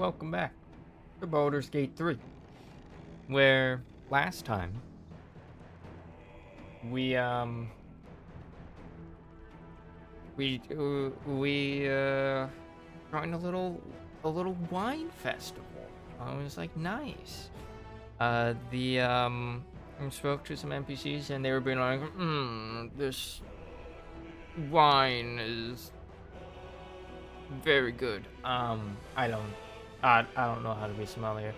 welcome back to Baldur's Gate 3, where last time we joined a little wine festival. It was like nice. We spoke to some NPCs and they were being like, this wine is very good. I don't know how to be sommelier.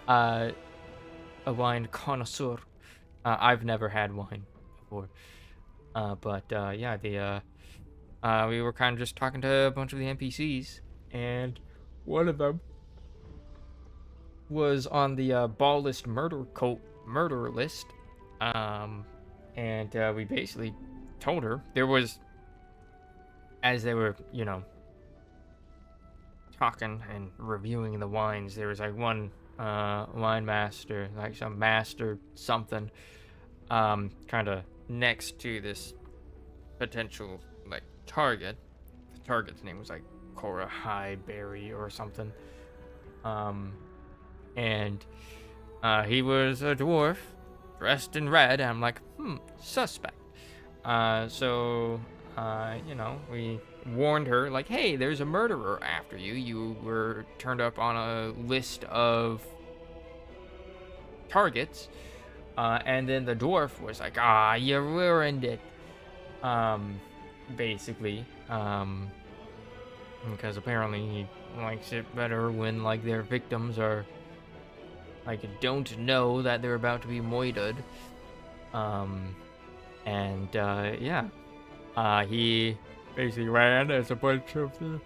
Uh, a wine connoisseur. I've never had wine before. But yeah, we were kind of just talking to a bunch of the NPCs, and one of them was on the ball murder list. And we basically told her there was, as they were, talking and reviewing the wines, there was like one wine master, like some master something, kind of next to this potential like target. The target's name was like Cora Highberry or something. And he was a dwarf dressed in red, and I'm like, suspect. We warned her, like, hey, there's a murderer after you. You were turned up on a list of targets. And then the dwarf was like, you ruined it. Basically. Because apparently he likes it better when, like, their victims are, like, don't know that they're about to be moited. He basically ran as a bunch of the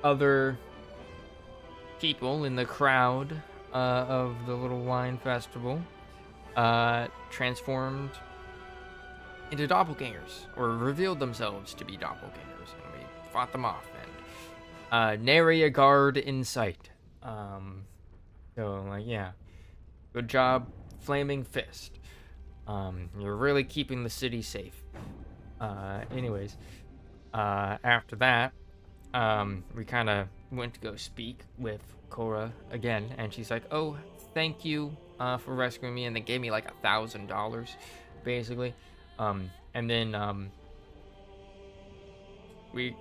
other people in the crowd of the little wine festival transformed into doppelgangers, or revealed themselves to be doppelgangers, and we fought them off, and nary a guard in sight. Good job, Flaming Fist. You're really keeping the city safe. After that, we kind of went to go speak with Cora again, and she's like, oh, thank you for rescuing me, and they gave me like $1,000, basically. We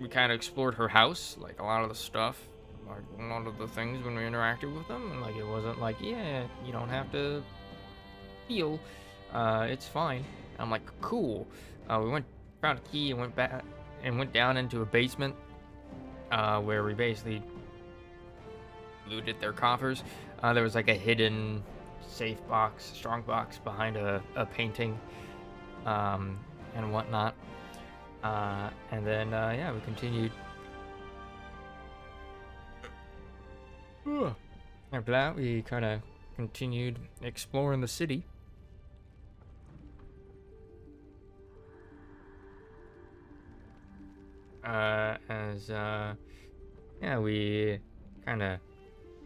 kind of explored her house, like a lot of the stuff, like a lot of the things when we interacted with them, and like it wasn't like, yeah, you don't have to heal, it's fine. And I'm like, cool. We found a key and went back and went down into a basement, where we basically looted their coffers. There was like a hidden strong box behind a painting, and whatnot. We continued. After that, we kind of continued exploring the city. We kind of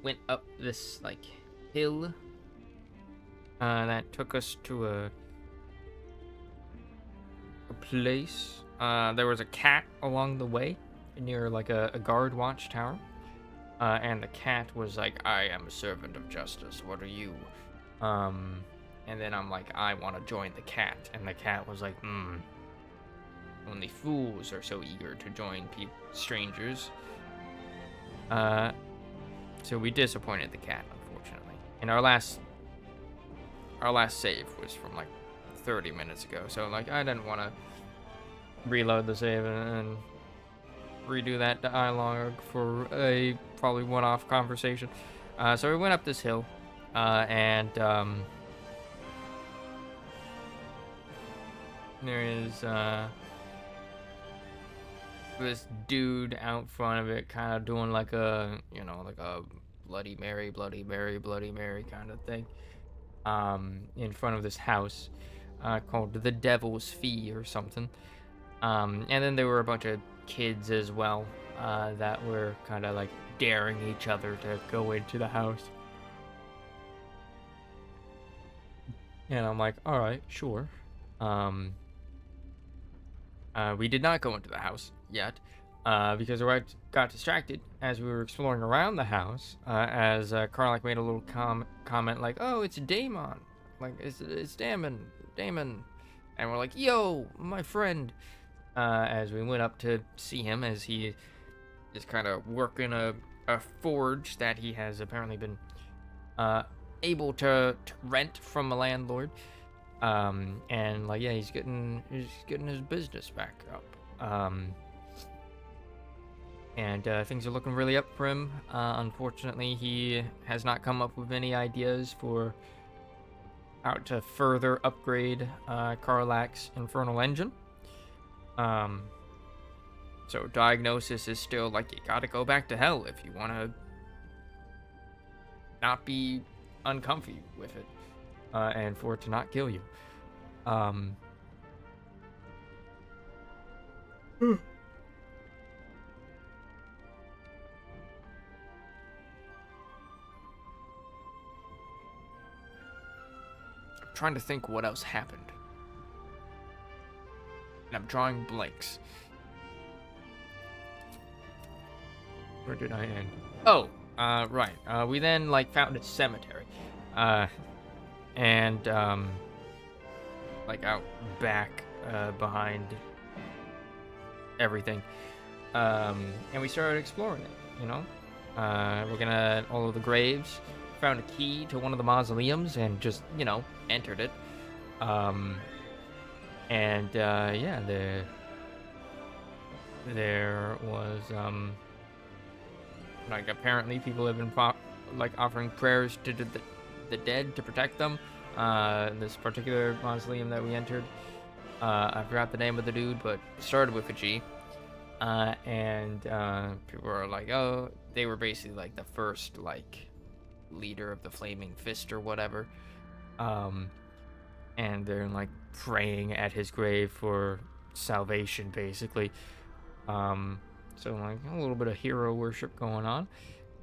went up this like hill that took us to a place. There was a cat along the way near like a guard watchtower, and the cat was like, I am a servant of justice, what are you? And then I'm like, I want to join the cat, and the cat was like, only fools are so eager to join strangers. So we disappointed the cat, unfortunately. And our last save was from like 30 minutes ago, so like I didn't want to reload the save and redo that dialogue for a probably one-off conversation. So we went up this hill, and there is this dude out front of it, kind of doing like a Bloody Mary, Bloody Mary, Bloody Mary kind of thing, in front of this house, called the Devil's Fee or something. And then there were a bunch of kids as well, that were kind of like daring each other to go into the house. And I'm like, all right, sure. We did not go into the house yet. because I got distracted as we were exploring around the house. As Karlak made a little comment like, "Oh, it's Damon, like it's Damon," and we're like, "Yo, my friend." As we went up to see him, as he is kind of working a forge that he has apparently been uh, able to rent from a landlord. And like, yeah, he's getting his business back up. And things are looking really up for him. Unfortunately, he has not come up with any ideas for how to further upgrade Karlak's infernal engine. Um, so diagnosis is still like, you gotta go back to hell if you want to not be uncomfy with it, and for it to not kill you. Um, I'm trying to think what else happened, and I'm drawing blanks. Where did I end? Oh, right. We then like found a cemetery, uh, and like out back, behind everything. And we started exploring it. You know, looking at all of the graves. Found a key to one of the mausoleums and just entered it. Um, and yeah, there was like, apparently people have been like offering prayers to the dead to protect them. This particular mausoleum that we entered, I forgot the name of the dude, but it started with a G. And people are like, oh, they were basically like the first like leader of the Flaming Fist or whatever. Um, and they're like praying at his grave for salvation, basically. Um, so like a little bit of hero worship going on.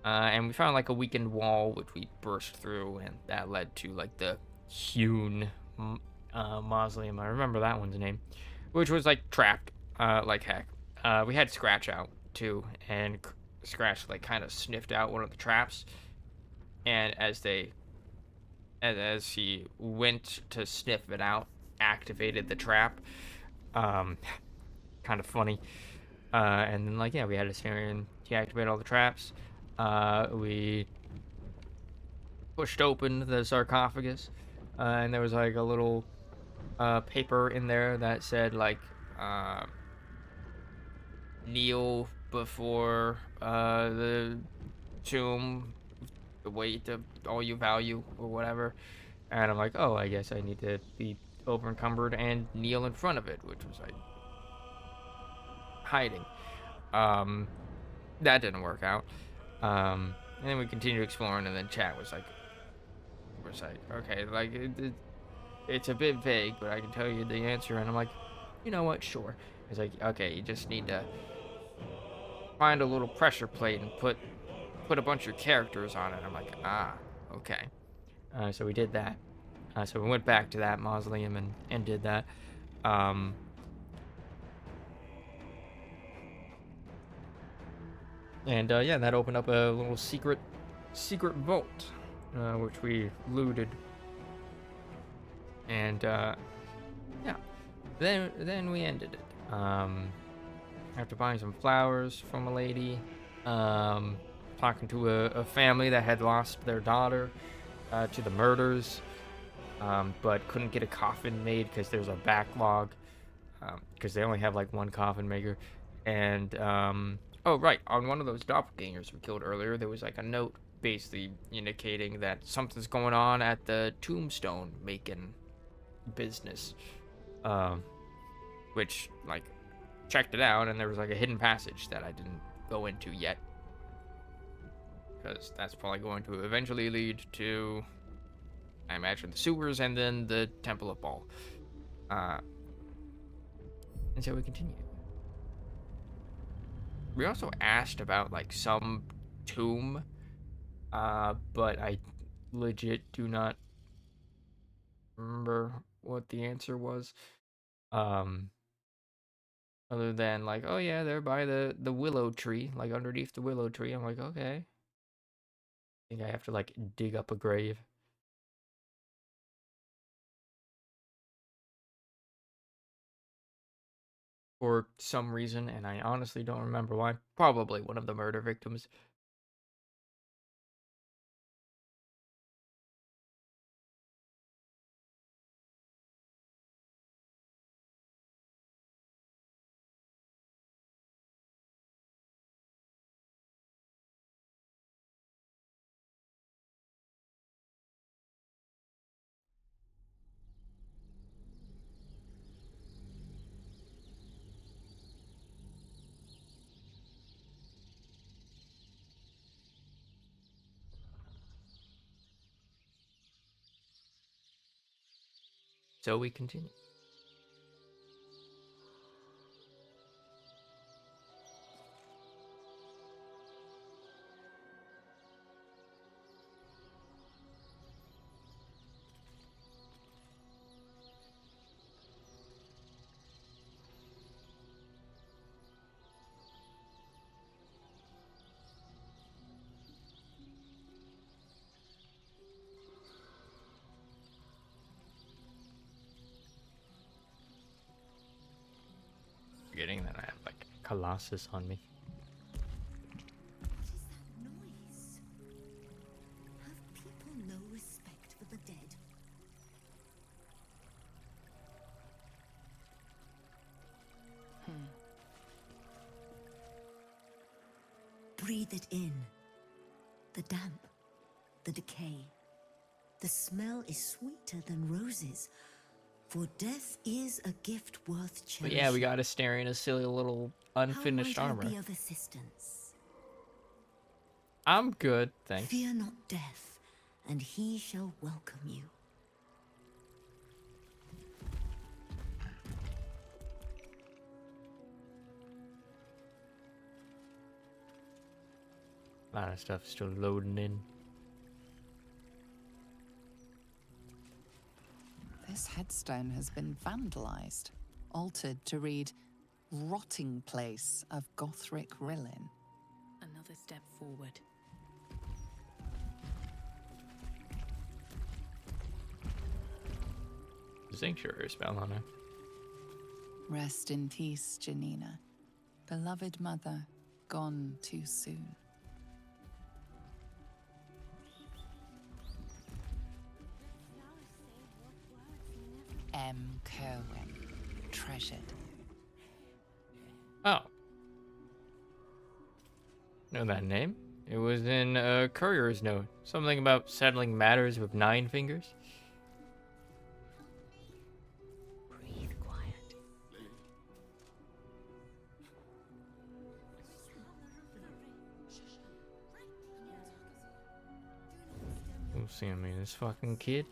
And we found like a weakened wall, which we burst through, and that led to like the hewn mausoleum. I remember that one's name, which was like trapped, like heck. We had Scratch out too, and Scratch like kind of sniffed out one of the traps, and as he went to sniff it out, activated the trap. Um, Kind of funny. And then like, yeah, we had to deactivate all the traps. We pushed open the sarcophagus, and there was like a little paper in there that said like, uh, kneel before the tomb, the weight of all you value or whatever. And I'm like, oh, I guess I need to be over encumbered and kneel in front of it, which was like hiding. Um, that didn't work out. And then we continued exploring, and then chat was like, okay, like it's a bit vague, but I can tell you the answer. And I'm like, you know what? Sure. It's like, okay, you just need to find a little pressure plate and put a bunch of characters on it. I'm like, okay. So we did that. So we went back to that mausoleum and did that. Um, and yeah, that opened up a little secret vault, which we looted. And yeah, then we ended it. After buying some flowers from a lady, um, talking to a family that had lost their daughter to the murders, but couldn't get a coffin made because there's a backlog, because they only have like one coffin maker. And oh right, on one of those doppelgangers we killed earlier, there was like a note basically indicating that something's going on at the tombstone making business, um, which like checked it out, and there was like a hidden passage that I didn't go into yet, because that's probably going to eventually lead to, I imagine, the sewers and then the Temple of Baal. Uh, and so we continue. We also asked about like some tomb, but I legit do not remember what the answer was. Um, Other than like, oh yeah, they're by the willow tree, like underneath the willow tree. I'm like, okay. I think I have to like dig up a grave. For some reason, and I honestly don't remember why. Probably one of the murder victims. So we continue. Forgetting that I have like Colossus on me. What is that noise? Have people no respect for the dead? Breathe it in. The damp, the decay. The smell is sweeter than roses, for death is a gift worth But cherishing. yeah, we got us staring a silly little unfinished How might armor. I be of assistance? I'm good, thanks. Fear not death, and he shall welcome you. A lot of stuff still loading in. This headstone has been vandalized, altered to read Rotting Place of Gothric Rillin. Another step forward. Sanctuary spell on it. Rest in peace, Janina. Beloved mother, gone too soon. M. Kerwin, treasured. Oh. Know that name? It was in a courier's note. Something about settling matters with 9 fingers. Breathe quiet. Who's seeing me? This fucking kid?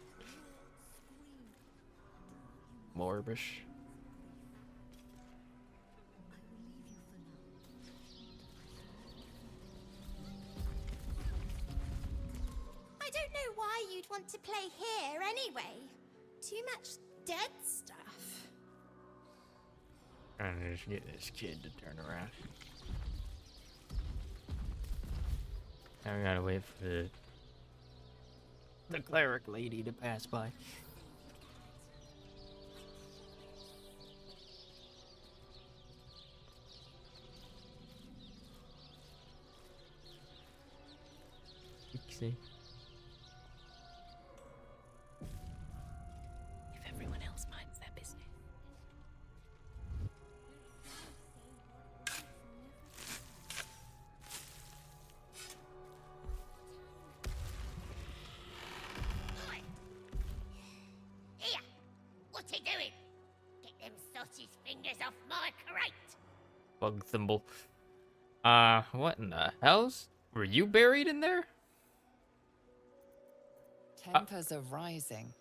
Morbish. I don't know why you'd want to play here anyway. Too much dead stuff. Trying to just get this kid to turn around. Now we gotta wait for the cleric lady to pass by. See? If everyone else minds their business. Here! What you doing? Get them sausage fingers off my crate! Bug thimble. What in the hell's? Were you buried in there? Tempers are rising.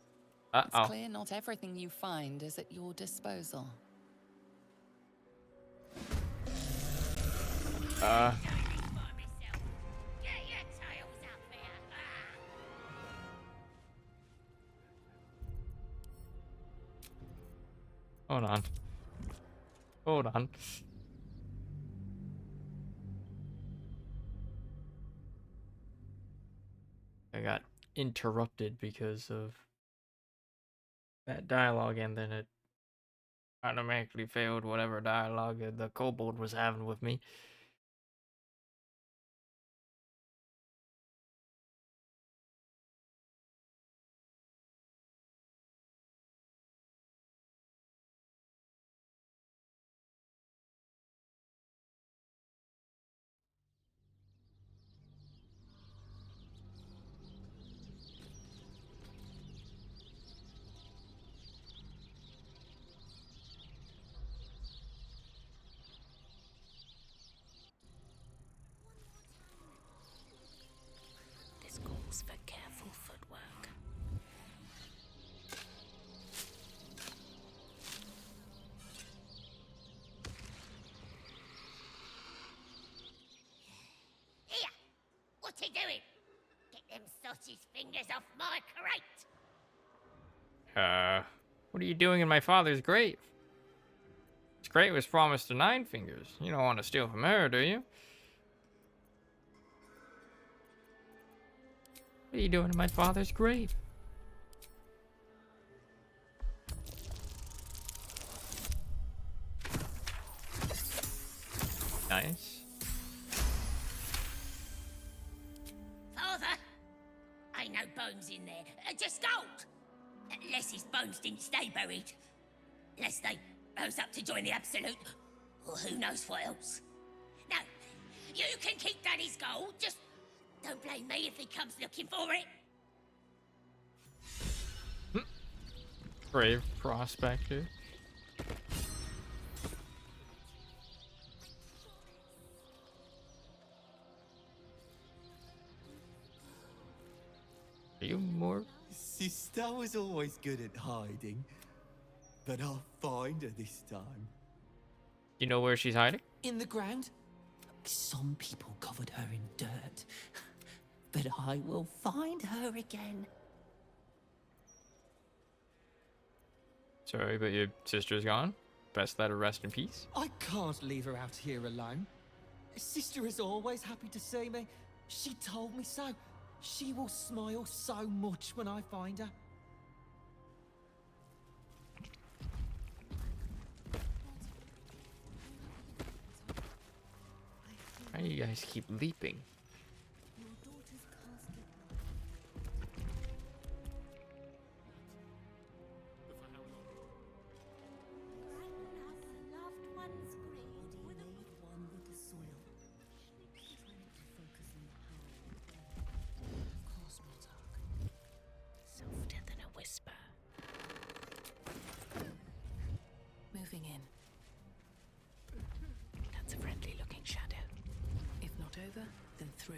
It's Uh-oh. clear not everything you find is at your disposal. By myself. Get your tails up here! Hold on. Hold on. I got interrupted because of that dialogue, and then it automatically failed whatever dialogue the kobold was having with me. This calls for careful footwork. Here! What you doing? Get them sausage fingers off my crate! What are you doing in my father's grave? His grave was promised to Nine Fingers. You don't want to steal from her, do you? What are you doing in my father's grave? Nice. Father? Ain't no bones in there, just gold! Unless his bones didn't stay buried. Unless they rose up to join the Absolute, or who knows what else. Now, you can keep Daddy's gold, just don't blame me if he comes looking for it. Brave prospector. Are you more? Sister was always good at hiding, but I'll find her this time. You know where she's hiding? In the ground? Some people covered her in dirt, but I will find her again. Sorry, but your sister's gone. Best let her rest in peace. I can't leave her out here alone. Sister is always happy to see me. She told me so. She will smile so much when I find her. Why do you guys keep leaping? Loved one's grave with one with the soil. Trying to focus on the power of course, my talk. Softer than a whisper. Moving in. That's a friendly looking shadow. If not over, then through.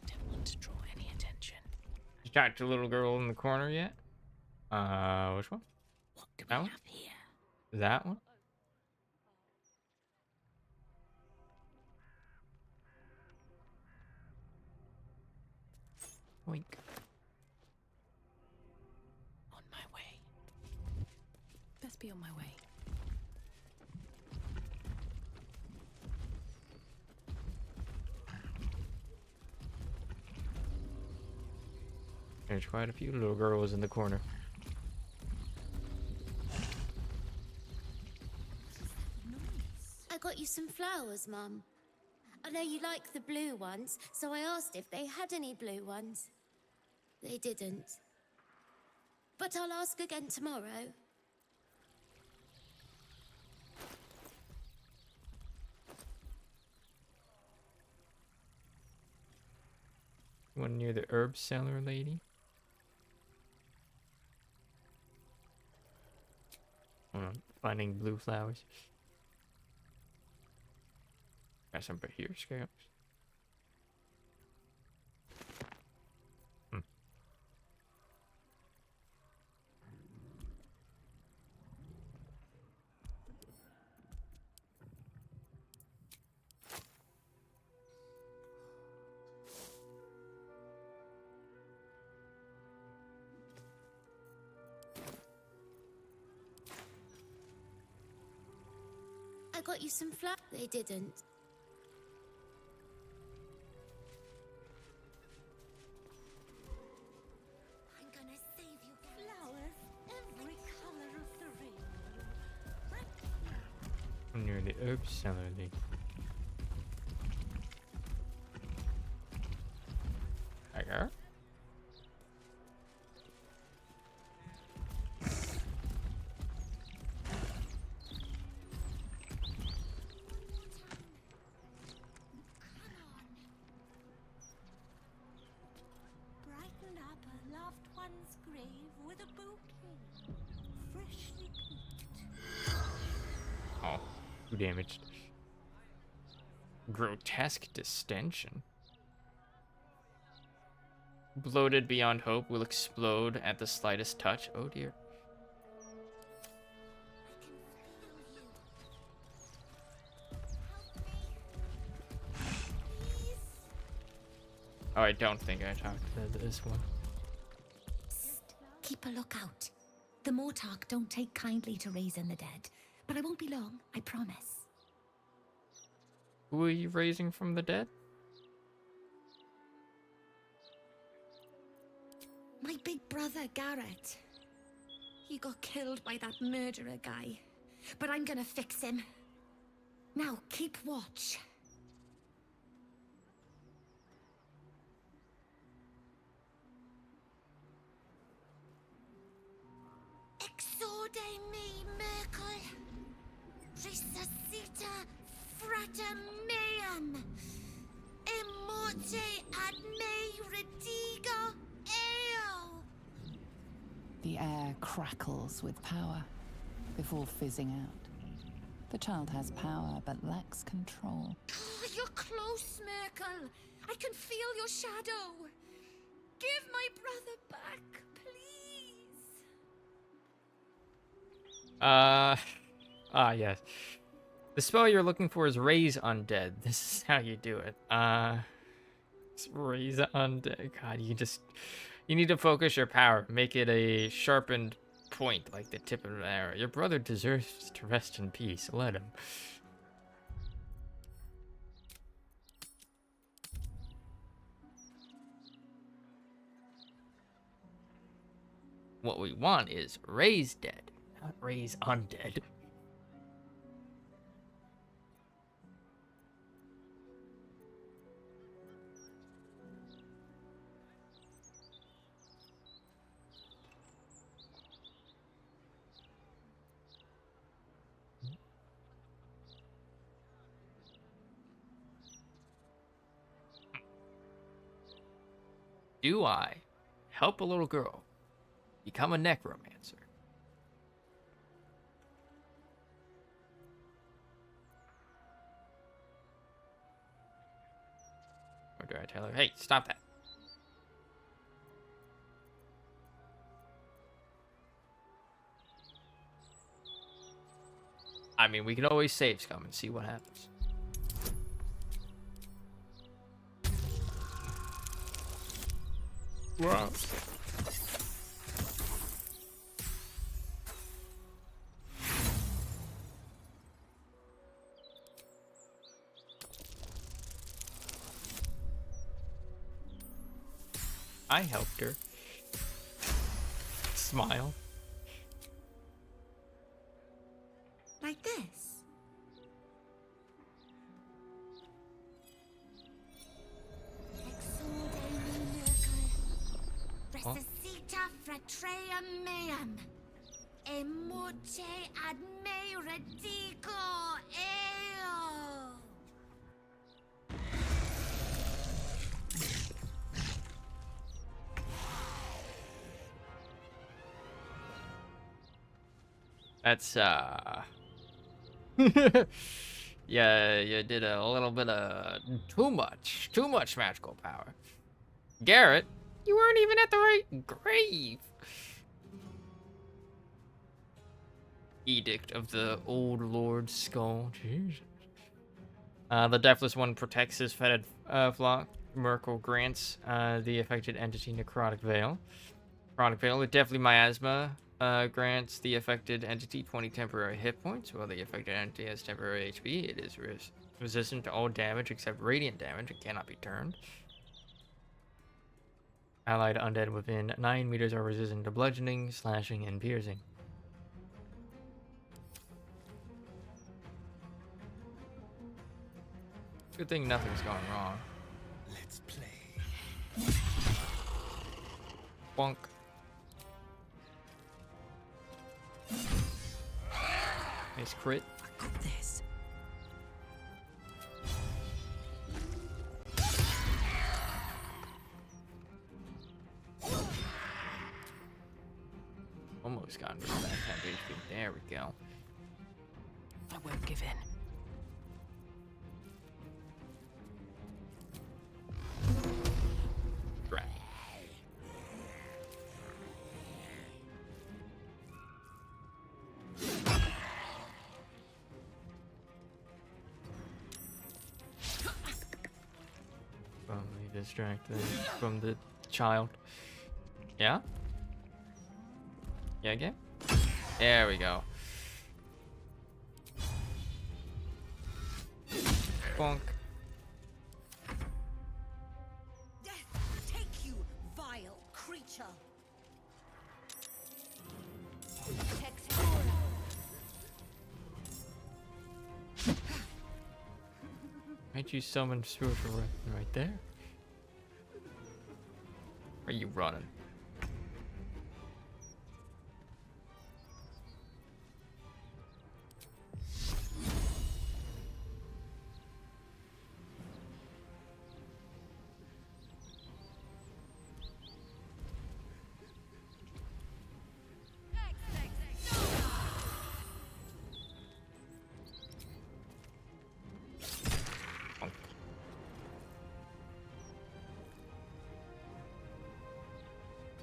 Don't want to draw any attention. You talked to the little girl in the corner yet? Which one? What do we That one? have here? That one? Wink. On my way. Best be on my way. There's quite a few little girls in the corner. I got you some flowers, Mum. I know you like the blue ones, so I asked if they had any blue ones. They didn't. But I'll ask again tomorrow. One near the herb seller lady. Finding blue flowers. Got some right here, scraps. I got you some flowers. They didn't. I'm gonna save you, flowers. Every color of the rainbow. Near the herb cellar. Okay. Brighten up a loved one's grave with a bouquet, freshly picked. Oh, who damaged? Grotesque distension. Bloated beyond hope will explode at the slightest touch. Oh dear. Oh, I don't think I talked to this one. Keep a lookout. The Mortark don't take kindly to raising the dead, but I won't be long, I promise. Who are you raising from the dead? My big brother, Garrett. He got killed by that murderer guy, but I'm gonna fix him. Now, keep watch. Exorde me, Merkel. Resuscita frater meum. Immorte ad me redigo eo. The air crackles with power before fizzing out. The child has power but lacks control. Oh, you're close, Merkel. I can feel your shadow. Give my brother back, please. Yes. The spell you're looking for is Raise Undead. This is how you do it. Raise Undead. God, you need to focus your power. Make it a sharpened point, like the tip of an arrow. Your brother deserves to rest in peace. Let him. What we want is Raise Dead, not Raise Undead. Do I help a little girl become a necromancer? Or do I tell her, hey, stop that? I mean, we can always save scum and see what happens. Wow. I helped her. Smile. Like this. Exorde me, Merkel. Resuscita fratrem meum. Immorte ad me redigo eo. That's yeah, you did a little bit of too much magical power. Garrett, you weren't even at the right grave. Edict of the Old Lord's Skull. Jeez. The Deathless One protects his fetid flock. Merkel grants the affected entity Necrotic Veil. Necrotic Veil with Deathly Miasma grants the affected entity 20 temporary hit points. While the affected entity has temporary HP, it is resistant to all damage except radiant damage and cannot be turned. Allied undead within 9 meters are resistant to bludgeoning, slashing, and piercing. Good thing nothing's going wrong. Let's play. Bonk. Nice crit. I got this. Almost got rid of that 10 HP. There we go. I won't give in. Right. Probably distract them from the child. Yeah? Yeah, again? There we go. Bonk. Death, take you, vile creature. Textura. Might you summon spiritual weapon right there? Are you running?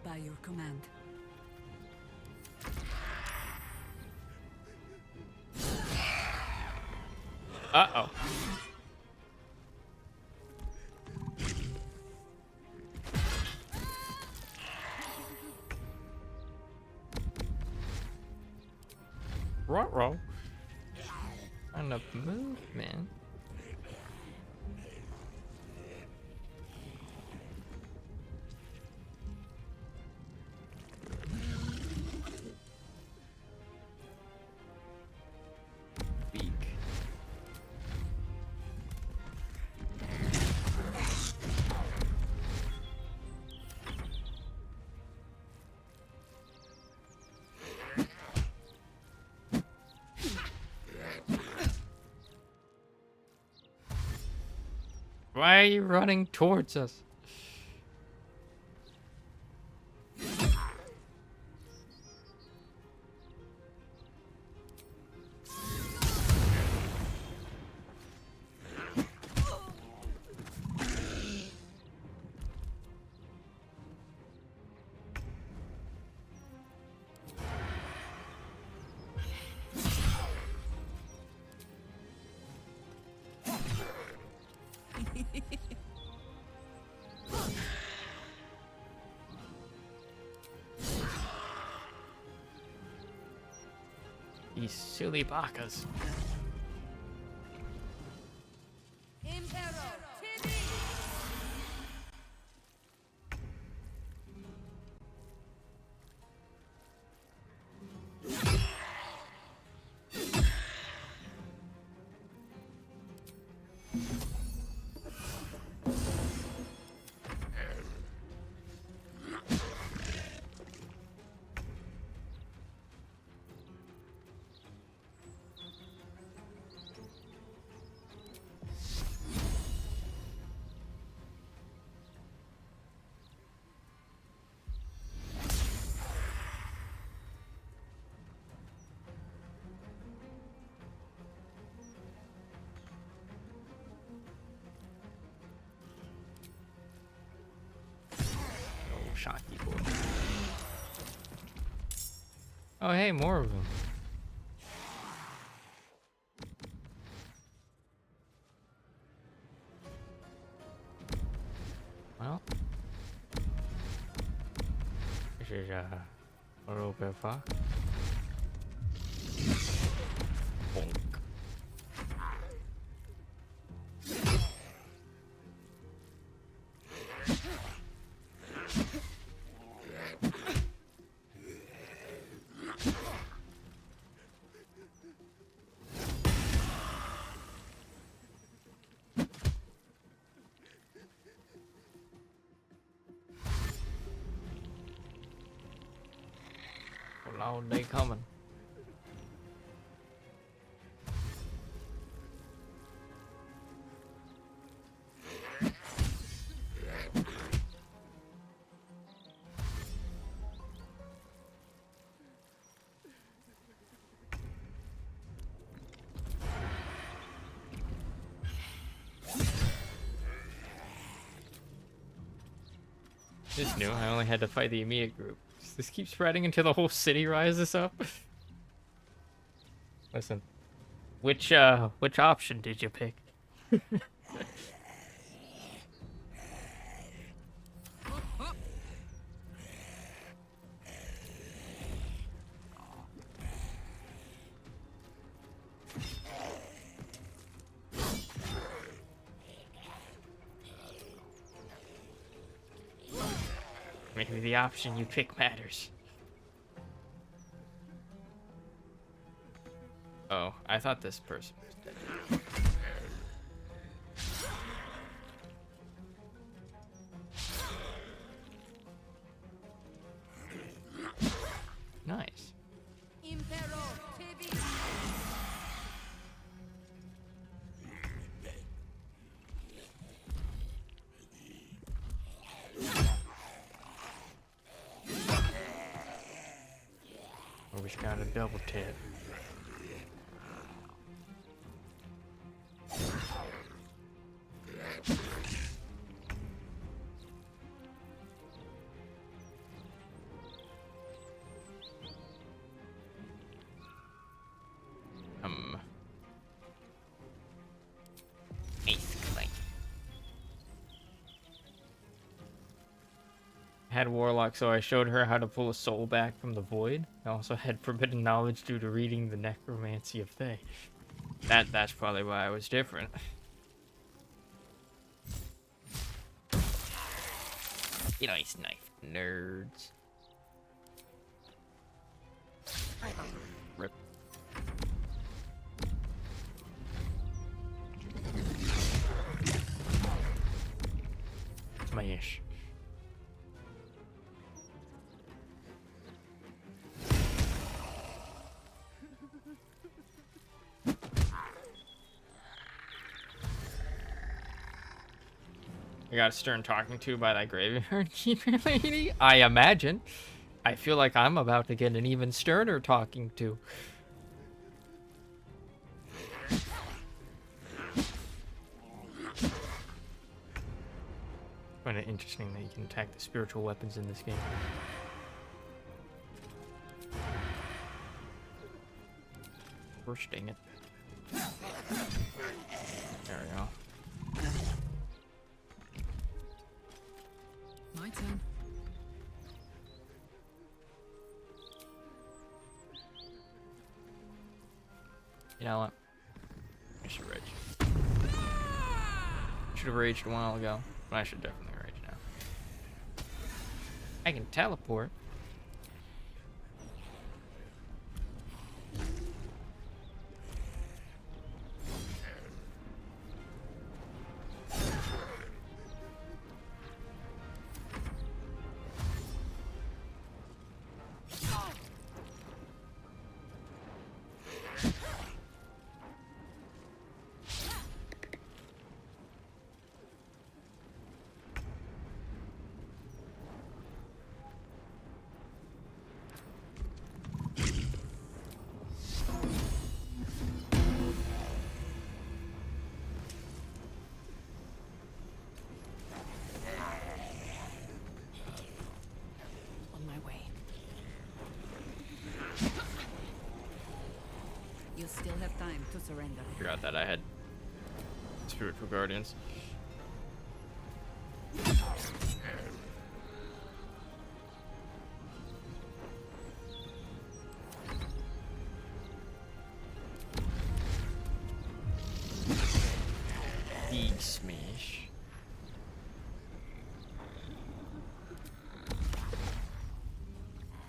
By your command. Uh-oh. Ruh-roh. On the move, man. Beak. Why are you running towards us? These silly bakas. Shocky boy. Oh, hey, more of them. Well, this is A little bit fuck. Bonk. Long day coming. This new. I only had to fight the immediate group. Does this keep spreading until the whole city rises up? Listen, which option did you pick? Maybe the option you pick matters. Oh, I thought this person was dead. Nice. Oh, we got a double tip. Basically. Had Warlock, so I showed her how to pull a soul back from the void. I also had forbidden knowledge due to reading the necromancy of Thay. That's probably why I was different. You nice knife, nerds. Rip. Smash. I got a stern talking to by that graveyard keeper lady? I imagine. I feel like I'm about to get an even sterner talking to. Find it interesting that you can attack the spiritual weapons in this game. Gosh dang it. There we go. My turn. You know what? I should rage. Should have raged a while ago, but I should definitely rage now. I can teleport. On my way. You still have time to surrender. Forgot that I had spiritual guardians.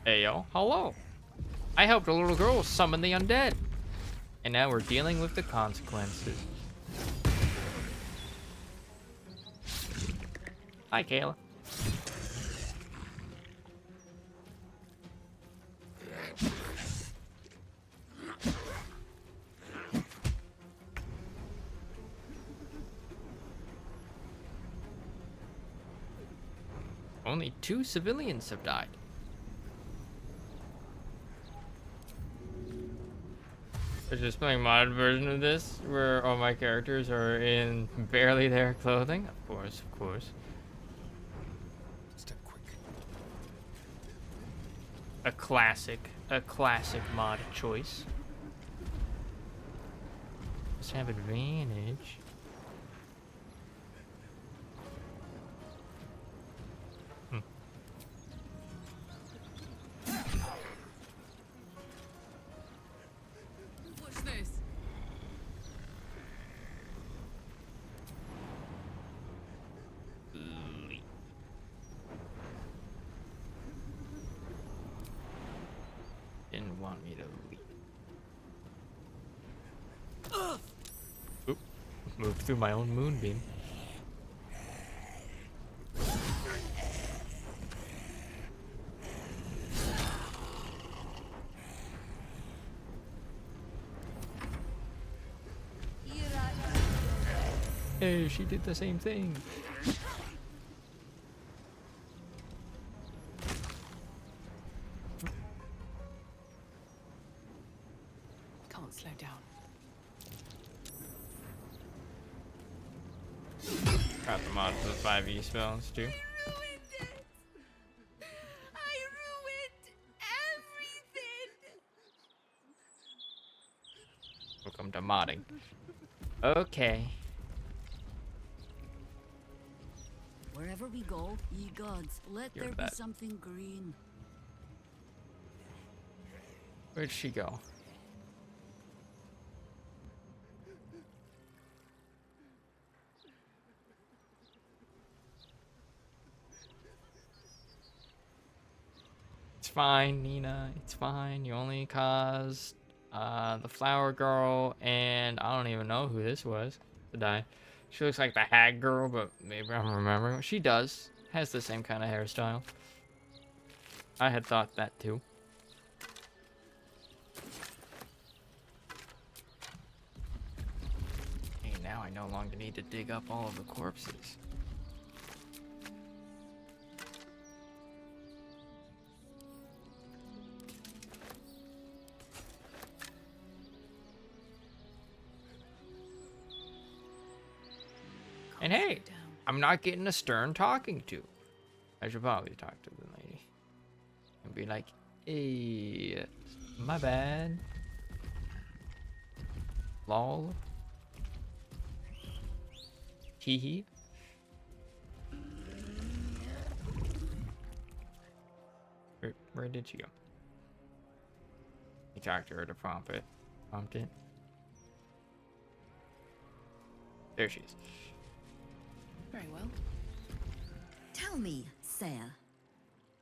Hey, yo. Hello. I helped a little girl summon the undead. And now we're dealing with the consequences. Hi, Kayla. Only 2 civilians have died. They're just playing modded version of this, where all my characters are in barely their clothing. Of course, of course. Step quick. A classic mod choice. Let's have advantage. What's this? Didn't want me to leave. Oop. Moved through my own moonbeam. Hey, she did the same thing. Can't slow down. Got the mod for the 5e spells too. I ruined everything. Welcome to modding. Okay. Wherever we go, ye gods, let You're there be bad. something green. Where'd she go? It's fine, Nina. It's fine. You only caused the flower girl and I don't even know who this was to die. She looks like the hag girl, but maybe I'm remembering. She does. Has the same kind of hairstyle. I had thought that too. Hey, now I no longer need to dig up all of the corpses. And hey, Down. I'm not getting a stern talking to. I should probably talk to the lady. And be like, hey, my bad. Lol. Hee hee. Where did she go? You talked to her to prompt it. There she is. Very well. Tell me, Sire,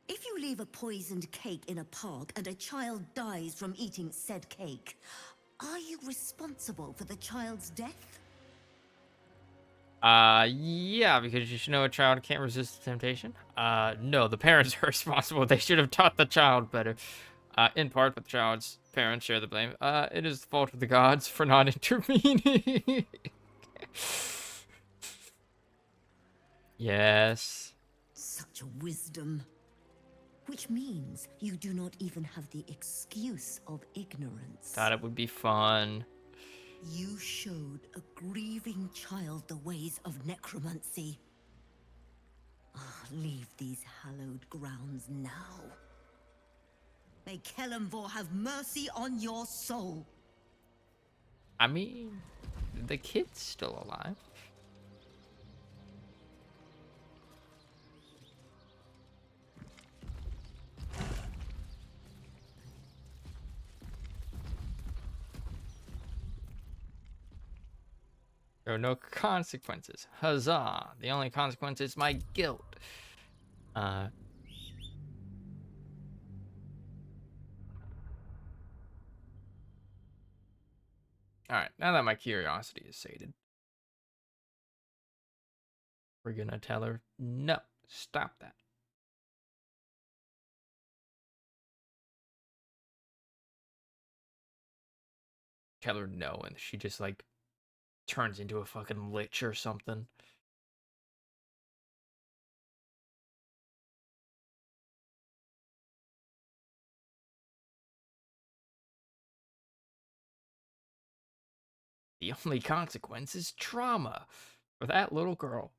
if you leave a poisoned cake in a park and a child dies from eating said cake, are you responsible for the child's death? Yeah, because you should know a child can't resist temptation. No, the parents are responsible. They should have taught the child better. In part, but the child's parents share the blame. It is the fault of the gods for not intervening. Yes. Such wisdom. Which means you do not even have the excuse of ignorance. Thought it would be fun. You showed a grieving child the ways of necromancy. Leave these hallowed grounds now. May Kelemvor have mercy on your soul. I mean, the kid's still alive. There are no consequences. Huzzah! The only consequence is my guilt. Alright, now that my curiosity is sated, we're gonna tell her, no, stop that. Tell her no, and she just, like, turns into a fucking lich or something. The only consequence is trauma for that little girl.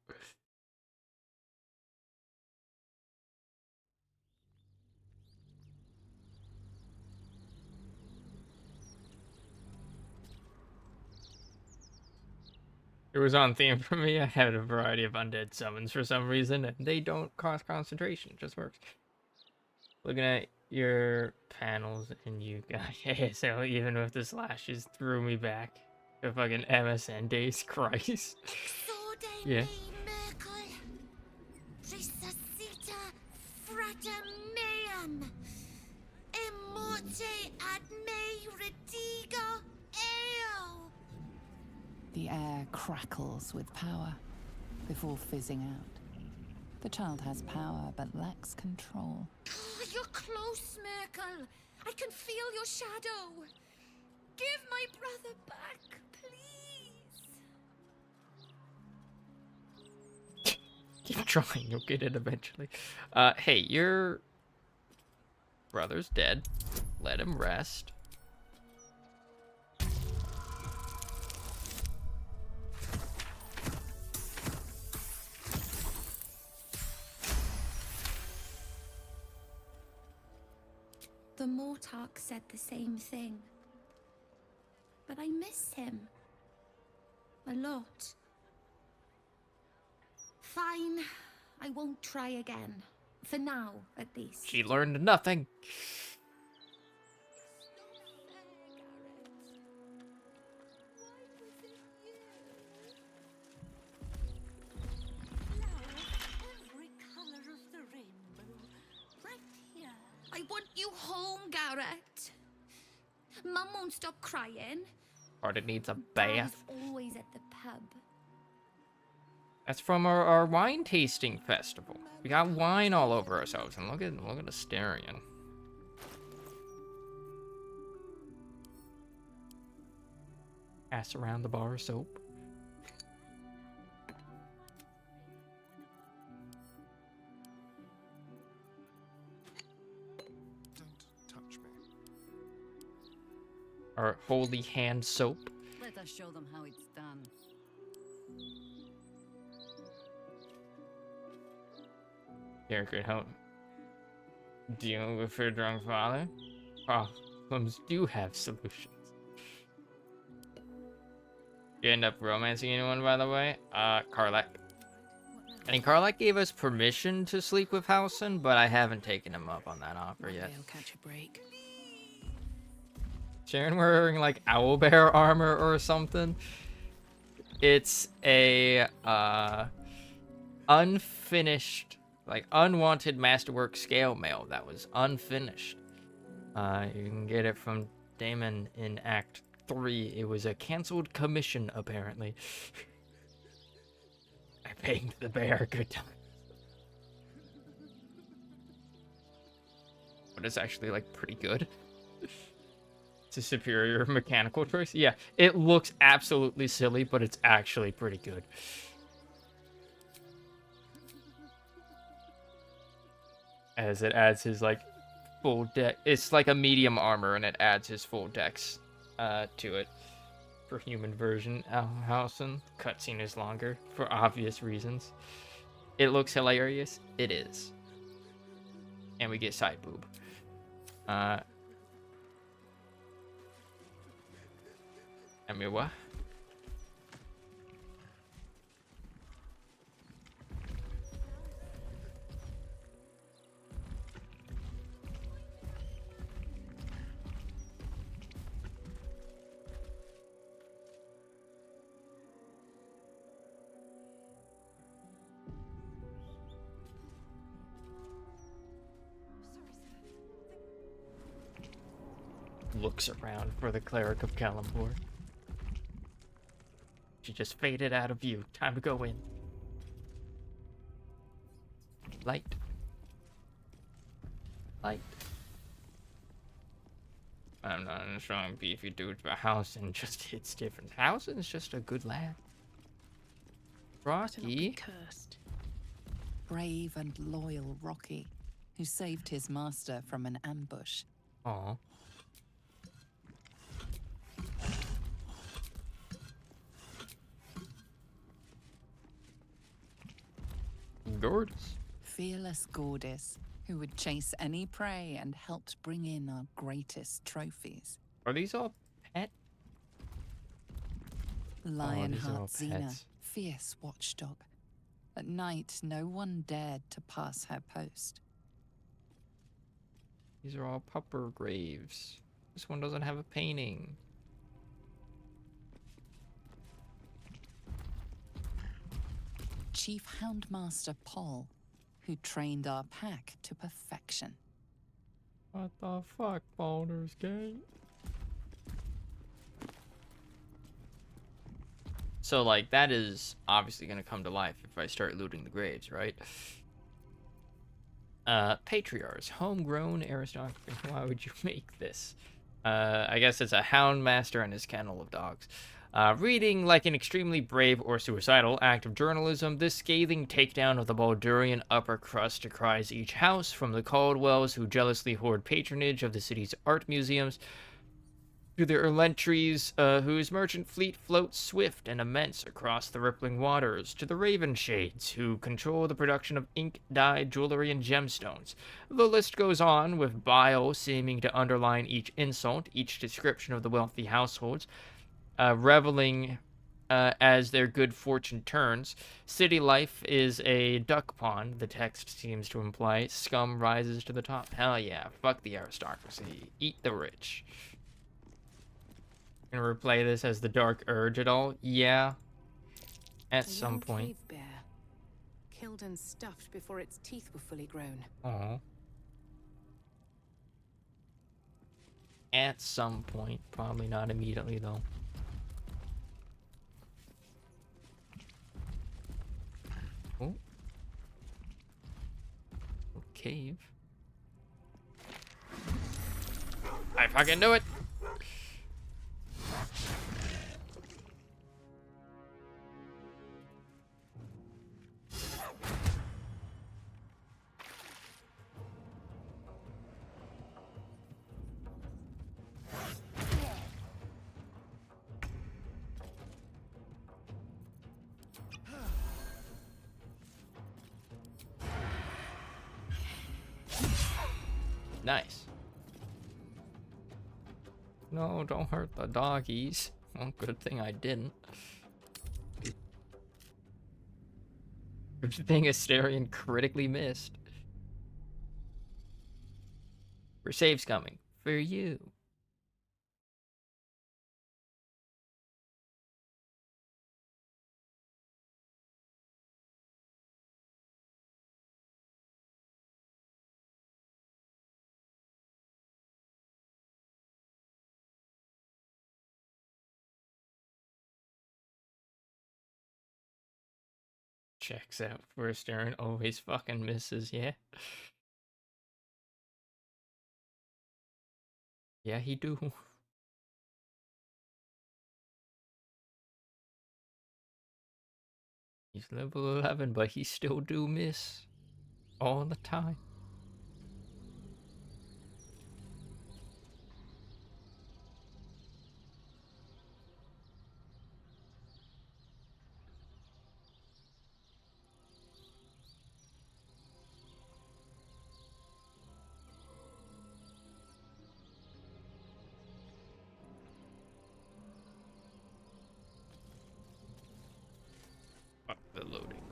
It was on theme for me. I had a variety of undead summons for some reason, and they don't cause concentration. It just works. Looking at your panels, and you got so even with the slashes, threw me back to fucking MSN days. Christ. Yeah. Resuscita frater meam. Immorte ad me redigo eo. The air crackles with power before fizzing out. The child has power but lacks control. Oh, you're close, Merkel. I can feel your shadow. Give my brother back, please. Keep trying, you'll get it eventually. Hey, your brother's dead. Let him rest. The Mortark said the same thing. But I miss him. A lot. Fine. I won't try again. For now, at least. She learned nothing. Every color of the rainbow. Right here. I want you home, Garrett. Mum won't stop crying. Or it needs a Dad is bath. always at the pub. That's from our wine tasting festival. We got wine all over ourselves, and look at Asterion. Pass around the bar of soap. Don't touch me. Our holy hand soap. Let us show them how it's done. Character help deal with her drunk father. Problems do have solutions. You end up romancing anyone, by the way? Karlak. I mean, Karlak gave us permission to sleep with Housen, but I haven't taken him up on that offer yet. I'll catch a break. Sharon wearing like owlbear armor or something. It's a unfinished, like unwanted masterwork scale mail that was unfinished. You can get it from Damon in Act 3. It was a canceled commission, apparently. I banged the bear good time. But it's actually like pretty good. It's a superior mechanical choice. Yeah, it looks absolutely silly, but it's actually pretty good. As it adds his like full deck. It's like a medium armor, and it adds his full dex to it. For human version, Alhausen. Cutscene is longer for obvious reasons. It looks hilarious. It is. And we get side boob. I mean, what? Looks around for the cleric of Kalimdor. just faded out of view. Time to go in. Light. Light. I'm not a strong beefy dude, but Howson just hits different. Howson's just a good lad. To not be Rocky. cursed. Brave and loyal Rocky, who saved his master from an ambush. Aw. Gorgeous. Fearless Gordis, who would chase any prey and helped bring in our greatest trophies. Are these all pet? these are all Lionheart Xena, pets. fierce watchdog. At night, no one dared to pass her post. These are all pupper graves. This one doesn't have a painting. Chief Houndmaster Paul, who trained our pack to perfection. What the fuck, Baldur's Gate? So, like, that is obviously gonna come to life if I start looting the graves, right? Patriarchs, homegrown aristocracy. Why would you make this? I guess it's a houndmaster and his kennel of dogs. Reading like an extremely brave or suicidal act of journalism, this scathing takedown of the Baldurian upper crust decries each house, from the Caldwells, who jealously hoard patronage of the city's art museums, to the Erlentries, whose merchant fleet floats swift and immense across the rippling waters, to the Ravenshades, who control the production of ink, dye, jewelry, and gemstones. The list goes on, with bile seeming to underline each insult, each description of the wealthy households, reveling as their good fortune turns. City life is a duck pond, the text seems to imply. Scum rises to the top. Hell yeah, fuck the aristocracy. Eat the rich. Gonna replay this as the Dark Urge at all? Yeah. At A some young point. cave bear, killed and stuffed before its teeth were fully grown. Aw. At some point. Probably not immediately, though. Oh. Cave. I fucking knew it! Nice. No, don't hurt the doggies. Well, good thing I didn't. Good thing Asterion critically missed. For saves coming. For you. Checks out for Asterion. Always fucking misses, yeah. Yeah, he do. He's level 11, but he still do miss. All the time. Fuck the loading.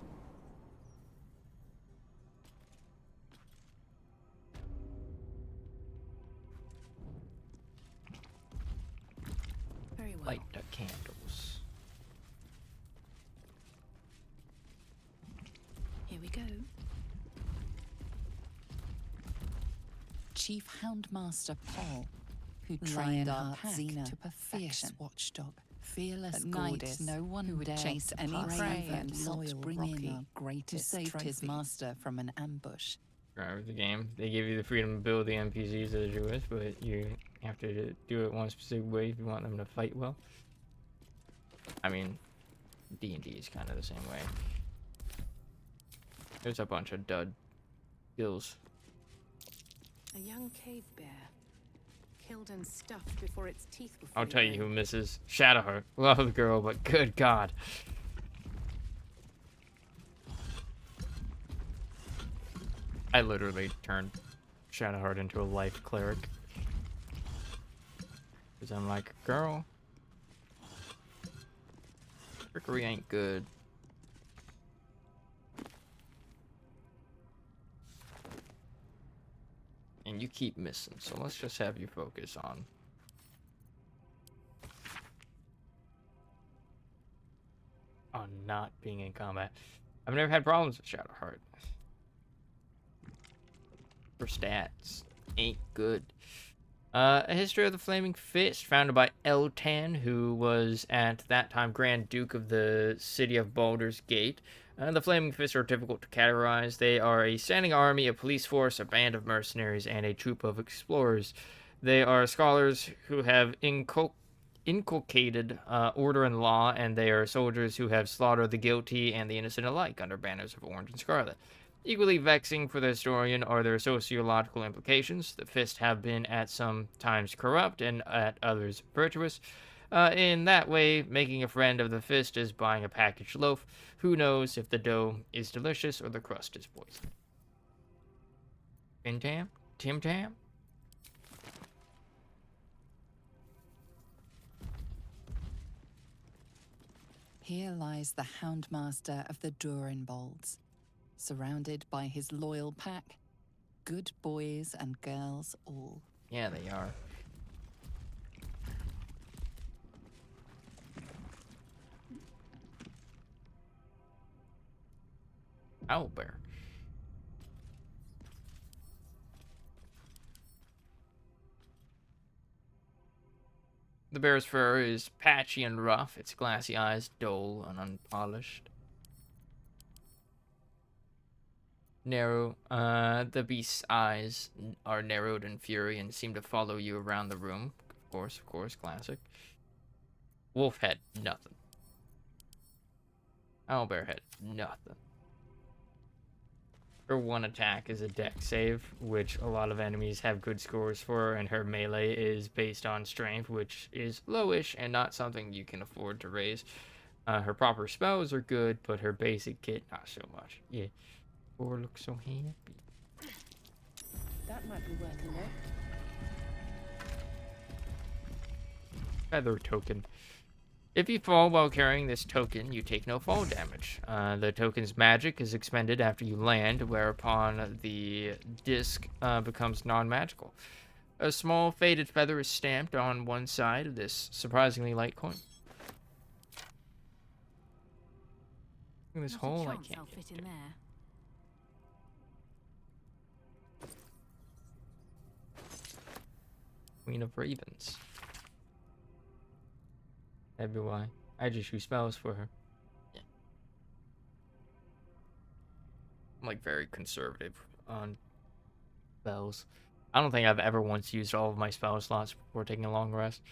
Very well. Light the candles. Here we go. Chief Houndmaster Paul, who trained our pack to perfection. Fierce watchdog. Fearless At night, Gordis, no one who would dared chase to any pass prey over and the not loyal bring Rocky, in our who greatest saved his trophy. master from an ambush. Drive the game. They give you the freedom to build the NPCs as you wish, but you have to do it one specific way if you want them to fight well. I mean, D&D is kind of the same way. There's a bunch of dud kills. A young cave bear. Killed and stuffed before its teeth were I'll fully tell you grown. who misses. Shadowheart. Love the girl, but good God. I literally turned Shadowheart into a life cleric. Because I'm like, girl, trickery ain't good. And you keep missing, so let's just have you focus on not being in combat. I've never had problems with Shadowheart. For stats, ain't good. A history of the Flaming Fist, founded by Eltan, who was at that time Grand Duke of the city of Baldur's Gate. The Flaming Fists are difficult to categorize. They are a standing army, a police force, a band of mercenaries, and a troop of explorers. They are scholars who have inculcated order and law, and they are soldiers who have slaughtered the guilty and the innocent alike under banners of orange and scarlet. Equally vexing for the historian are their sociological implications. The Fist have been at some times corrupt and at others virtuous. In that way, making a friend of the Fist is buying a packaged loaf. Who knows if the dough is delicious or the crust is poison? Tim Tam? Tim Tam? Here lies the Houndmaster of the Durinbolds, surrounded by his loyal pack, good boys and girls all. Yeah, they are. Owlbear. The bear's fur is patchy and rough, its glassy eyes dull and unpolished. Narrow. The beast's eyes are narrowed in fury and seem to follow you around the room. Of course, classic. Wolf head, nothing. Owlbear head, nothing. Her one attack is a dex save, which a lot of enemies have good scores for, and her melee is based on strength, which is lowish and not something you can afford to raise. Her proper spells are good, but her basic kit, not so much. Yeah. Or looks so happy. That might be worth a look. Feather token. If you fall while carrying this token, you take no fall damage. The token's magic is expended after you land, whereupon the disc becomes non-magical. A small faded feather is stamped on one side of this surprisingly light coin. Look at this Not hole a I chance can't I'll get fit to. in there. Queen of Ravens. That'd be why. I just use spells for her. Yeah. I'm like very conservative on spells. I don't think I've ever once used all of my spell slots before taking a long rest.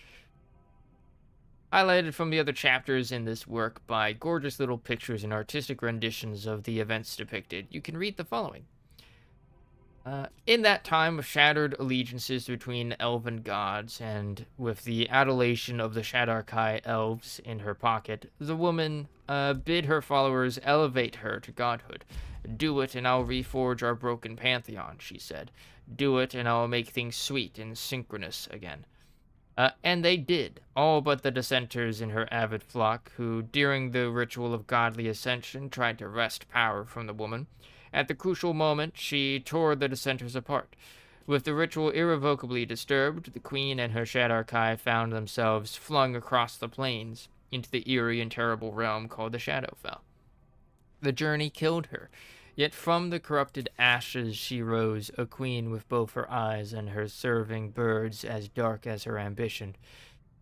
Highlighted from the other chapters in this work by gorgeous little pictures and artistic renditions of the events depicted, you can read the following. In that time of shattered allegiances between elven gods, and with the adulation of the Shadarkai elves in her pocket, the woman bid her followers elevate her to godhood. "Do it, and I'll reforge our broken pantheon," she said. "Do it, and I'll make things sweet and synchronous again." And they did, all but the dissenters in her avid flock, who, during the ritual of godly ascension, tried to wrest power from the woman. At the crucial moment, she tore the dissenters apart. With the ritual irrevocably disturbed, the queen and her Shadarkai found themselves flung across the plains into the eerie and terrible realm called the Shadowfell. The journey killed her, yet from the corrupted ashes she rose, a queen with both her eyes and her serving birds as dark as her ambition.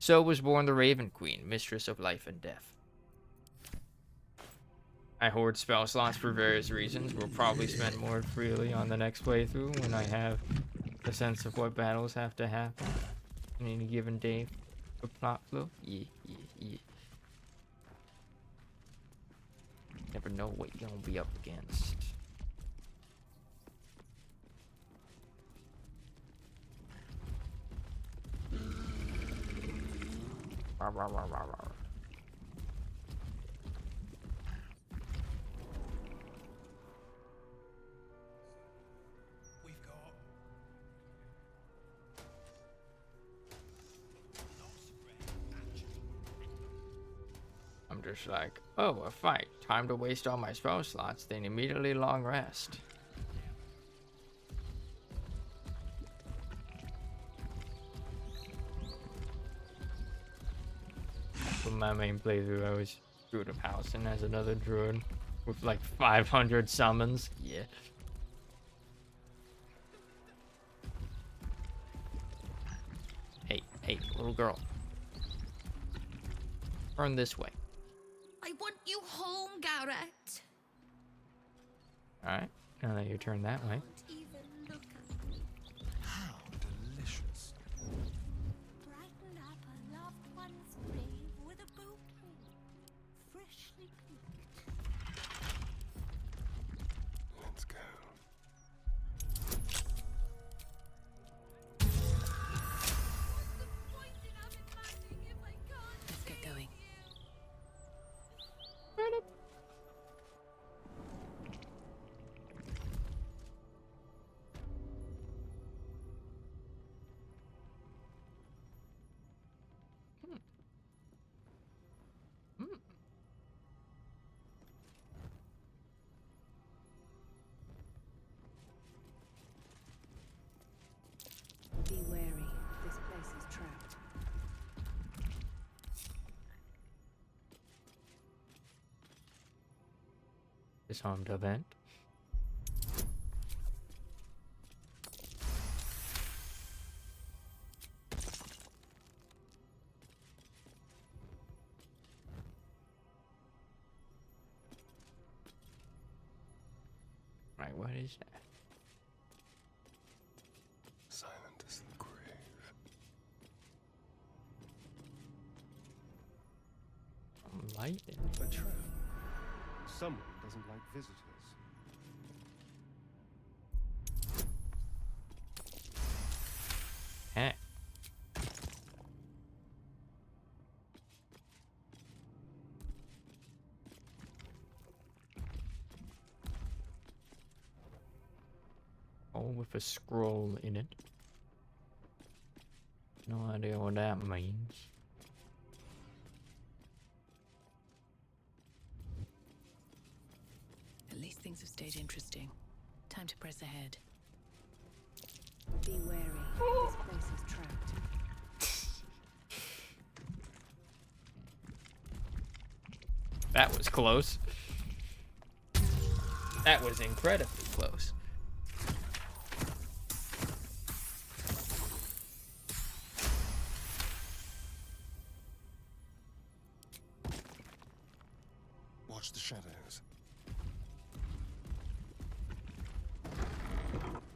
So was born the Raven Queen, mistress of life and death. I hoard spell slots for various reasons. We'll probably spend more freely on the next playthrough when I have a sense of what battles have to happen in any given day for plot flow. Yeah. Never know what you're gonna be up against. Rawr, rawr, rawr, rawr, rawr. We've got I'm just like, oh, a fight. Time to waste all my spell slots, then immediately long rest. For my main playthrough, I was Druid of Housen as another druid with like 500 summons. Yeah. Hey, little girl. Turn this way. I want you home, Garrett. Alright, now that you turn that way. Don't even look at me. how delicious. Brighten up a loved one's grave with a bouquet, freshly picked. Let's go. Let's get going. Be wary. This place is trapped. Disarmed event. Right, what is that? Silent as the grave. Light in A trap. Someone doesn't like visitors. Heck. Oh, with a scroll in it. No idea what that means. At least things have stayed interesting. Time to press ahead. Be wary. This place is trapped. That was close. That was incredibly close. Watch the shadows.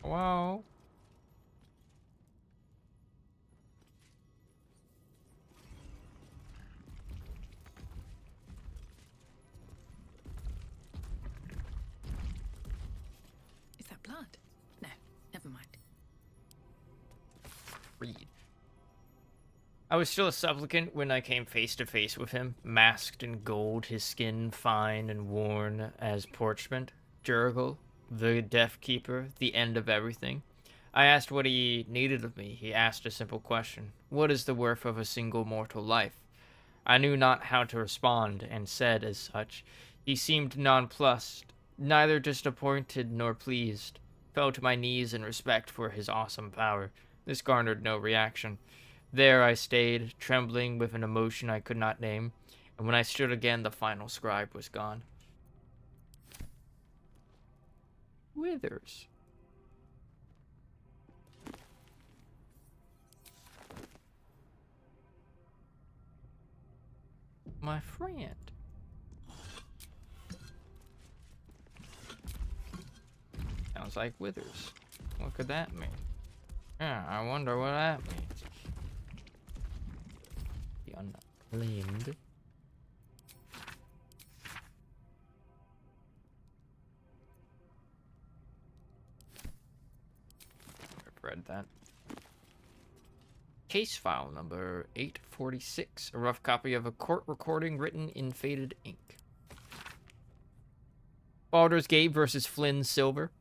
Wow. Is that blood? No, never mind. Read. I was still a supplicant when I came face to face with him, masked in gold, his skin fine and worn as parchment. Jurgle, the Death Keeper, the end of everything. I asked what he needed of me. He asked a simple question. What is the worth of a single mortal life? I knew not how to respond, and said as such. He seemed nonplussed, neither disappointed nor pleased. Fell to my knees in respect for his awesome power. This garnered no reaction. There I stayed, trembling with an emotion I could not name, and when I stood again, the final scribe was gone. Withers. My friend. Sounds like withers. What could that mean? Yeah, I wonder what that means. The unclaimed. I've read that. Case file number 846. A rough copy of a court recording written in faded ink. Baldur's Gate versus Flynn Silver.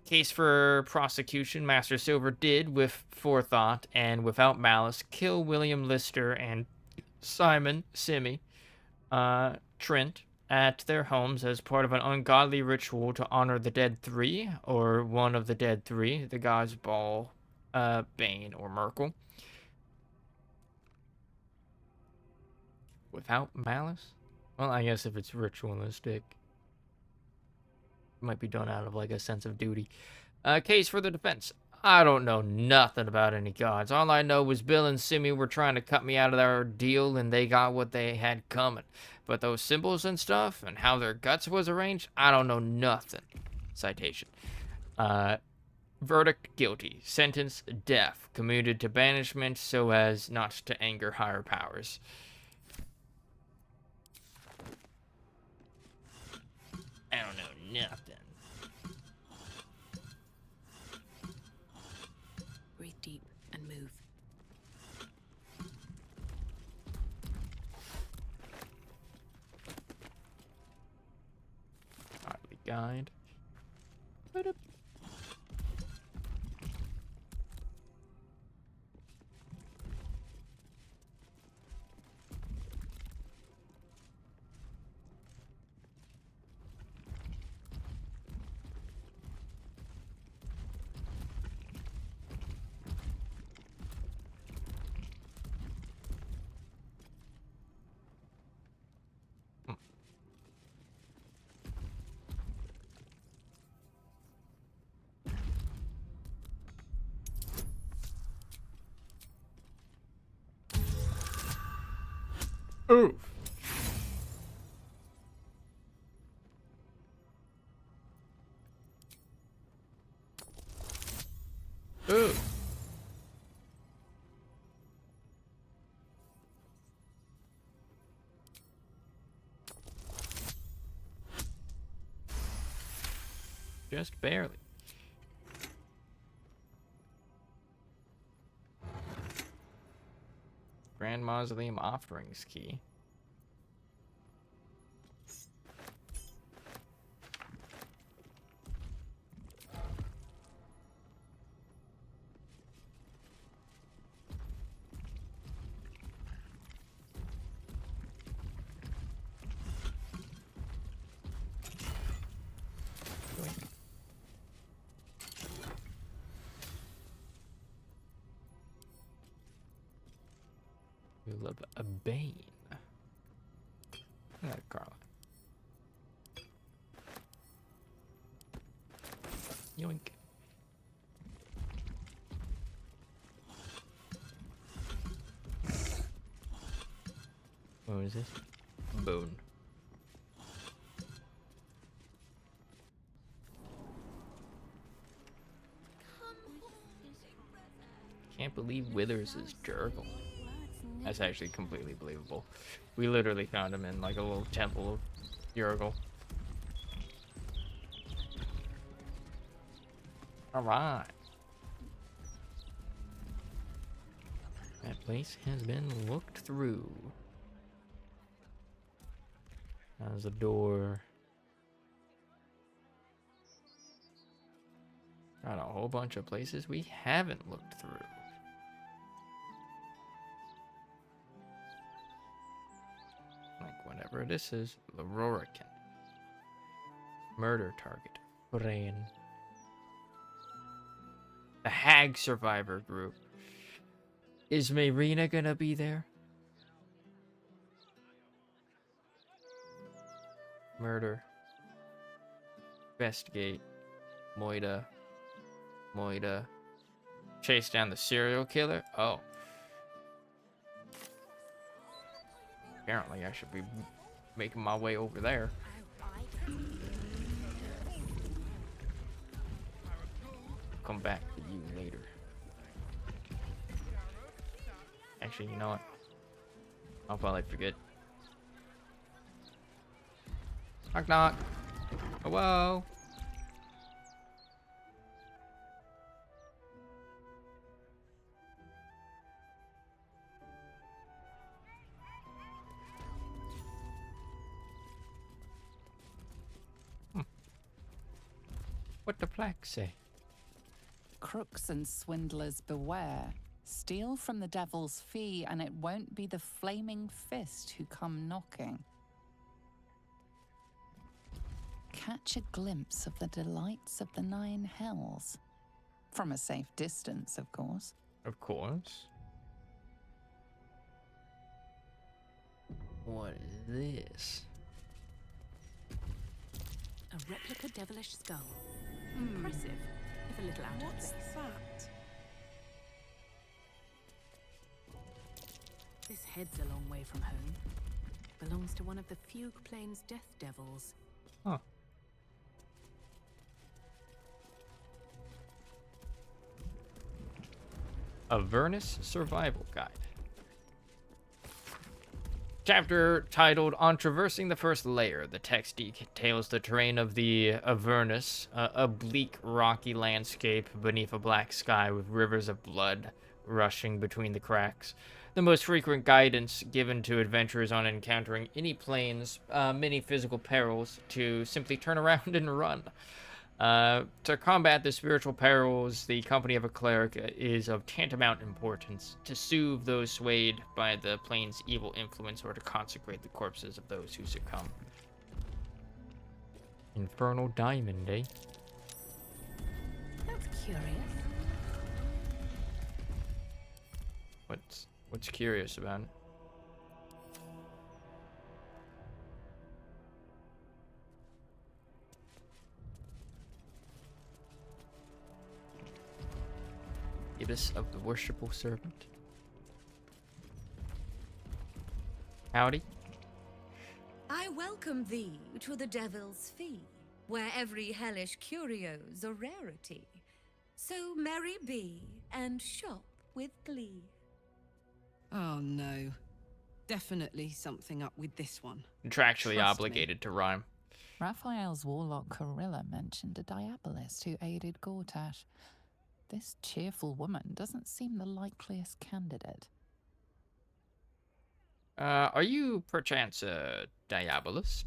Case for prosecution. Master Silver did, with forethought and without malice, kill William Lister and Simon Simi Trent at their homes as part of an ungodly ritual to honor the Dead Three, or one of the Dead Three, the gods Baal, Bane, or Merkel. Without malice? Well, I guess if it's ritualistic, it might be done out of like a sense of duty. Case for the defense. I don't know nothing about any gods. All I know was Bill and Simi were trying to cut me out of their deal and they got what they had coming. But those symbols and stuff and how their guts was arranged, I don't know nothing. Citation. Verdict guilty. Sentence death. Commuted to banishment so as not to anger higher powers. I don't know nothing. Breathe deep and move. Oddly guide. Oof. Ooh. Just barely. Grand Mausoleum Offerings Key. We love a Bane. Look at that, Carla. Yoink. What is this? Bone. Can't believe Withers is Jurgle. That's actually completely believable. We literally found him in like a little temple of Jurgle. Alright. That place has been looked through. There's a door. Got a whole bunch of places we haven't looked through. Like whatever this is, the Rorican. Murder target, Brain. The Hag Survivor group. Is Marina gonna be there? Murder. Investigate. Moida. Chase down the serial killer? Oh. Apparently, I should be making my way over there. Come back to you later. Actually, you know what? I'll probably forget. Knock knock. Hello. What the plaque say? Crooks and swindlers beware. Steal from the devil's fee, and it won't be the flaming fist who come knocking. Catch a glimpse of the delights of the 9 hells. From a safe distance, of course. Of course. What is this? A replica devilish skull. Impressive, if a little out of place. that? This head's a long way from home. Belongs to one of the Fugue Plains death devils. Huh. Avernus Survival Guide. Chapter titled On Traversing the First Layer. The text details the terrain of the Avernus, a bleak, rocky landscape beneath a black sky with rivers of blood rushing between the cracks. The most frequent guidance given to adventurers on encountering any planes, many physical perils, to simply turn around and run. To combat the spiritual perils, the company of a cleric is of tantamount importance. To soothe those swayed by the plane's evil influence, or to consecrate the corpses of those who succumb. Infernal Diamond, eh? That's curious. What's curious about it? Ibis of the Worshipful Servant. Howdy. I welcome thee to the Devil's Fee, where every hellish curio's a rarity. So merry be, and shop with glee. Oh no. Definitely something up with this one. Contractually Trust me. obligated to rhyme. Raphael's warlock Corilla mentioned a diabolist who aided Gortash. This cheerful woman doesn't seem the likeliest candidate. Are you perchance a diabolist?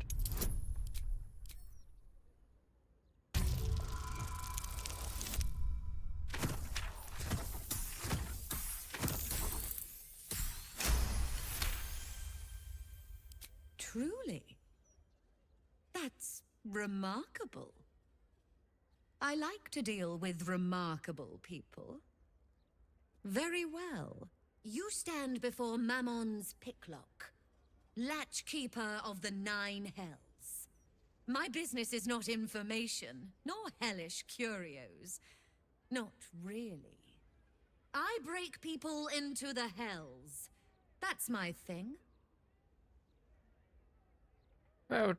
Truly? That's remarkable. I like to deal with remarkable people. Very well. You stand before Mammon's picklock, latchkeeper of the 9 hells. My business is not information, nor hellish curios. Not really. I break people into the hells. That's my thing. Well,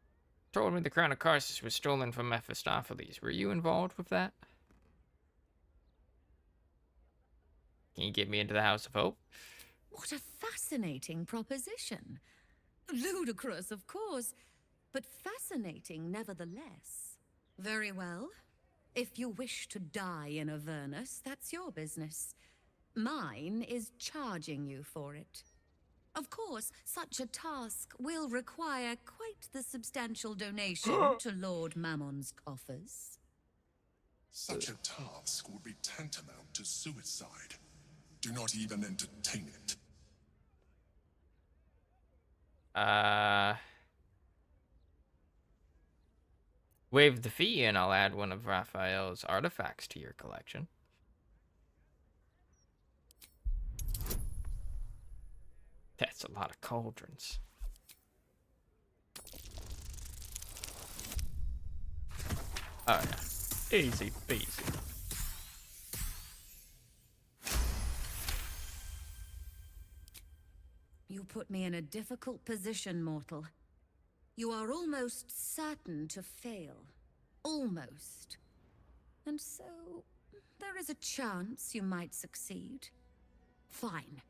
told me the crown of Karsus was stolen from Mephistopheles. Were you involved with that? Can you get me into the House of Hope? What a fascinating proposition. Ludicrous, of course, but fascinating nevertheless. Very well. If you wish to die in Avernus, that's your business. Mine is charging you for it. Of course, such a task will require quite the substantial donation to Lord Mammon's coffers. Such a task would be tantamount to suicide. Do not even entertain it. Waive the fee and I'll add one of Raphael's artifacts to your collection. That's a lot of cauldrons. Oh yeah, easy peasy. You put me in a difficult position, mortal. You are almost certain to fail. Almost. And so, there is a chance you might succeed. Fine.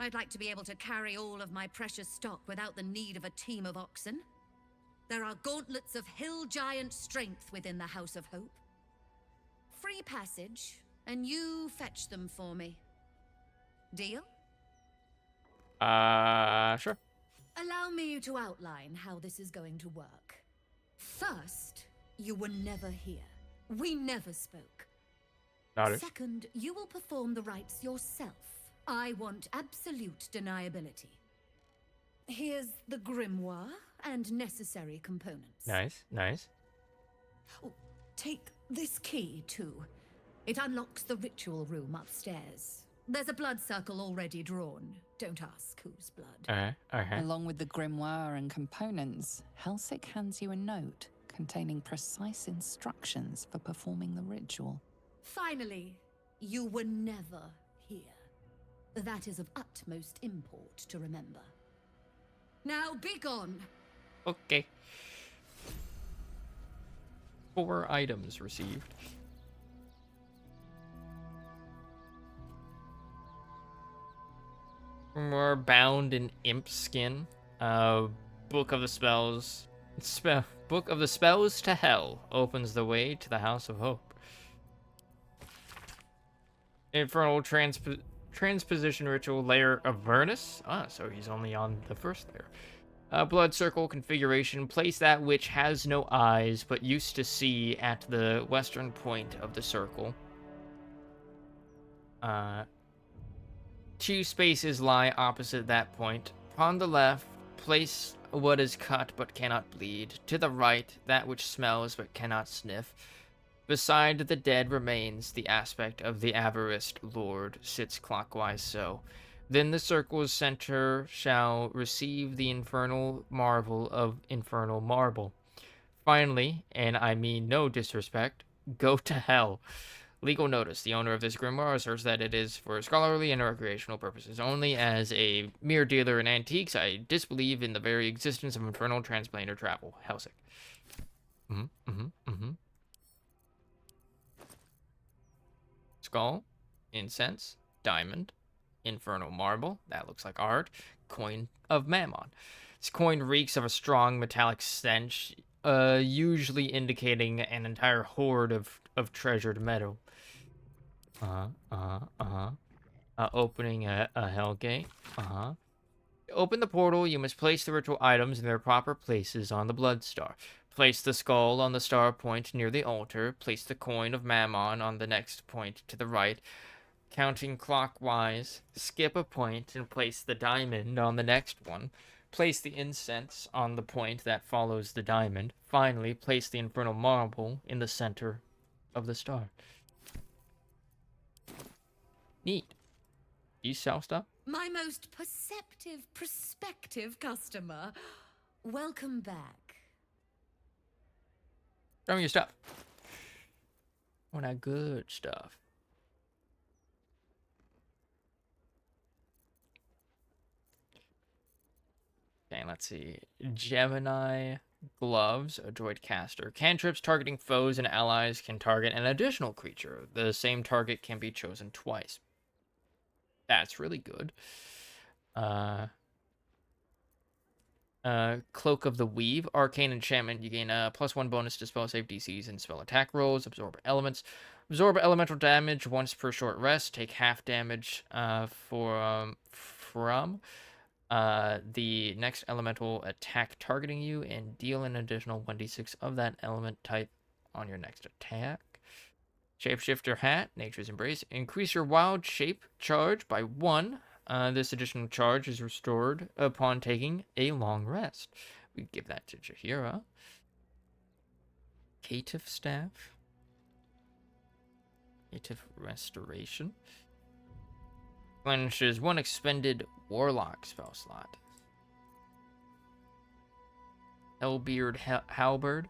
I'd like to be able to carry all of my precious stock without the need of a team of oxen. There are gauntlets of hill giant strength within the House of Hope. Free passage, and you fetch them for me. Deal? Sure. Allow me to outline how this is going to work. First, you were never here. We never spoke. Noted. Second, you will perform the rites yourself. I want absolute deniability. Here's the grimoire and necessary components. Nice, nice. Oh, take this key, too. It unlocks the ritual room upstairs. There's a blood circle already drawn. Don't ask whose blood. Okay. Along with the grimoire and components, Helsik hands you a note containing precise instructions for performing the ritual. Finally, you were never here. That is of utmost import to remember. Now be gone. Okay. 4 items received. More bound in imp skin. Book of the spells. Book of the spells to hell opens the way to the House of Hope. Infernal transposition ritual layer of Vernus. So he's only on the first layer. Blood circle configuration. Place that which has no eyes but used to see at the western point of the circle. 2 spaces lie opposite that point. Upon the left, place what is cut but cannot bleed. To the right, that which smells but cannot sniff. Beside the dead remains, the aspect of the Avarist Lord sits clockwise so. Then the circle's center shall receive the infernal marvel of infernal marble. Finally, and I mean no disrespect, go to hell. Legal notice. The owner of this grimoire asserts that it is for scholarly and recreational purposes only. As a mere dealer in antiques, I disbelieve in the very existence of infernal transplanter travel. Helsik. Skull, incense, diamond, infernal marble. That looks like art. Coin of Mammon. This coin reeks of a strong metallic stench, usually indicating an entire hoard of treasured metal. Opening a hell gate. To open the portal, you must place the ritual items in their proper places on the blood star. Place the skull on the star point near the altar. Place the coin of Mammon on the next point to the right. Counting clockwise, skip a point and place the diamond on the next one. Place the incense on the point that follows the diamond. Finally, place the infernal marble in the center of the star. Neat. You sell stuff? My most prospective customer. Welcome back. Show me your stuff. Oh, that good stuff. Okay, let's see. Gemini gloves, a droid caster. Cantrips targeting foes and allies can target an additional creature. The same target can be chosen twice. That's really good. Cloak of the Weave, arcane enchantment. You gain a +1 bonus to spell save DCs and spell attack rolls. Absorb elements. Absorb elemental damage once per short rest. Take half damage from the next elemental attack targeting you, and deal an additional 1d6 of that element type on your next attack. Shapeshifter hat, Nature's Embrace. Increase your wild shape charge by 1. This additional charge is restored upon taking a long rest. We give that to Jaheira. Caitiff Staff. Caitiff Restoration. Replenishes 1 expended Warlock spell slot. Hellbeard Halberd.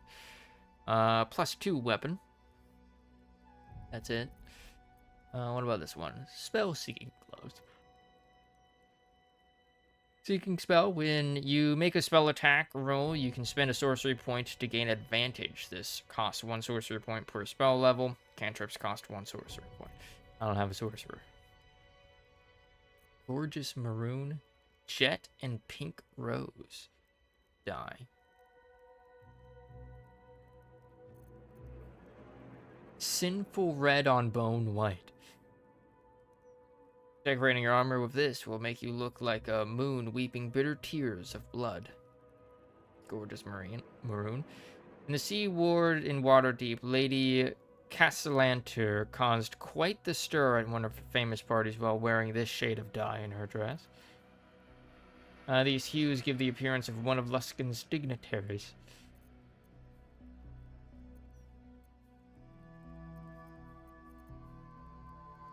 +2 weapon. That's it. What about this one? Spell Seeking Gloves. Seeking spell. When you make a spell attack roll, you can spend a sorcery point to gain advantage. This costs 1 sorcery point per spell level. Cantrips cost 1 sorcery point. I don't have a sorcerer. Gorgeous maroon, jet, and pink rose. Die. Sinful red on bone white. Decorating your armor with this will make you look like a moon weeping bitter tears of blood. Gorgeous maroon. In the Sea Ward in Waterdeep, Lady Castellanter caused quite the stir at one of her famous parties while wearing this shade of dye in her dress. These hues give the appearance of one of Luskan's dignitaries.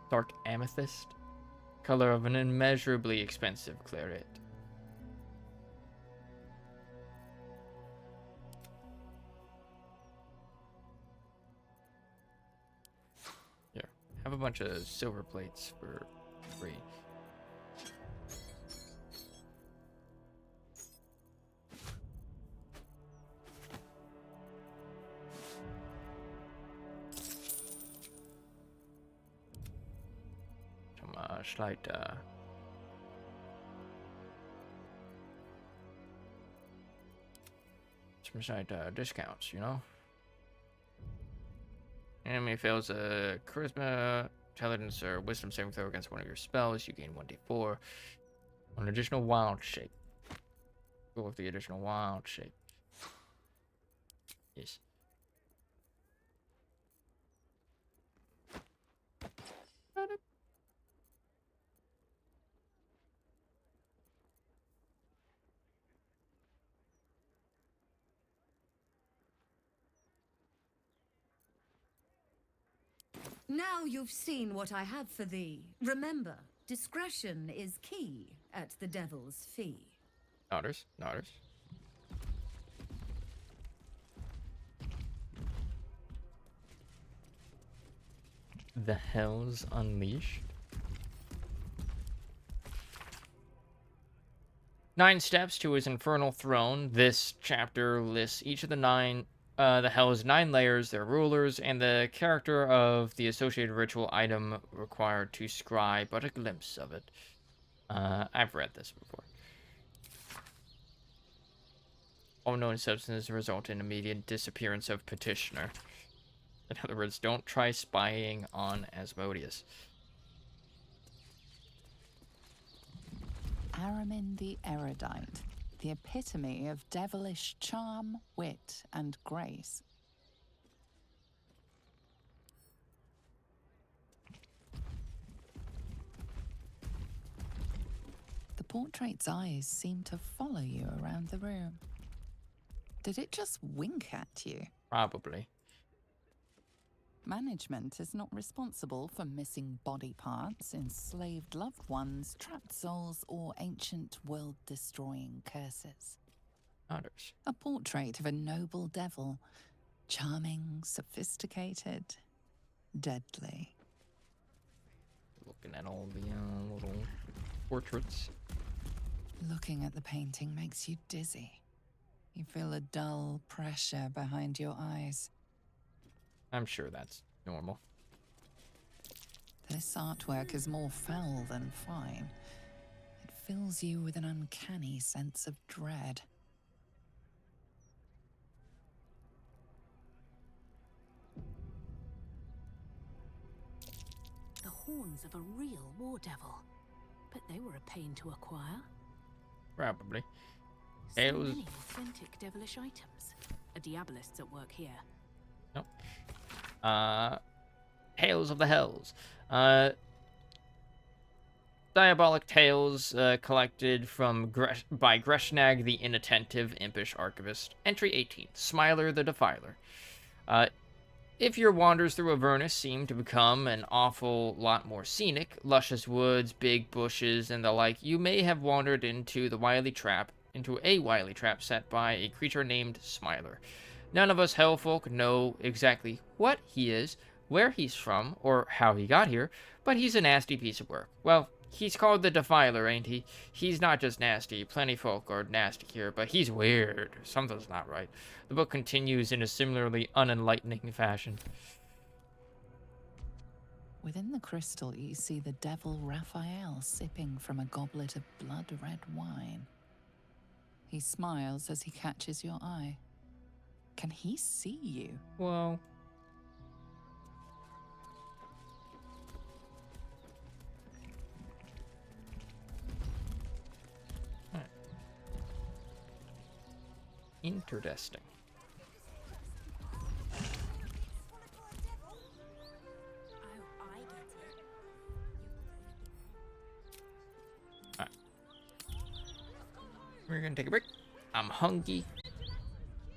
Dark amethyst, color of an immeasurably expensive claret. Here, have a bunch of silver plates for free. Slight some slight discounts, you know. Enemy fails a charisma, intelligence, or wisdom saving throw against one of your spells. You gain 1d4. An additional wild shape. Go with the additional wild shape. Yes. Now you've seen what I have for thee. Remember, discretion is key at the Devil's Fee. Nodders. The Hells Unleashed. 9 steps to his infernal throne. This chapter lists each of the Hell's 9 layers, their rulers, and the character of the associated ritual item required to scry but a glimpse of it. I've read this before. All known substances result in immediate disappearance of petitioner. In other words, don't try spying on Asmodeus. Aramin the Erudite, the epitome of devilish charm, wit, and grace. The portrait's eyes seem to follow you around the room. Did it just wink at you? Probably. Management is not responsible for missing body parts, enslaved loved ones, trapped souls, or ancient world-destroying curses. Others. A portrait of a noble devil, charming, sophisticated, deadly. Looking at all the little portraits. Looking at the painting makes you dizzy. You feel a dull pressure behind your eyes. I'm sure that's normal. This artwork is more foul than fine. It fills you with an uncanny sense of dread. The horns of a real war devil. But they were a pain to acquire. Probably. So It was... many authentic devilish items. A diabolist's at work here. Nope. Tales of the Hells. Diabolic tales collected from by Greshnag the Inattentive, Impish Archivist. Entry 18. Smiler the Defiler. If your wanders through Avernus seem to become an awful lot more scenic, luscious woods, big bushes, and the like, you may have wandered into a wily trap set by a creature named Smiler. None of us hellfolk know exactly what he is, where he's from, or how he got here, but he's a nasty piece of work. Well, He's called the Defiler, ain't he? He's not just nasty. Plenty folk are nasty here, but he's weird. Something's not right. The book continues in a similarly unenlightening fashion. Within the crystal, you see the devil Raphael sipping from a goblet of blood-red wine. He smiles as he catches your eye. Can he see you? Whoa. Interesting. Alright. We're gonna take a break. I'm hungry.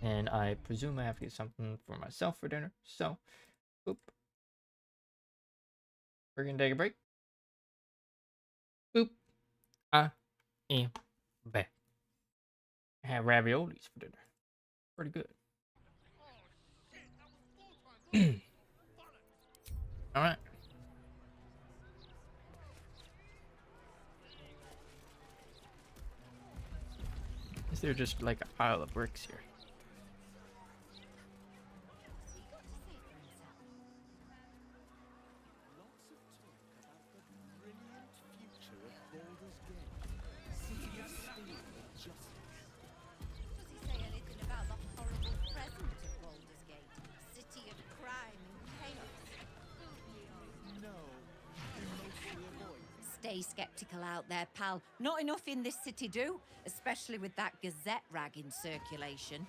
And I presume I have to get something for myself for dinner. So, boop. We're gonna take a break. Boop. I am back. I have raviolis for dinner. Pretty good. Alright. Is there just like a pile of bricks here? Stay skeptical out there, pal. Not enough in this city do, especially with that Gazette rag in circulation.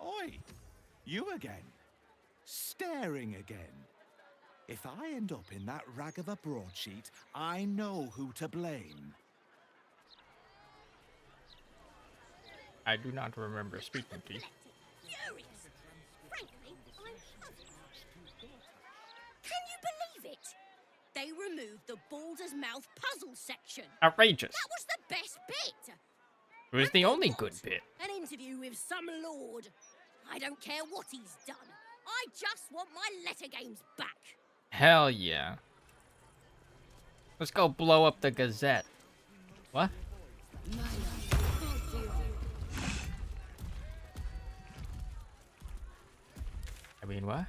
Oi! You again? Staring again? If I end up in that rag of a broadsheet, I know who to blame. I do not remember speaking to you. Furious. Frankly, I'm puzzled. Can you believe it? They removed the Baldur's Mouth puzzle section. Outrageous. That was the best bit. It was the only good bit. An interview with some lord. I don't care what he's done. I just want my letter games back. Hell yeah. Let's go blow up the Gazette. What? I mean, what?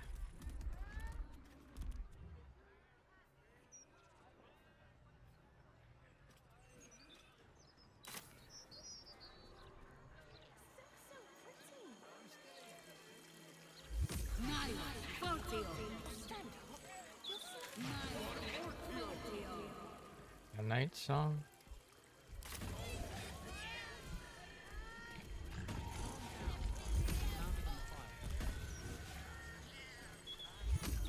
A night song?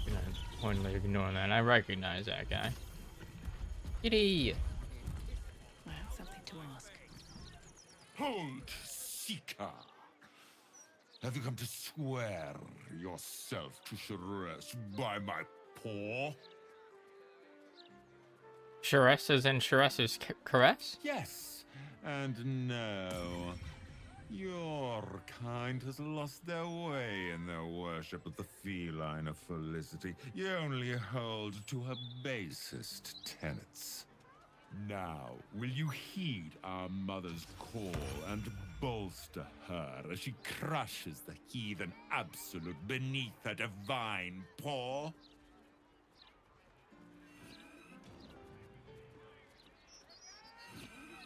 You know, pointedly ignoring that. I recognize that guy. Kitty! I have something to ask. Hold, Seeker. Have you come to swear yourself to Sharess by my paw? Sharess is in Sharess's caress? Yes, and no. Your kind has lost their way in their worship of the feline of Felicity. You only hold to her basest tenets. Now, will you heed our mother's call and bolster her as she crushes the heathen absolute beneath her divine paw?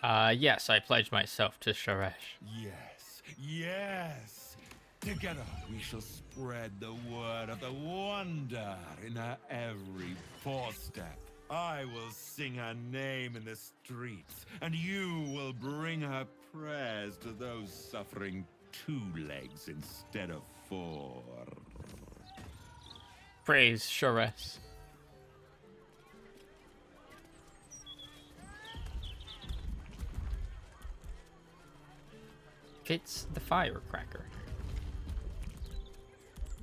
Yes, I pledge myself to Sharesh. Yes, yes. Together we shall spread the word of the wonder in her every footstep. I will sing her name in the streets, and you will bring her prayers to those suffering 2 legs instead of 4. Praise Sharesh. It's the firecracker.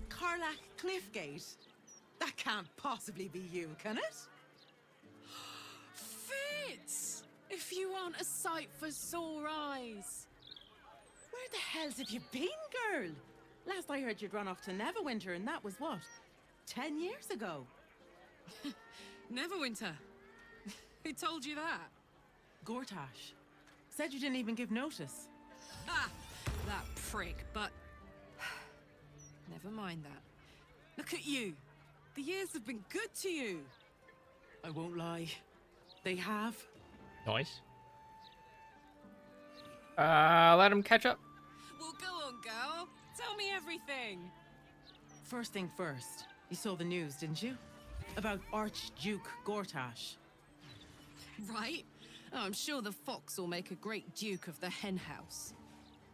Carlac Cliffgate? That can't possibly be you, can it? Fitz! If you aren't a sight for sore eyes. Where the hells have you been, girl? Last I heard you'd run off to Neverwinter, and that was what? 10 years ago? Neverwinter. Who told you that? Gortash. Said you didn't even give notice. Ah, that prick, but... Never mind that. Look at you. The years have been good to you. I won't lie. They have. Nice. Let him catch up. Well, go on, girl. Tell me everything. First thing first, you saw the news, didn't you? About Archduke Gortash. Right? Oh, I'm sure the fox will make a great duke of the hen house.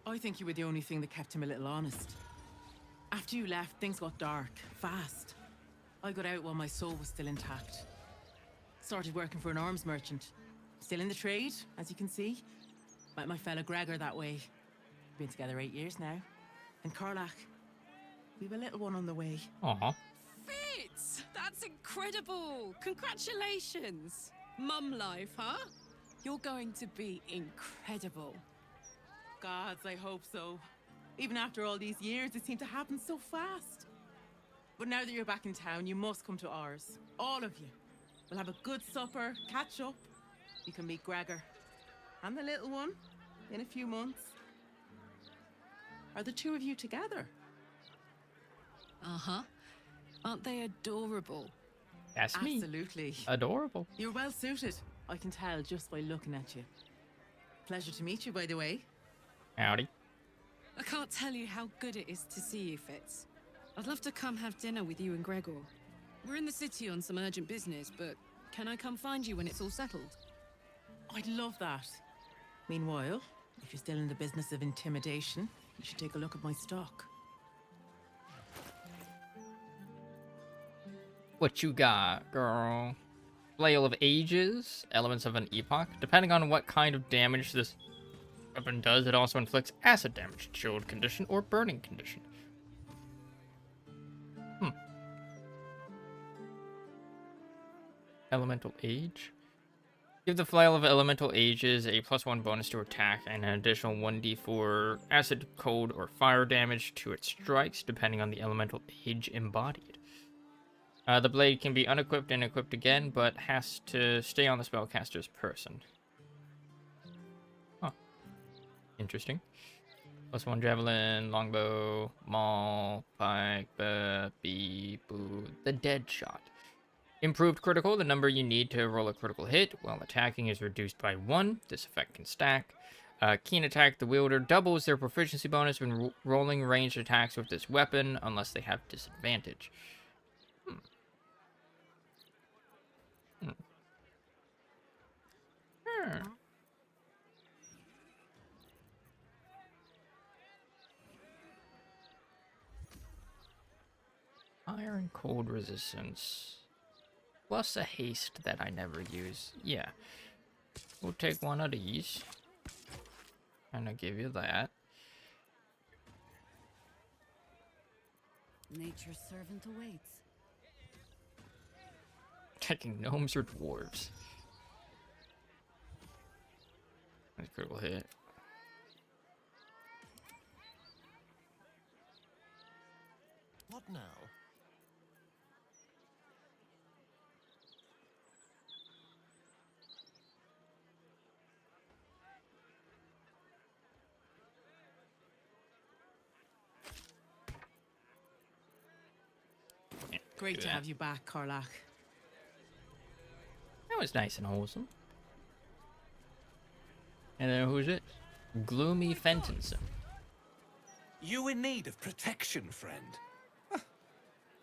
I think you were the only thing that kept him a little honest. After you left, things got dark, fast. I got out while my soul was still intact. Started working for an arms merchant. Still in the trade, as you can see. Met my fella Gregor that way. Been together 8 years now. And Karlach, we've a little one on the way. Aw. Fitz! That's incredible! Congratulations! Mum life, huh? You're going to be incredible. Gods, I hope so. Even after all these years, it seemed to happen so fast. But now that you're back in town, you must come to ours. All of you. We'll have a good supper, catch up. You can meet Gregor. And the little one, in a few months. Are the two of you together? Uh-huh. Aren't they adorable? That's me. Absolutely. Adorable. You're well suited. I can tell just by looking at you. Pleasure to meet you, by the way. Howdy. I can't tell you how good it is to see you, Fitz. I'd love to come have dinner with you and Gregor. We're in the city on some urgent business, but can I come find you when it's all settled? I'd love that. Meanwhile, if you're still in the business of intimidation, you should take a look at my stock. What you got, girl? Flail of Ages, elements of an epoch. Depending on what kind of damage this weapon does, it also inflicts acid damage, chilled condition, or burning condition. Elemental Age. Give the Flail of Elemental Ages a +1 bonus to attack and an additional 1d4 acid, cold, or fire damage to its strikes, depending on the elemental age embodied. The blade can be unequipped and equipped again, but has to stay on the spellcaster's person. Huh. Interesting. +1 javelin, longbow, maul, pike, bee, boo, the dead shot. Improved critical, the number you need to roll a critical hit while attacking is reduced by 1. This effect can stack. Keen attack, the wielder doubles their proficiency bonus when rolling ranged attacks with this weapon, unless they have disadvantage. Fire and cold resistance. Plus a haste that I never use. Yeah. We'll take one of these. And I'll give you that. Nature's servant awaits. Attacking gnomes or dwarves. That's a critical hit. What now? Great to have you back, Karlach. That was nice and wholesome. And then who's it? Gloomy Fentonson. You in need of protection, friend? Huh.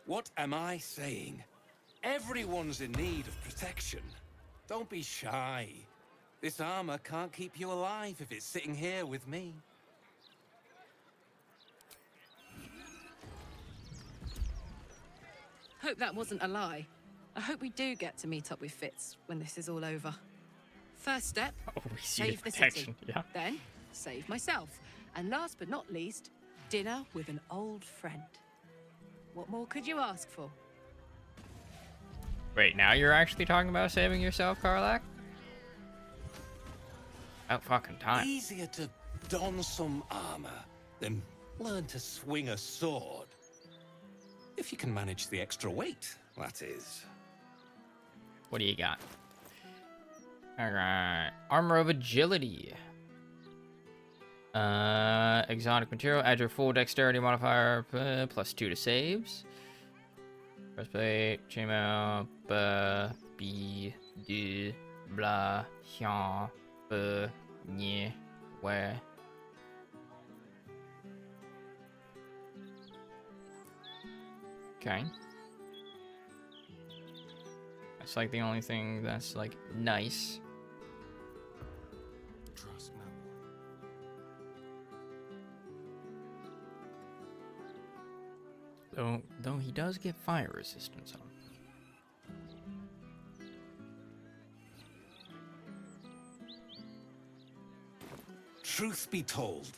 What am I saying? Everyone's in need of protection. Don't be shy. This armor can't keep you alive if it's sitting here with me. Hope that wasn't a lie. I hope we do get to meet up with Fitz when this is all over. First step, save the city. Yeah. Then, save myself. And last but not least, dinner with an old friend. What more could you ask for? Wait, now you're actually talking about saving yourself, Karlach? About fucking time. Easier to don some armor than learn to swing a sword. If you can manage the extra weight, that is. What do you got? Alright. Armor of Agility. Exotic material. Add your full dexterity modifier +2 to saves. Breastplate. Chainmail. B. D. Blah. Hyang. B. Nye. Where. Okay. That's like the only thing that's like nice. Trust no one. Though he does get fire resistance on. Truth be told,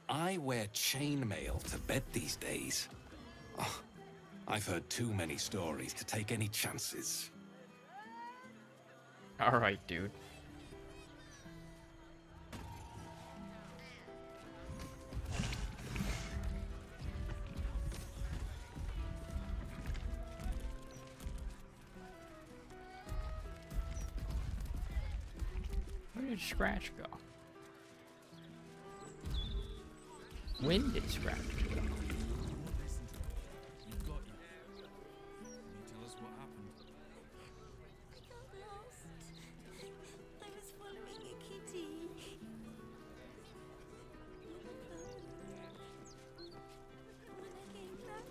I wear chainmail to bed these days. Oh, I've heard too many stories to take any chances. Alright, dude. Where did Scratch go? When did Scratch go? You've got you. Can you tell us what happened? I got lost. I was following a kitty. When I came back,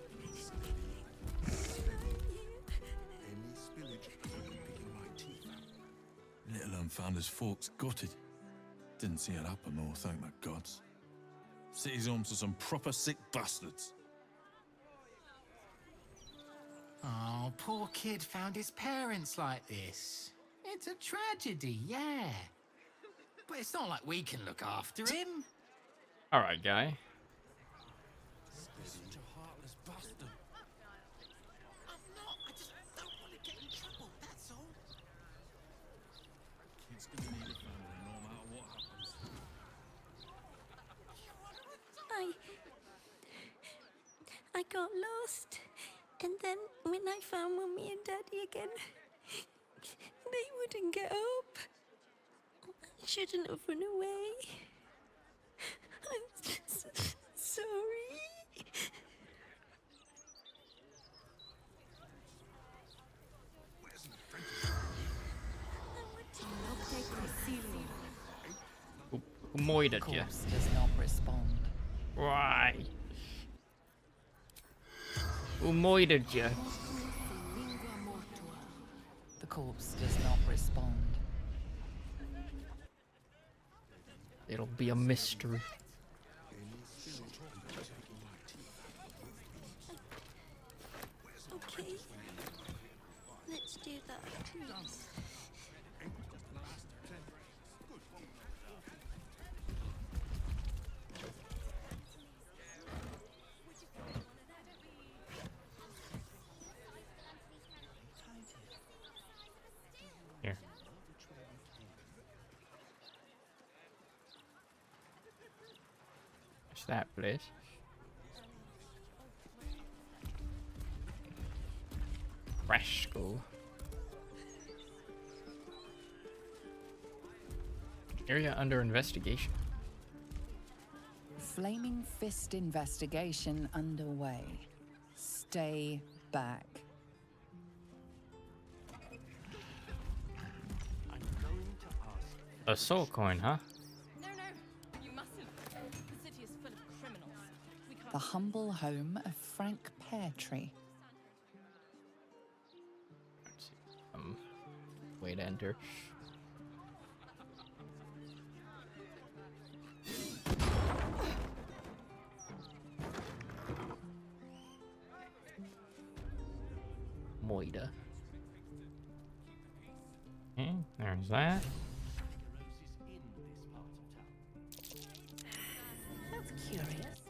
Any spillage, picking my teeth out. Little un found his forks gutted. Didn't see it happen, though, thank the gods. City's home to some proper sick bastards. Oh, poor kid found his parents like this. It's a tragedy, yeah. But it's not like we can look after him. Alright, guy. Such a heartless bastard. I'm not. I just don't want to get in trouble, that's all. Kid's gonna need a family no matter what happens. I got lost. And then when I found Mummy and Daddy again, they wouldn't get up. I shouldn't have run away. I'm sorry. Who moided you? Corpse does not respond. Why? Who moided you? The corpse does not respond. It'll be a mystery. Okay. Let's do that, please. Here. What's that place? Crash school. Area under investigation. Flaming Fist investigation underway. Stay back. A soul coin, huh? No, you mustn't. The city is full of criminals. We can't. The humble home of Frank Peartree. Way to enter. Moida. Okay, there's that. That's curious.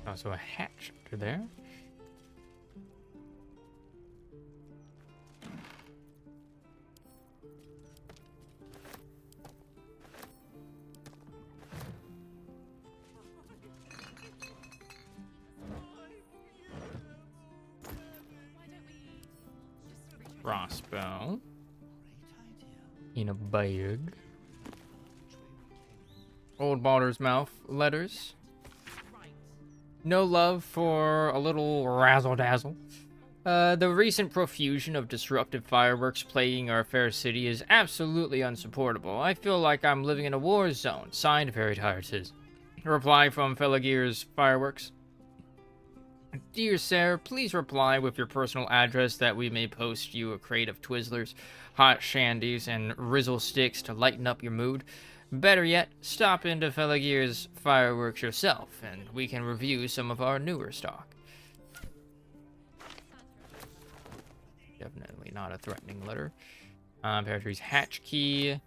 Also a hatch under there. Crossbow. In a bag. Old Baldur's Mouth letters. No love for a little razzle-dazzle. The recent profusion of disruptive fireworks plaguing our fair city is absolutely unsupportable. I feel like I'm living in a war zone. Signed, Very Tired Sis. Reply from Felagir's Fireworks. Dear Sir, please reply with your personal address that we may post you a crate of Twizzlers, hot shandies, and Rizzle sticks to lighten up your mood. Better yet, stop into Felagir's Fireworks yourself, and we can review some of our newer stock. Definitely not a threatening letter. Peritree's hatch key.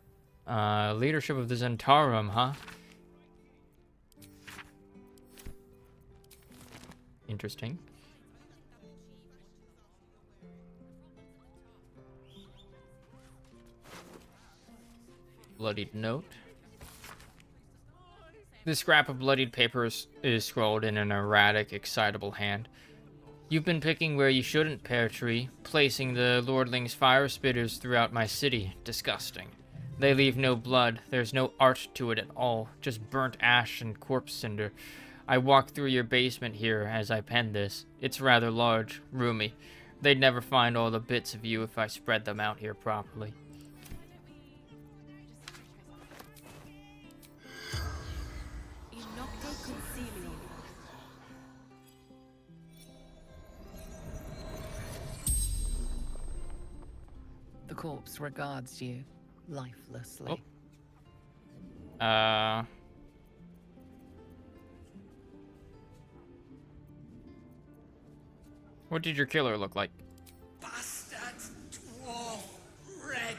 Leadership of the Zentarum, huh? Interesting. Bloodied note. This scrap of bloodied paper is scrawled in an erratic, excitable hand. You've been picking where you shouldn't, Pear Tree, placing the Lordling's fire spitters throughout my city. Disgusting. They leave no blood. There's no art to it at all. Just burnt ash and corpse cinder. I walk through your basement here as I pen this. It's rather large, roomy. They'd never find all the bits of you if I spread them out here properly. The corpse regards you lifelessly. Oh. What did your killer look like? Bastard, dwarf, red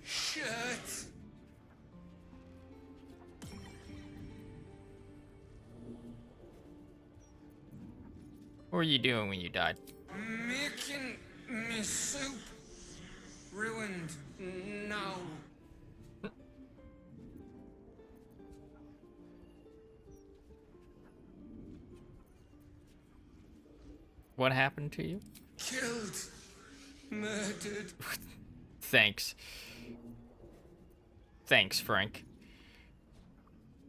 shirt. What were you doing when you died? Making me soup. Ruined now. What happened to you? Killed. Murdered. Thanks. Thanks, Frank.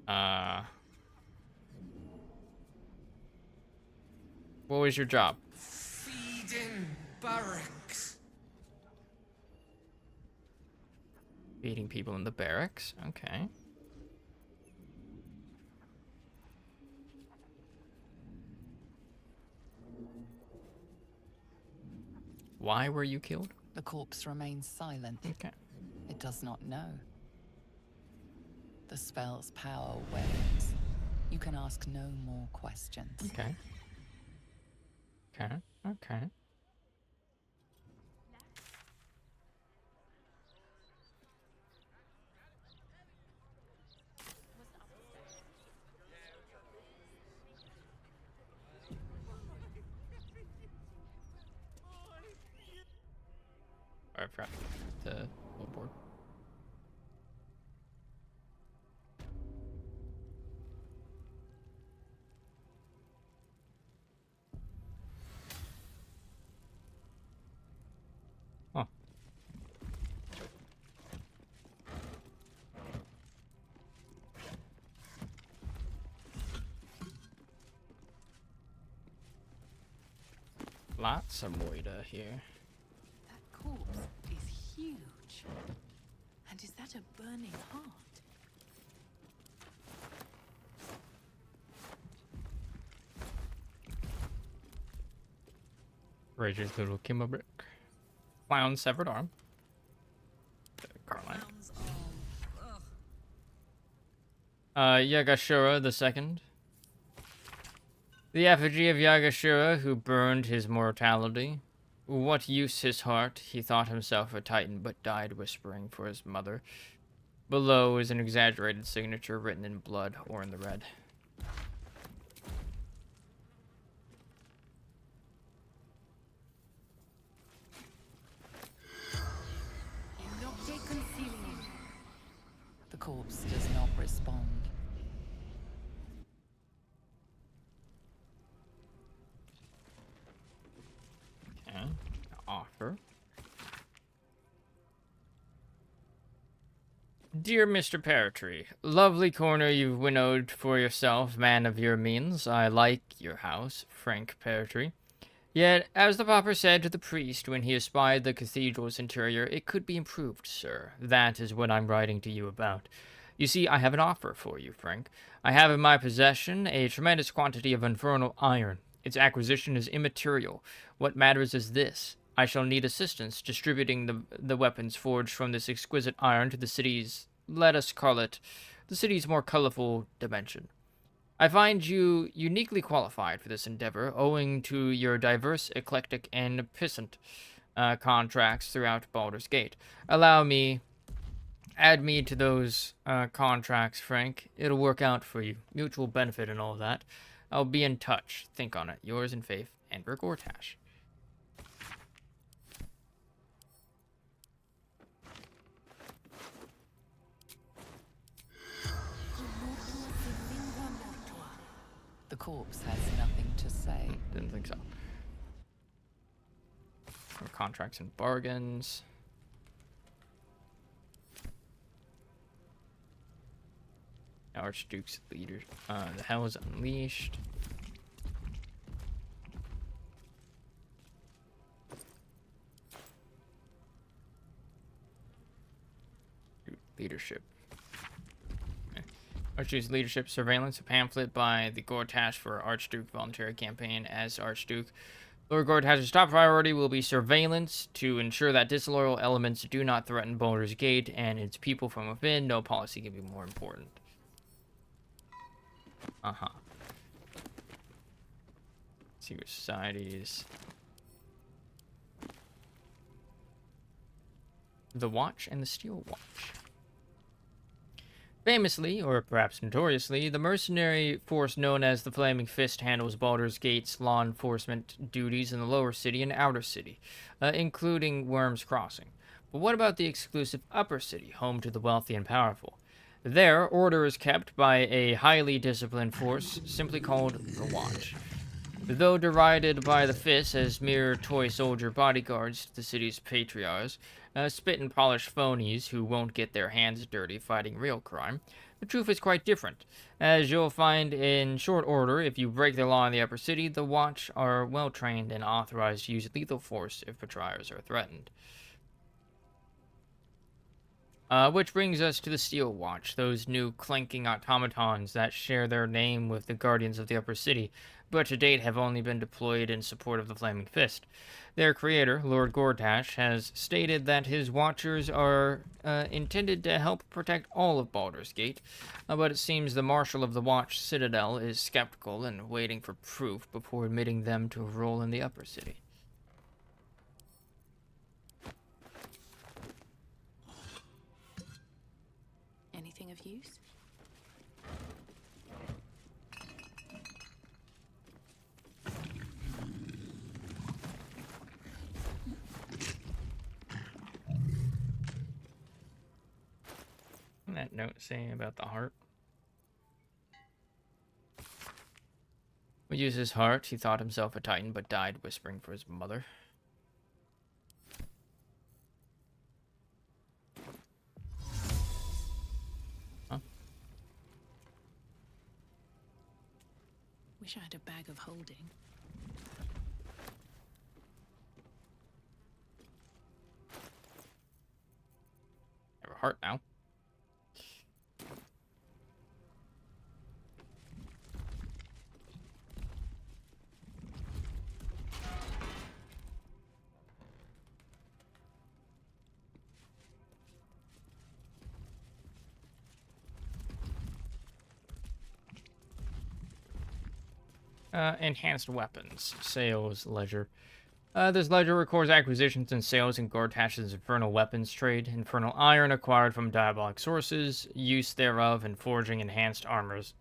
What was your job? Feeding barracks. Feeding people in the barracks? Okay. Why were you killed? The corpse remains silent. Okay. It does not know. The spell's power wanes. You can ask no more questions. Okay. Okay. Okay. I forgot the billboard. Huh. Lots of moida here. That corpse is huge. And is that a burning heart? Rager's little Kimbo brick. Clown's severed arm. Carline. Yagashura the Second. The effigy of Yagashura who burned his mortality. What use his heart? He thought himself a titan, but died whispering for his mother. Below is an exaggerated signature written in blood or in the red. The corpse does not respond. Okay. Offer. Dear Mr. Peartree, lovely corner you've winnowed for yourself, man of your means. I like your house, Frank Peartree. Yet, as the pauper said to the priest when he espied the cathedral's interior, it could be improved, sir. That is what I'm writing to you about. You see, I have an offer for you, Frank. I have in my possession a tremendous quantity of infernal iron. Its acquisition is immaterial. What matters is this. I shall need assistance distributing the weapons forged from this exquisite iron to the city's, let us call it, the city's more colorful dimension. I find you uniquely qualified for this endeavor, owing to your diverse, eclectic, and puissant contracts throughout Baldur's Gate. Add me to those contracts, Frank. It'll work out for you. Mutual benefit and all that. I'll be in touch. Think on it. Yours in faith, Amber Gortash. The corpse has nothing to say. Didn't think so. Contracts and bargains. Archduke's leader. The hell is unleashed. Leadership. Archduke's leadership surveillance, a pamphlet by the Gortash for Archduke voluntary campaign as Archduke. Lord Gortash's top priority will be surveillance to ensure that disloyal elements do not threaten Baldur's Gate and its people from within. No policy can be more important. Secret societies. The Watch and the Steel Watch. Famously, or perhaps notoriously, the mercenary force known as the Flaming Fist handles Baldur's Gate's law enforcement duties in the lower city and outer city, including Worm's Crossing. But what about the exclusive upper city, home to the wealthy and powerful? There, order is kept by a highly disciplined force, simply called the Watch. Though derided by the Fists as mere toy soldier bodyguards to the city's patriarchs, spit and polish phonies who won't get their hands dirty fighting real crime, the truth is quite different. As you'll find in short order, if you break the law in the upper city, the Watch are well trained and authorized to use lethal force if patriarchs are threatened. Which brings us to the Steel Watch, those new clanking automatons that share their name with the Guardians of the Upper City, but to date have only been deployed in support of the Flaming Fist. Their creator, Lord Gortash, has stated that his Watchers are intended to help protect all of Baldur's Gate, but it seems the Marshal of the Watch Citadel is skeptical and waiting for proof before admitting them to a role in the Upper City. Anything of use? That note saying about the heart. We use his heart. He thought himself a titan, but died whispering for his mother. Huh? Wish I had a bag of holding. I have a heart now. Enhanced weapons. Sales ledger. This ledger records acquisitions and sales in Gortash's infernal weapons trade. Infernal iron acquired from diabolic sources. Use thereof in forging enhanced armors,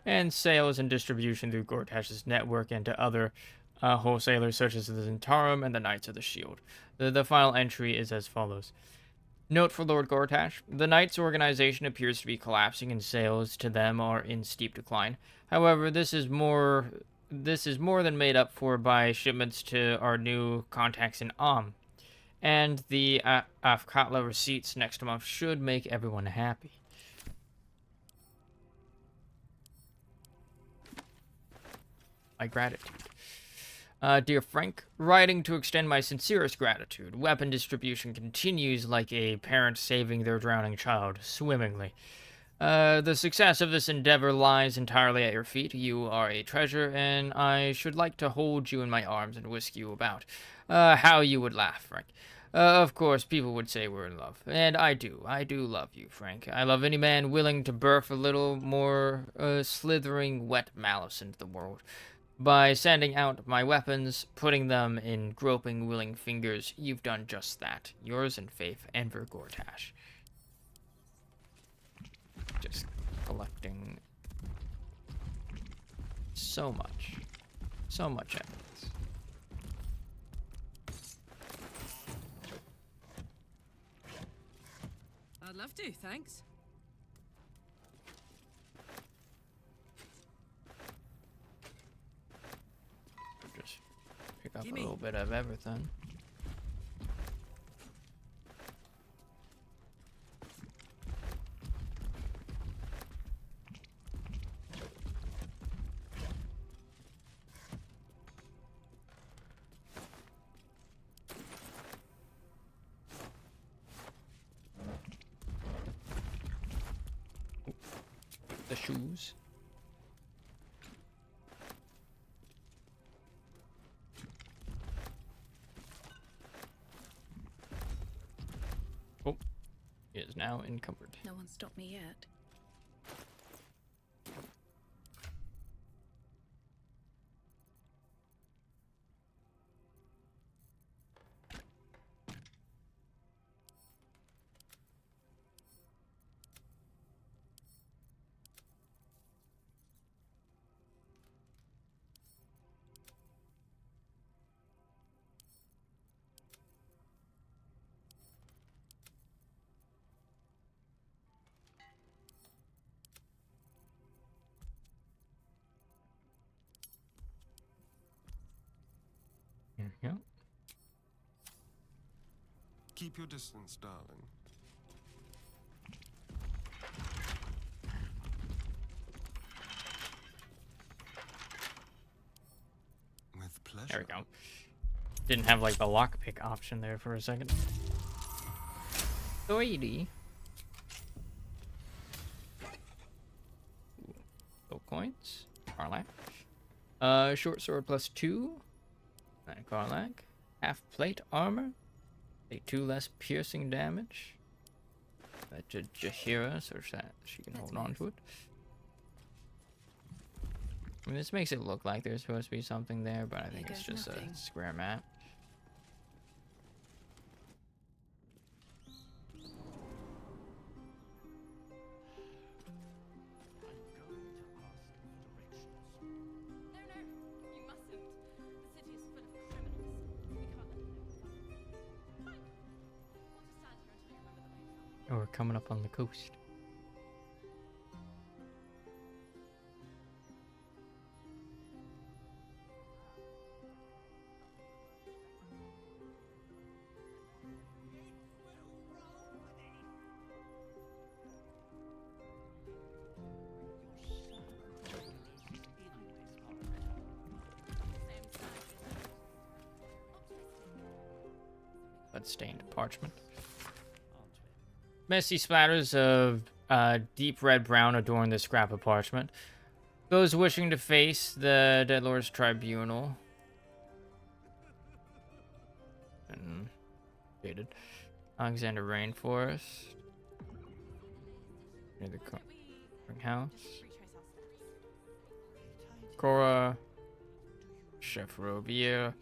and sales and distribution through Gortash's network and to other wholesalers such as the Zentarum and the Knights of the Shield. The final entry is as follows. Note for Lord Gortash, the Knights organization appears to be collapsing and sales to them are in steep decline. However, this is more than made up for by shipments to our new contacts in And the Afkatla receipts next month should make everyone happy. My gratitude. Dear Frank, writing to extend my sincerest gratitude. Weapon distribution continues like a parent saving their drowning child, swimmingly. The success of this endeavor lies entirely at your feet. You are a treasure, and I should like to hold you in my arms and whisk you about. How you would laugh, Frank. Of course, people would say we're in love, and I do love you, Frank. I love any man willing to birth a little more slithering wet malice into the world. By sending out my weapons, putting them in groping, willing fingers, you've done just that. Yours in faith, Enver Gortash. Just collecting so much evidence. I'd love to, thanks. Just pick up a little bit of everything. The shoes. Oh, it is now encumbered. No one stopped me yet. Here we go. Keep your distance, darling. With pleasure. There we go. Didn't have like the lockpick option there for a second. 80. Gold coins. Karlak. Short sword +2. And Karlak. Half plate armor. Take 2 less piercing damage. That Jahira, so that she can hold on to it. I mean, this makes it look like there's supposed to be something there, but I think it's just a square map. Oh, we're coming up on the coast. Blood-stained parchment. Messy splatters of deep red-brown adorn the scrap of parchment. Those wishing to face the Dead Lord's tribunal. And dated. Alexander Rainforest. Near the house. Cora. Chef Rovier.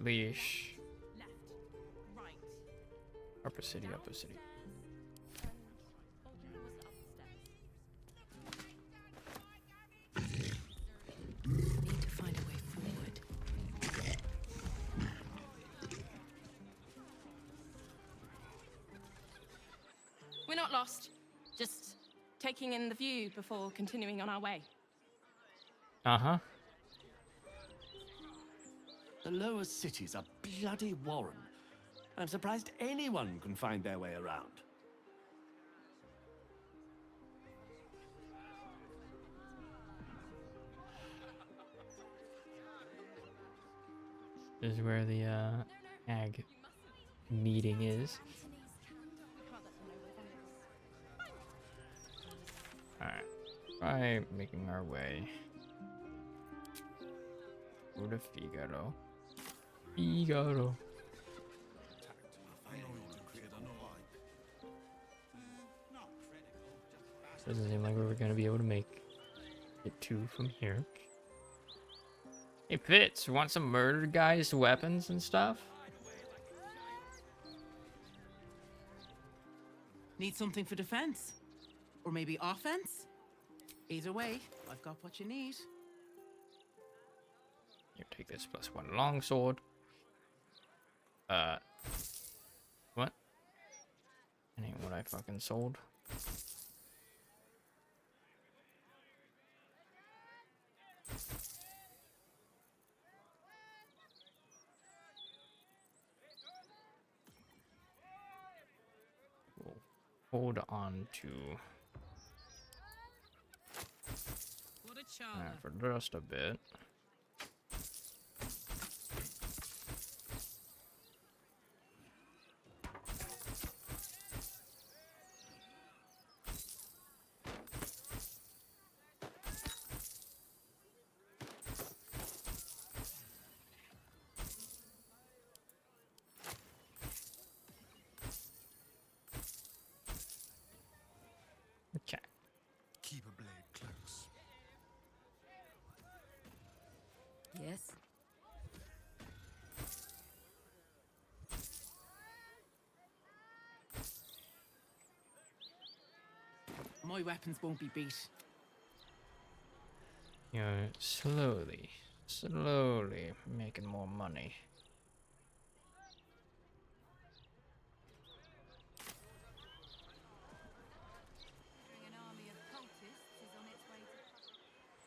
Leash. Upper City, Upper City. Need to find a way forward. We're not lost. Just taking in the view before continuing on our way. Uh-huh. The lower city's a bloody warren. I'm surprised anyone can find their way around. This is where the ag meeting is. Alright, by making our way over to Figaro. Figaro. Doesn't seem like we're gonna be able to make it to from here. Hey Fitz, want some murder guys' weapons and stuff? Need something for defense? Or maybe offense? Either way, I've got what you need. You take this +1 longsword. What? That ain't what I fucking sold. We'll hold on to that for just a bit. Okay. Keep a blade close. Yes? My weapons won't be beat. You're slowly making more money.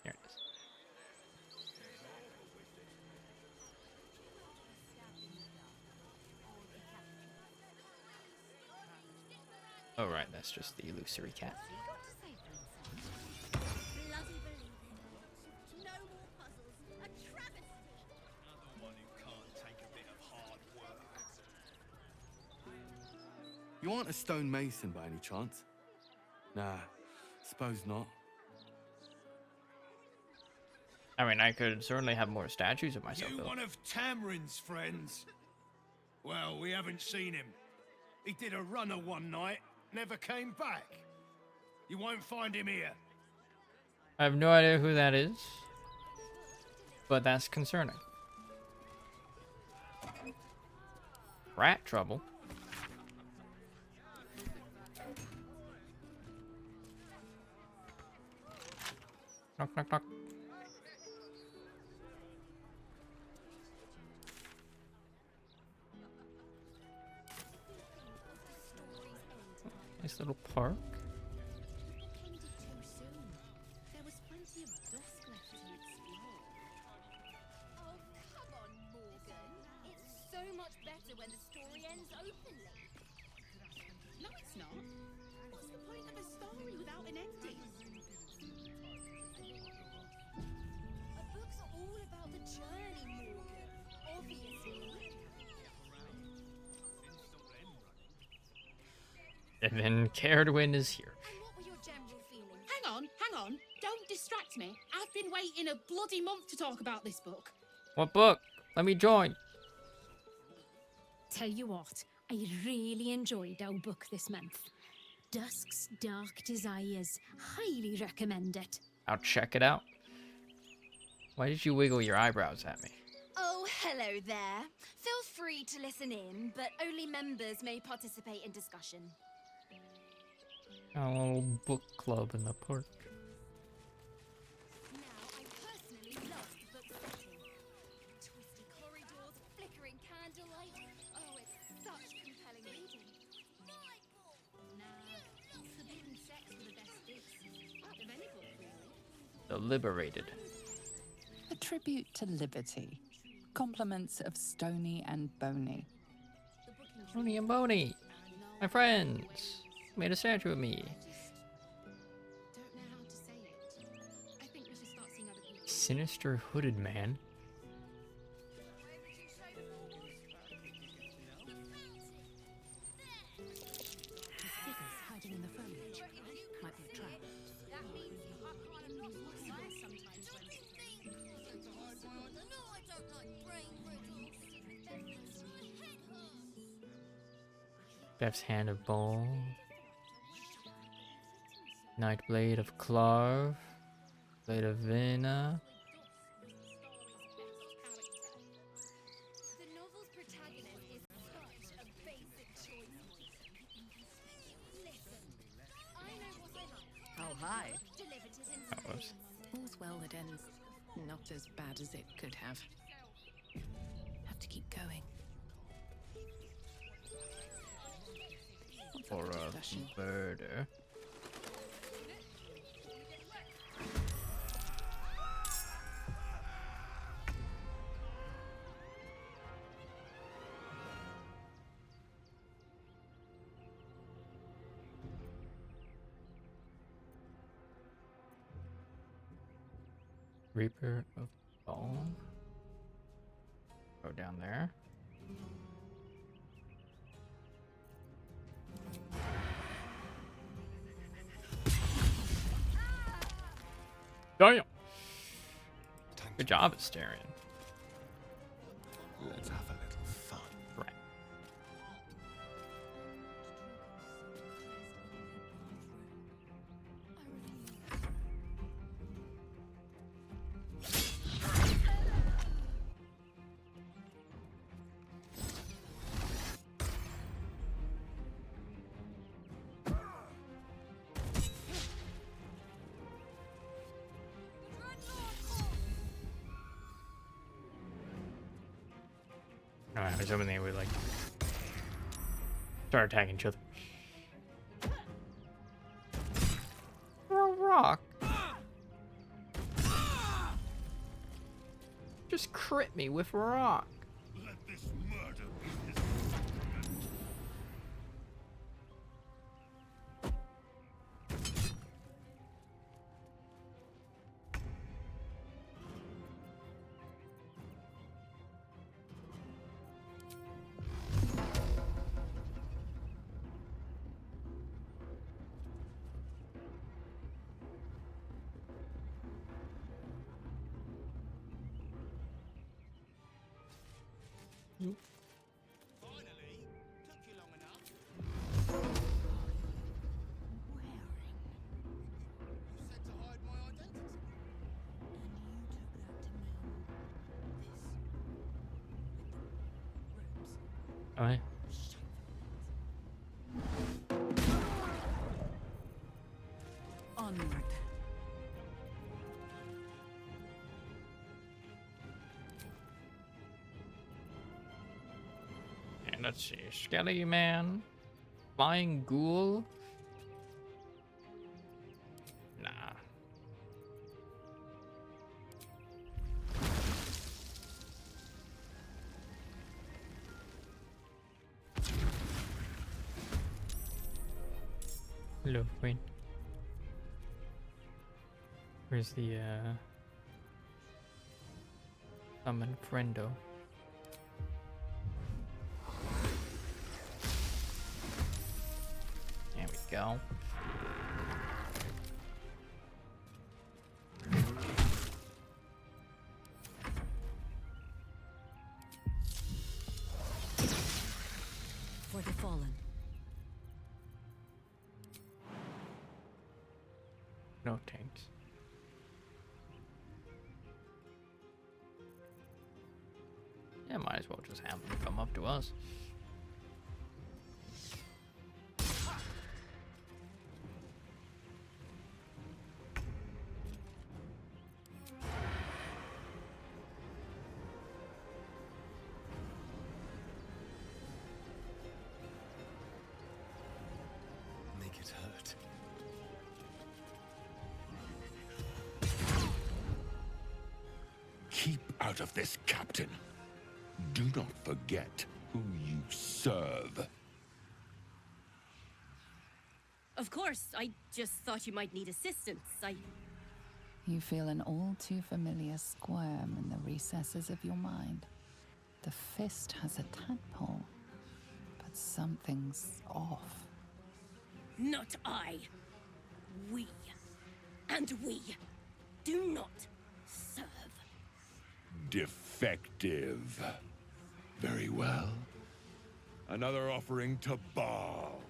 Here it is. Oh right, that's just the illusory cat. You aren't a stonemason by any chance? Nah, suppose not. I mean, I could certainly have more statues of myself. You Though. one of Tamrin's friends? Well, we haven't seen him. He did a runner one night, never came back. You won't find him here. I have no idea who that is, but that's concerning. Rat trouble. Knock, knock, knock. Nice little park. There was plenty of dusk left to explore. Oh, come on, Morgan. It's so much better when the story ends openly. No, it's not. What's the point of a story without an ending? A book's all about the journey, Morgan. Obviously. And then Caradwin is here. And what were your general feelings? Hang on. Don't distract me. I've been waiting a bloody month to talk about this book. What book? Let me join. Tell you what, I really enjoyed our book this month. Dusk's Dark Desires. Highly recommend it. I'll check it out. Why did you wiggle your eyebrows at me? Oh, hello there. Feel free to listen in, but only members may participate in discussion. A little book club in the park. Now, I personally love the book setting. Twisty corridors, flickering candlelight. Oh, it's such compelling reading. Nah, forbidden sex were the best bits. Of any book, really. The Liberated. A tribute to liberty. Compliments of Stony and Boney. The book Tony and Boney, my friends, made a statue of me. Don't know how to say it. I think we should start seeing other people. Sinister hooded man. There's figures hiding in the foliage. Might be a trap. That means I kind of lost myself sometimes when you think. No, I don't like brain riddles. That's my head hurts. Beth's hand of bone. Night blade of Clarv. Blade of Vina. The novel's protagonist is such a basic choice. Listen, I know what I like. Oh, hi. Delivered it in Oh, whoops. All's well that ends not as bad as it could have. Have to keep going. For a murder. Reaper of Bone. Go down there. Damn! Good job, Asterion. Let's have a little fun. Right. I was hoping they would like start attacking each other. Throw a rock. Just crit me with a rock. Let this murder be his Alright. Onward. And let's see. Skelly Man. Flying Ghoul. Nah. Hello, friend. Where's the summon friendo? There we go. For the fallen. No tanks. Yeah, might as well just have them come up to us. Make it hurt. Keep out of this, Captain. Do not forget, who you serve. Of course, I just thought you might need assistance. You feel an all too familiar squirm in the recesses of your mind. The fist has a tadpole, but something's off. Not I. We. And we do not serve. Defective. Very well. Another offering to Baal.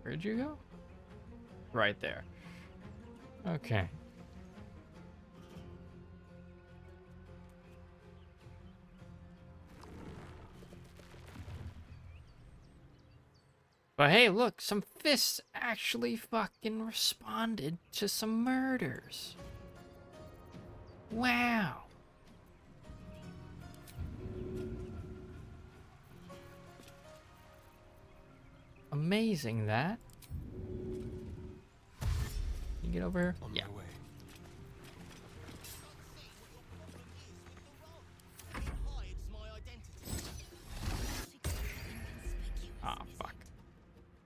Where'd you go? Right there. Okay. But hey, look, some fists actually fucking responded to some murders. Wow. Amazing that. You get over here? Yeah. Ah, fuck.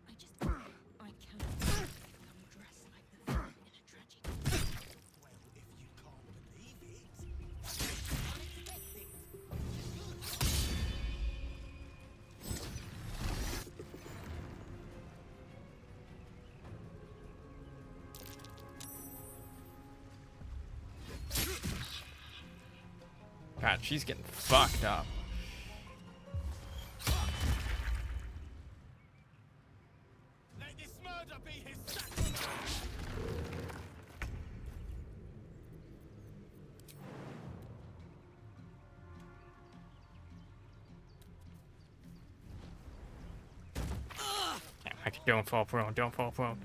I cannot become dressed like the villain in a tragedy. Well, if you can't believe it, unexpected. God, she's getting fucked up. Let this murder be his sacrifice. Don't fall prone, don't fall prone.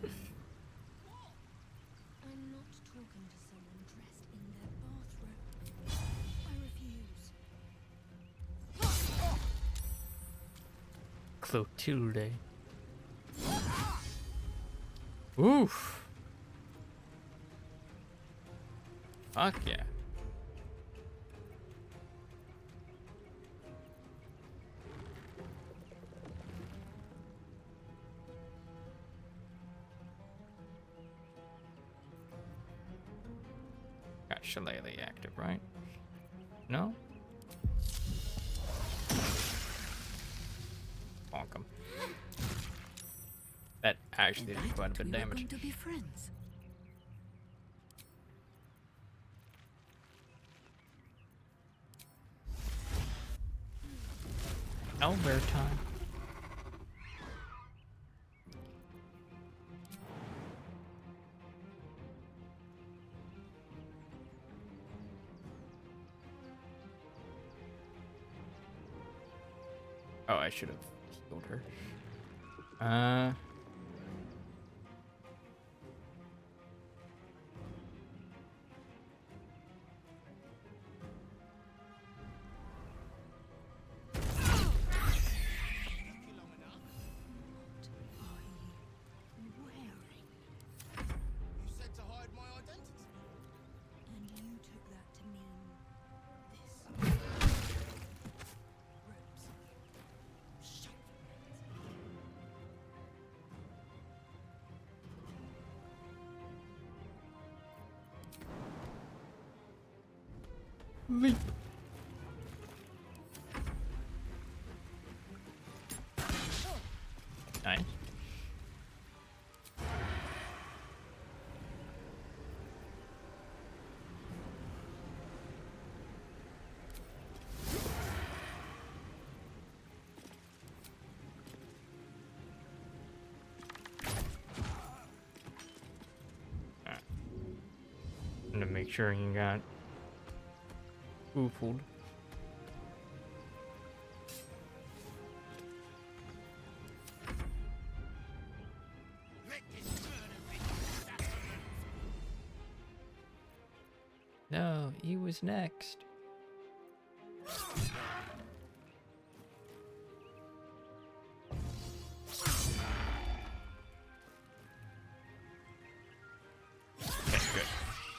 I'm not talking to someone dressed in their bathrobe. I refuse. Clotilde. Oof. Fuck yeah. Got Shillelagh active, right? No? Bonk him. That actually did quite a bit of We were damage. going to be friends. Owlbear time. Oh, I should have healed her. You said to hide my identity. And you took that to mean this. Robes. Shut Leap. Nice. I'm gonna make sure you got oofled. No, he was next.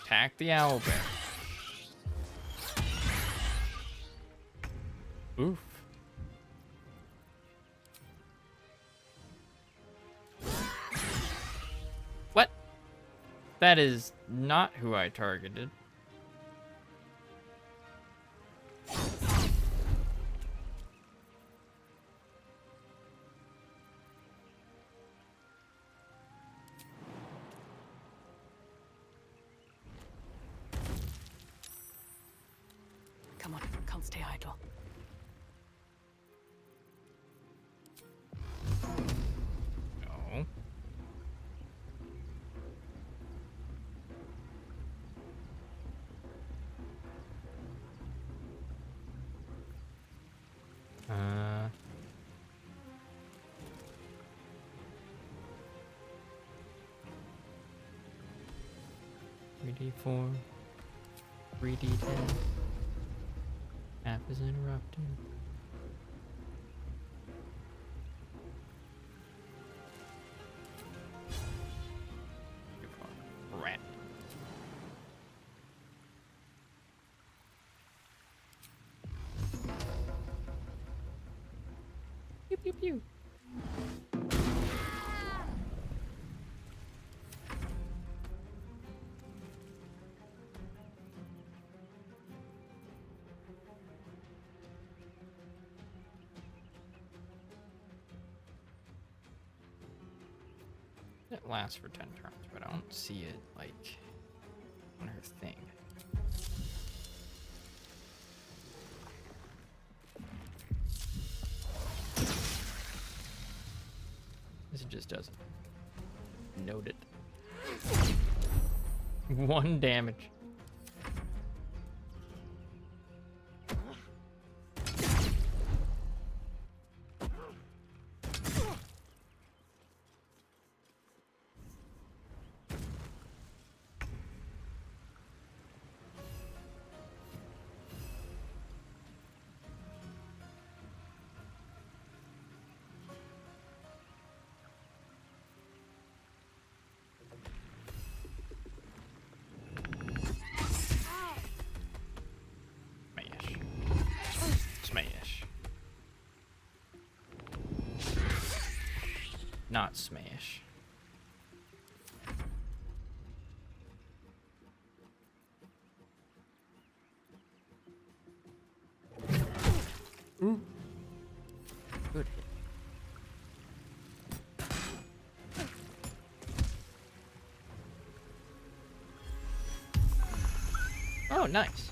Attack the owlbear. Oof. What? That is not who I targeted. Come on, can't stay idle. No. Uh. 3d4, 3d10. App is interrupted. Rat. Pew pew pew. It lasts for 10 turns, but I don't see it, like, on her thing. This just doesn't note it. 1 damage. Not smash. Ooh. Good hit. Oh, nice.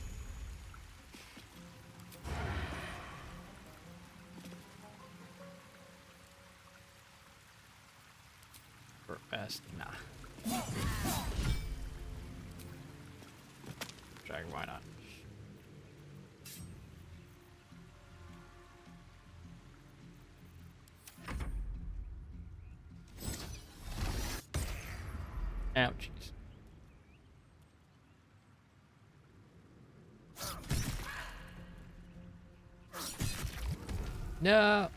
Best, nah. Drag, why not? Ouchies. No.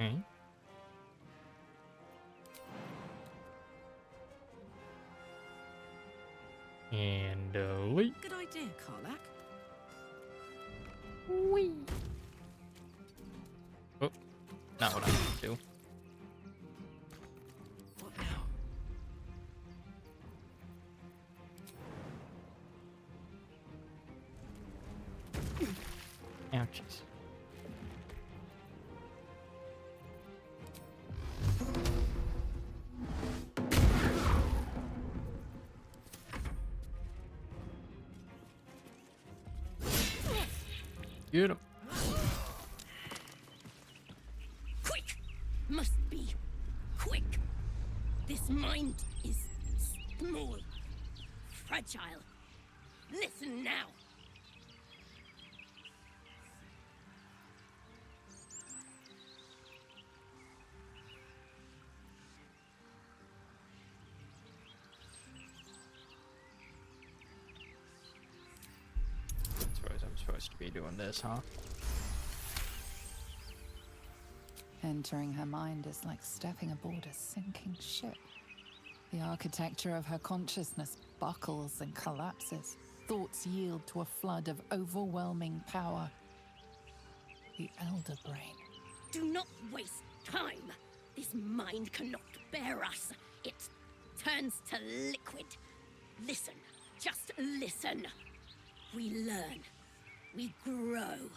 Okay. And leap. Good idea, Karlak. Whee. Oh, not what I need to do. What now? Ouchies. Get him. Quick! Must be quick. This mind is small, fragile. Listen now. I suppose I'm supposed to be doing this, huh? Entering her mind is like stepping aboard a sinking ship. The architecture of her consciousness buckles and collapses. Thoughts yield to a flood of overwhelming power. The Elder Brain. Do not waste time. This mind cannot bear us. It turns to liquid. Listen, just listen. We learn. We grow.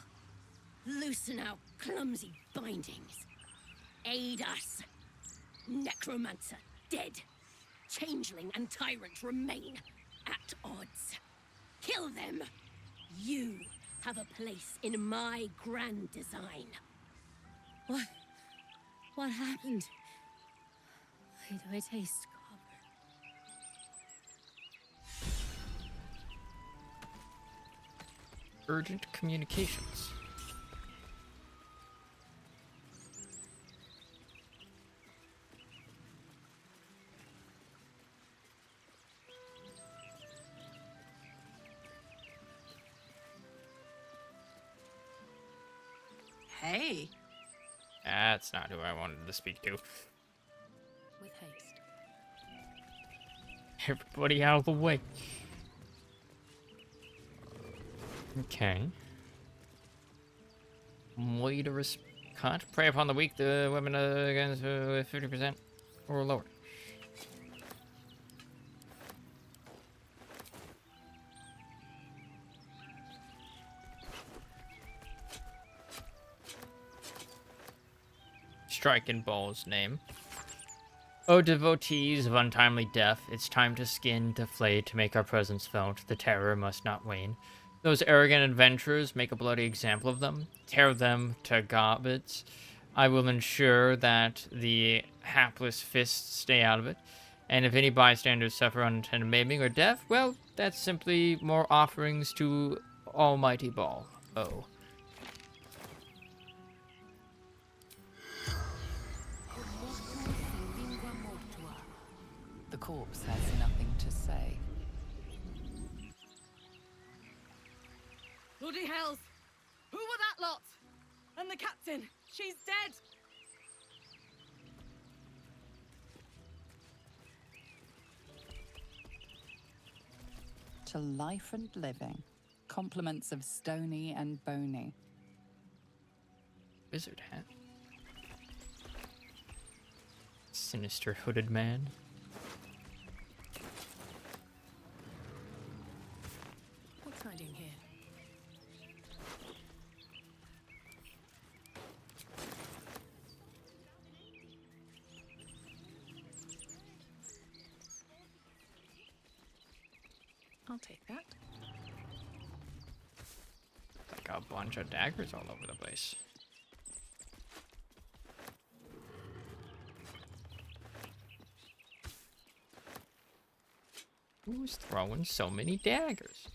Loosen our clumsy bindings. Aid us. Necromancer dead. Changeling and tyrant remain at odds. Kill them. You have a place in my grand design. What happened? Why do I taste copper? Urgent communications. Hey. That's not who I wanted to speak to. With haste. Everybody out of the way. Okay. Way to cut. Prey upon the weak, the women against 50% or lower. Striking Ball's name. O devotees of untimely death, it's time to skin, to flay, to make our presence felt. The terror must not wane. Those arrogant adventurers, make a bloody example of them. Tear them to gobbets. I will ensure that the hapless fists stay out of it. And if any bystanders suffer unintended maiming or death, well, that's simply more offerings to Almighty Ball. Oh. The corpse has nothing to say. Bloody hells! Who were that lot? And the captain? She's dead! To life and living, compliments of Stony and Bony. Wizard hat. Sinister hooded man. What's hiding here? I'll take that. Like a bunch of daggers all over the place. Who's throwing so many daggers?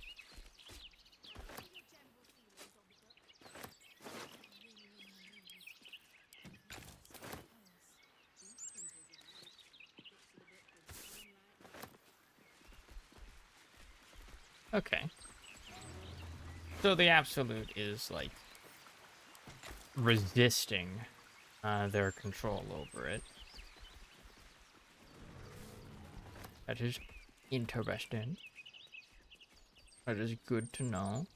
Okay. So the Absolute is like resisting their control over it. That is interesting. That is good to know.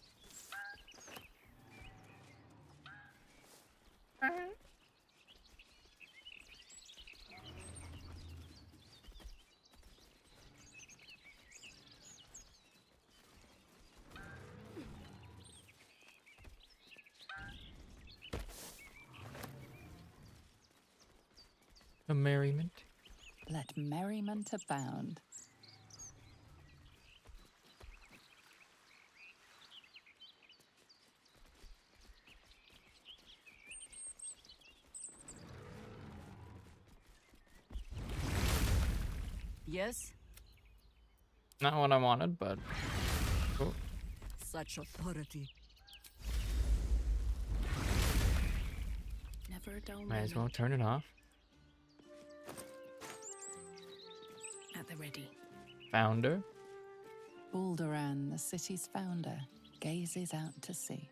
A merriment. Let merriment abound. Yes? Not what I wanted, but Cool. Such authority. Never a dull Might as well moment. turn it off. At the ready. Founder. Balduran, the city's founder, gazes out to sea.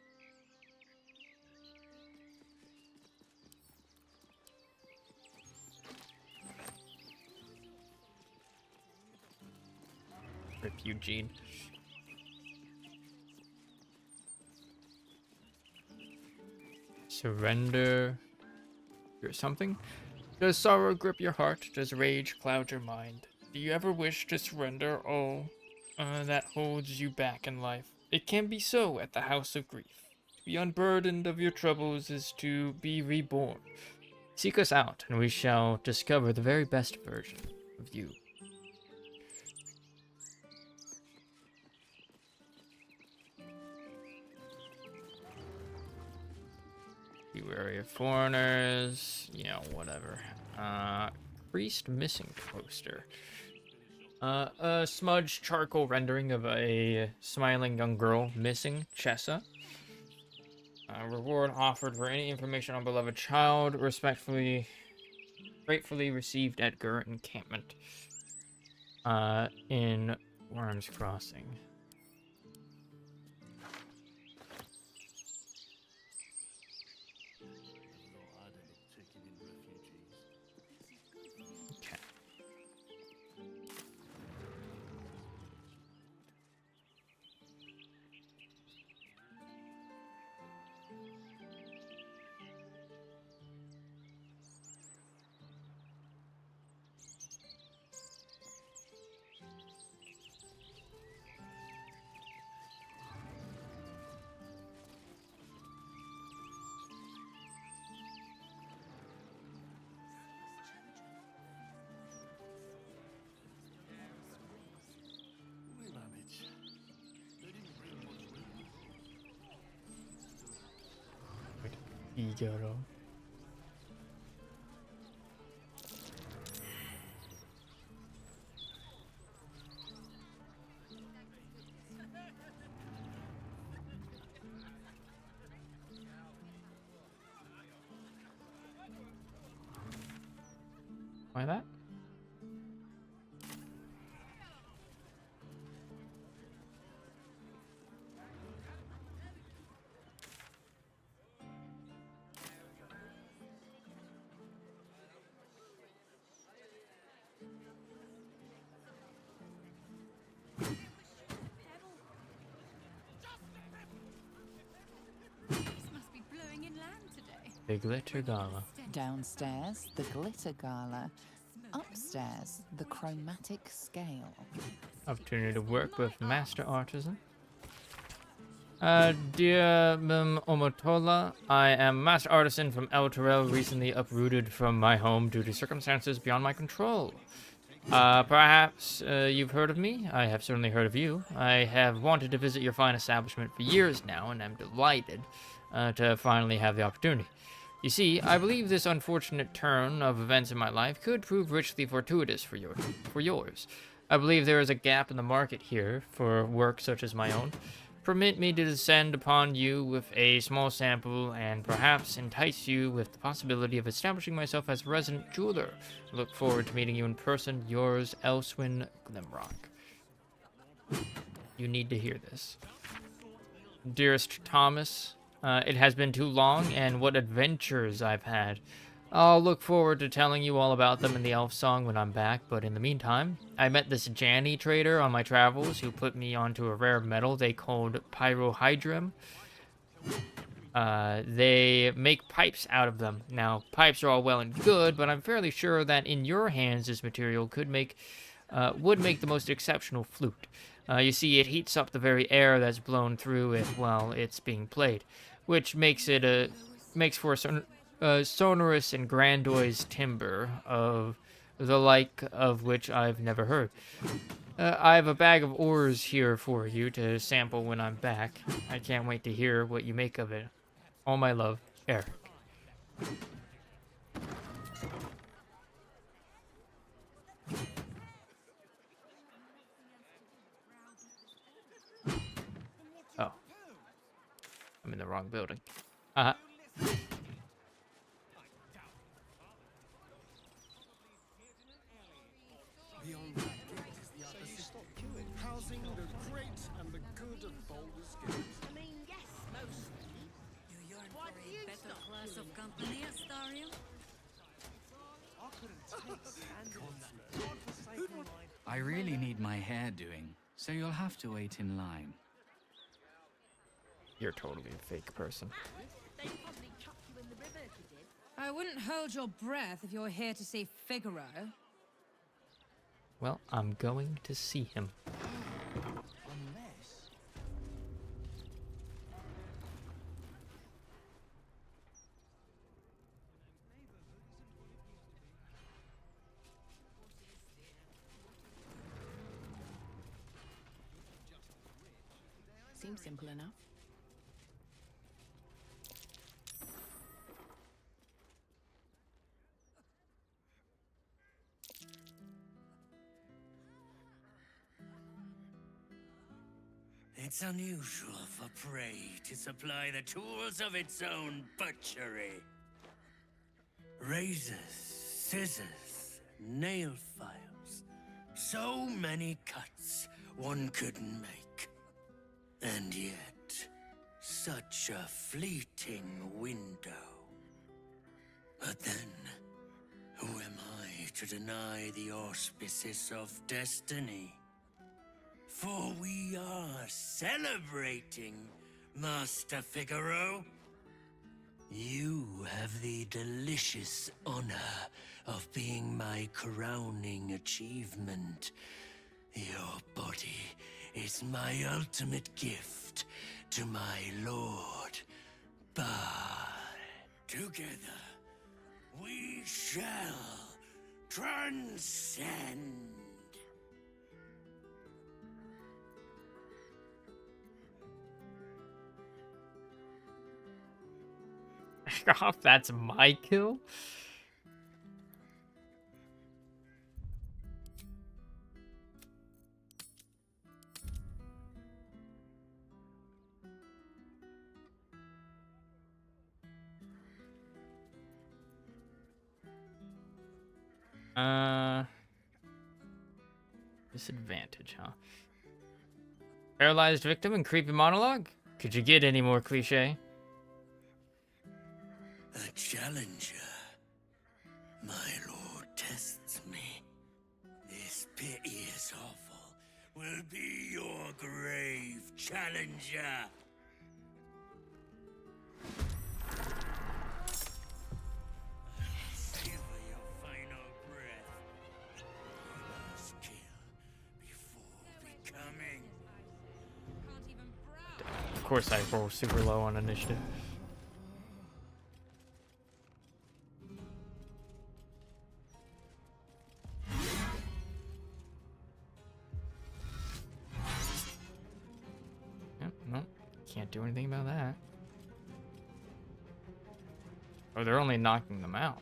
Rip Eugene. Surrender. Or something? Does sorrow grip your heart? Does rage cloud your mind? Do you ever wish to surrender all that holds you back in life? It can be so at the House of Grief. To be unburdened of your troubles is to be reborn. Seek us out, and we shall discover the very best version of you. Be wary of foreigners. You know, whatever. Priest missing poster. A smudged charcoal rendering of a smiling young girl missing, Chessa. Reward offered for any information on beloved child. Gratefully received Edgar encampment. In Worms Crossing. Okay. Figaro. Why that? This must be blowing inland today. The Glitter Gala. Downstairs, the glitter gala. Upstairs, the chromatic scale. Opportunity to work with master artisan. Dear Omotola, I am master artisan from El Terrell, recently uprooted from my home due to circumstances beyond my control. Perhaps you've heard of me. I have certainly heard of you. I have wanted to visit your fine establishment for years now, and I'm delighted to finally have the opportunity. You see, I believe this unfortunate turn of events in my life could prove richly fortuitous for yours. I believe there is a gap in the market here for work such as my own. Permit me to descend upon you with a small sample and perhaps entice you with the possibility of establishing myself as a resident jeweler. Look forward to meeting you in person. Yours, Elswyn Glimrock. You need to hear this. Dearest Thomas, it has been too long, and what adventures I've had. I'll look forward to telling you all about them in the elf song when I'm back, but in the meantime, I met this Janny trader on my travels who put me onto a rare metal they called pyrohydrum. They make pipes out of them. Now, pipes are all well and good, but I'm fairly sure that in your hands this material would make the most exceptional flute. You see, it heats up the very air that's blown through it while it's being played, which makes for a sonorous and grandiose timbre of the like of which I've never heard. I have a bag of ores here for you to sample when I'm back. I can't wait to hear what you make of it. All my love, Eric. in the wrong building. Beyond that gate is the other city, housing the great and the good of Baldur's Gate. I mean, yes, mostly. You yearn for a better class of company, Astarion? I really need my hair doing, so you'll have to wait in line. You're totally a fake person. They probably chucked you in the river if you did. I wouldn't hold your breath if you're here to see Figaro. Well, I'm going to see him. Seems simple enough. It's unusual for prey to supply the tools of its own butchery. Razors, scissors, nail files. So many cuts one couldn't make. And yet, such a fleeting window. But then, who am I to deny the auspices of destiny? For we are celebrating, Master Figaro. You have the delicious honor of being my crowning achievement. Your body is my ultimate gift to my lord, Bard. Together, we shall transcend. That's my kill? Disadvantage, huh? Paralyzed victim and creepy monologue? Could you get any more cliche? A challenger. My lord tests me. This pit is awful. Will be your grave, challenger. Savor your final breath. You must kill before becoming. Of course I roll super low on initiative. Nope, can't do anything about that. Oh, they're only knocking them out.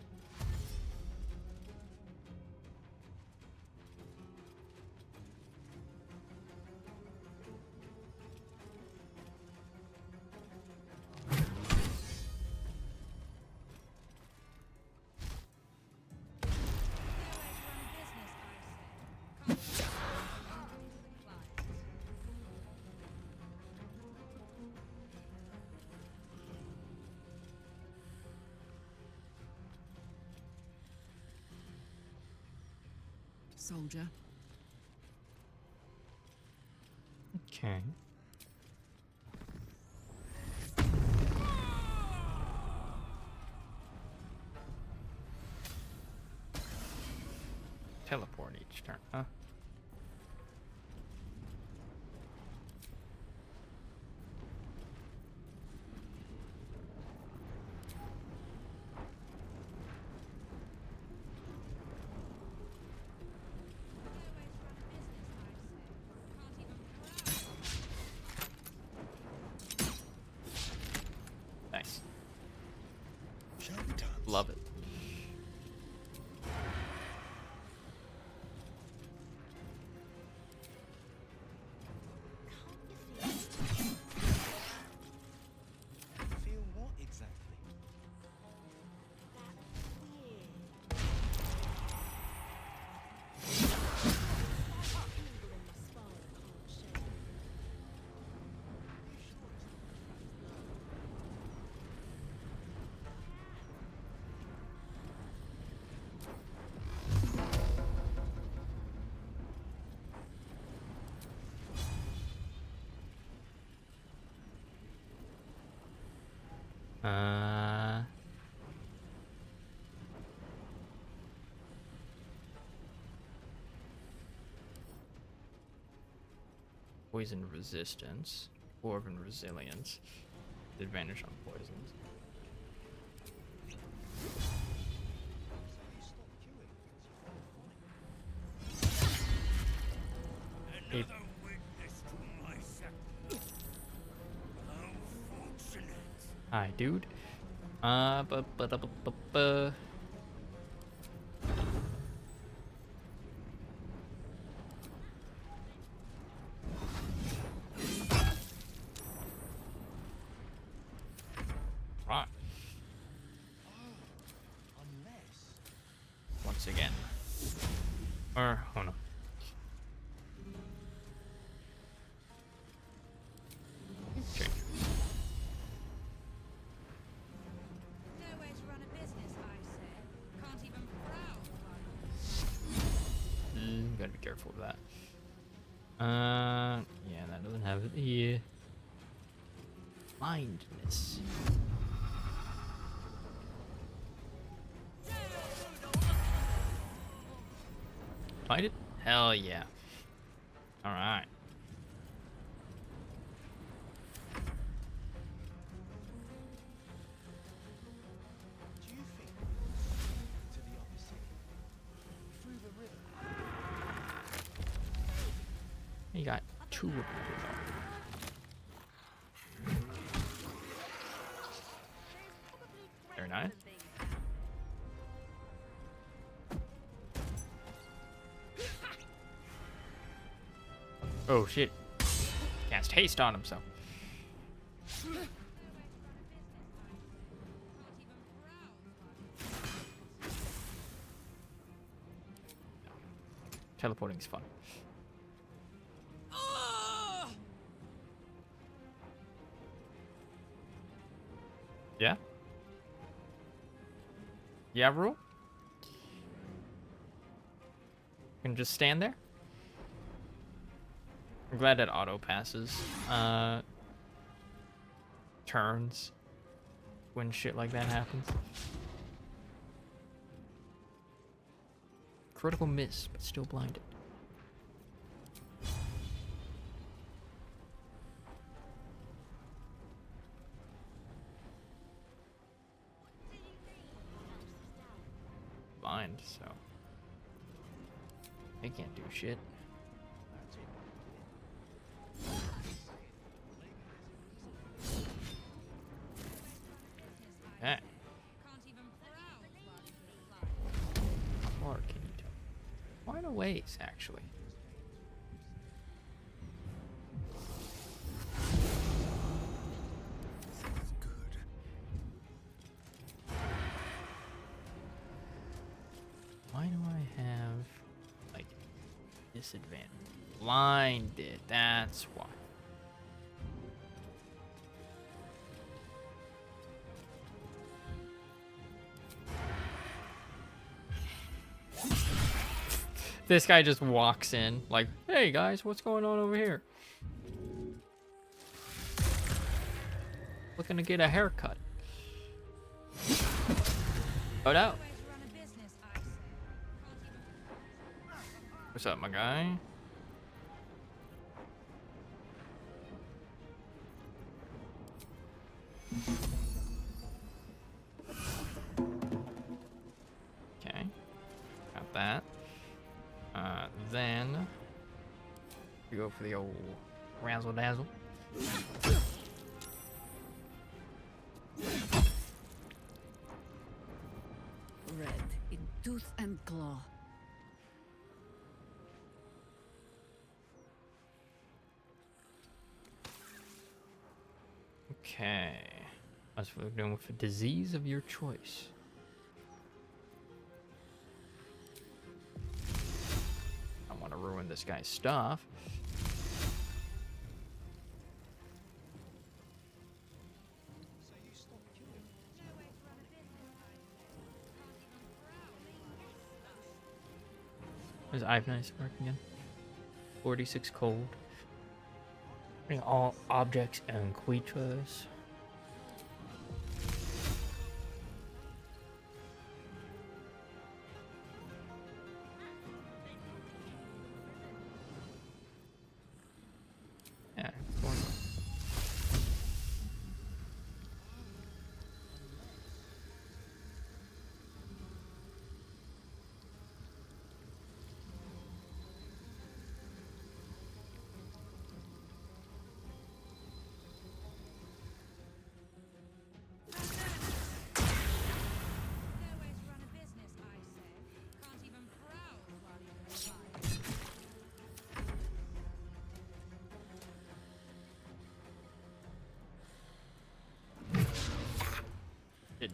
Soldier. Okay. Teleport each turn, huh? Nice. Love it. Poison resistance, dwarven resilience, advantage on poisons. Ape. Hi, dude. Right. Once again. Or, oh no. Change. Nowhere to run a business, I say. Can't even prowl. Gotta be careful with that. Yeah, that doesn't have it here. Blindness. Find it? Hell yeah. Alright. You got two of them. Very nice. Oh shit. Cast haste on himself. Teleporting is fun. Yeah? Yeah, rule? Can just stand there? I'm glad that auto passes turns when shit like that happens. Critical miss, but still blinded. Blind, so they can't do shit. Okay. Or can you tell? Quite a ways, actually. Why do I have, like, disadvantage? Blinded, that's why. This guy just walks in, like, hey guys, what's going on over here? Looking to get a haircut. Oh no. What's up, my guy? Okay. Got that. Then we go for the old razzle dazzle. Red in tooth and claw. Okay. That's what we're doing with a disease of your choice. I don't want to ruin this guy's stuff. Is I've nice mark again? 46 cold. Bring all objects and creatures.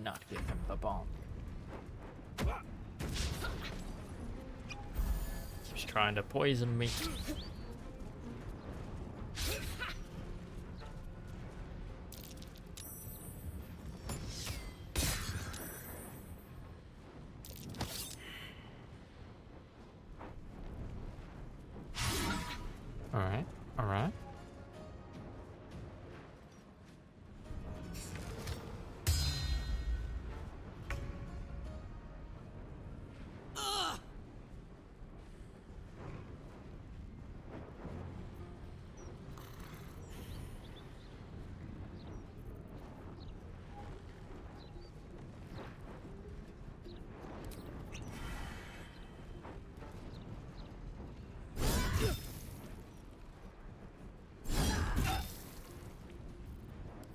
not give him the bomb. He's trying to poison me. Alright, alright.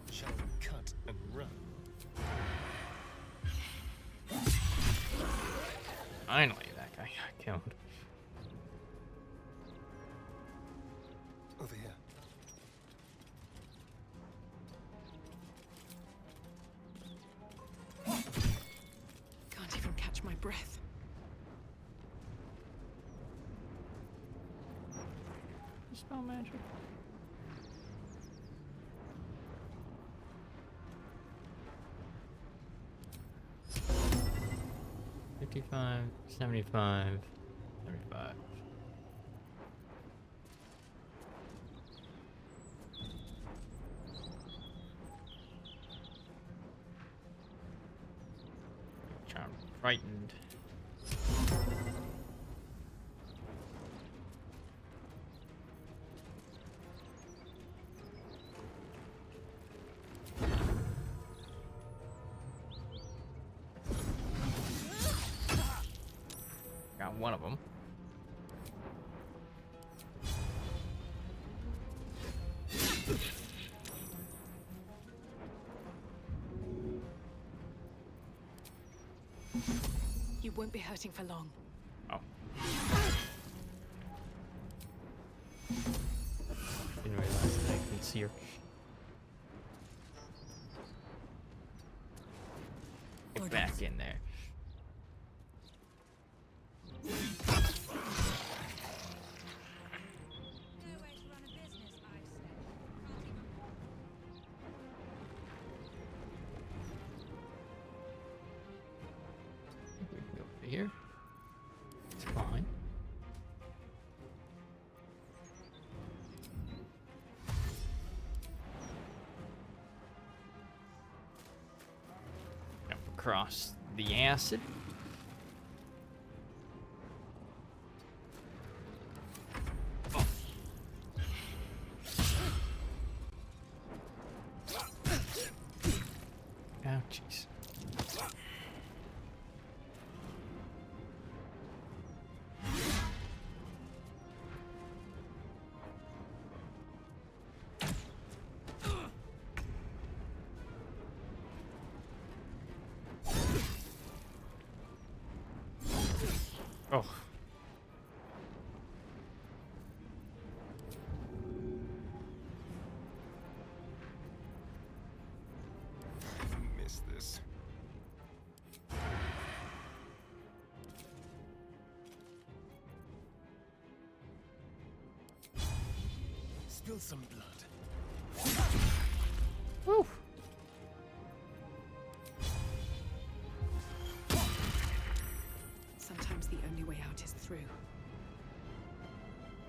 Shall we cut and run? Finally, that guy got killed. Over here. Can't even catch my breath. Spell magic. $55, $75, $75. I'm frightened. Got one of them. You won't be hurting for long. Oh. Didn't realize that I could see her. Get back in there. Here. It's fine. Jump across the acid. Ouchies. Oh. Miss this. Spill some blood. Woo. Sometimes the only way out is through.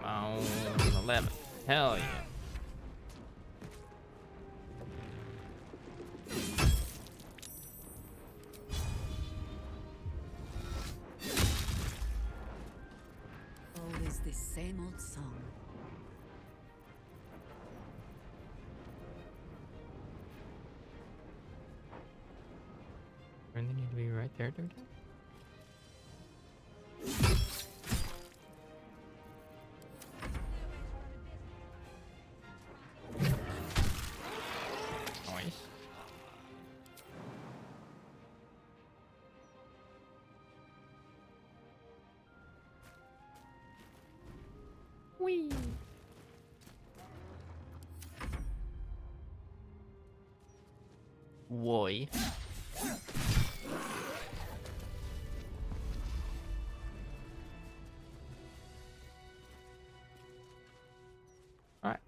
Oh, 11. Hell yeah. Always this same old song. Where they need to be right there, dude. Nice. Whee! Why? Alright.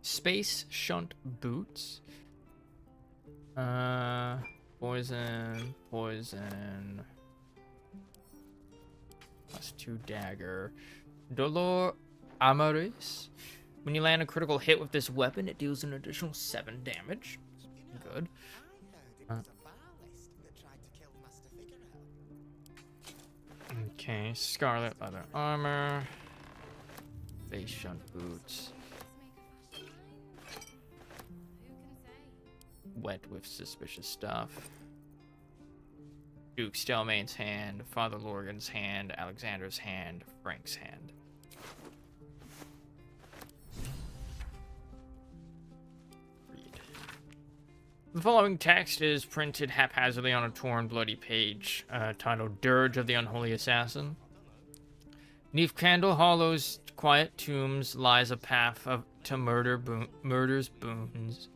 Space shunt boots. Poison. +2 dagger. Dolor Amaris. When you land a critical hit with this weapon, it deals an additional 7 damage. Good. Okay, scarlet leather armor. Face shunt boots. Wet with suspicious stuff. Duke Stelmane's hand, Father Lorgan's hand, Alexander's hand, Frank's hand. Read. The following text is printed haphazardly on a torn, bloody page, titled Dirge of the Unholy Assassin. 'Neath Candle Hollow's quiet tombs lies a path to murder's boons.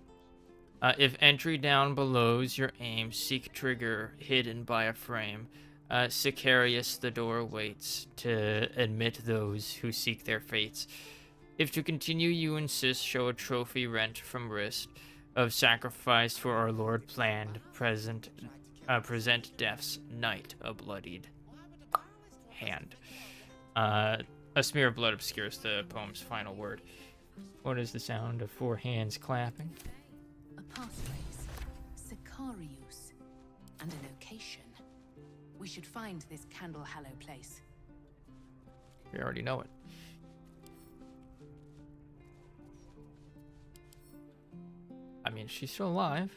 If entry down below's your aim, seek trigger hidden by a frame. Sicarius the door waits to admit those who seek their fates. If to continue you insist, show a trophy rent from wrist of sacrifice for our Lord planned. Present death's night a bloodied hand. A smear of blood obscures the poem's final word. What is the sound of 4 hands clapping? A passphrase, Sicarius, and a location. We should find this Candle Hallow place. We already know it. I mean, she's still alive.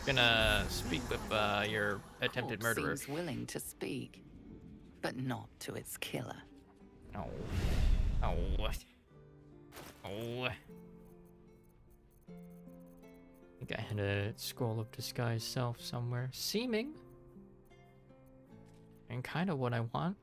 Gonna speak with your attempted murderer. Seems willing to speak, but not to its killer. Oh. Oh. Oh. I think I had a scroll of disguise self somewhere. Seeming. And kind of what I want.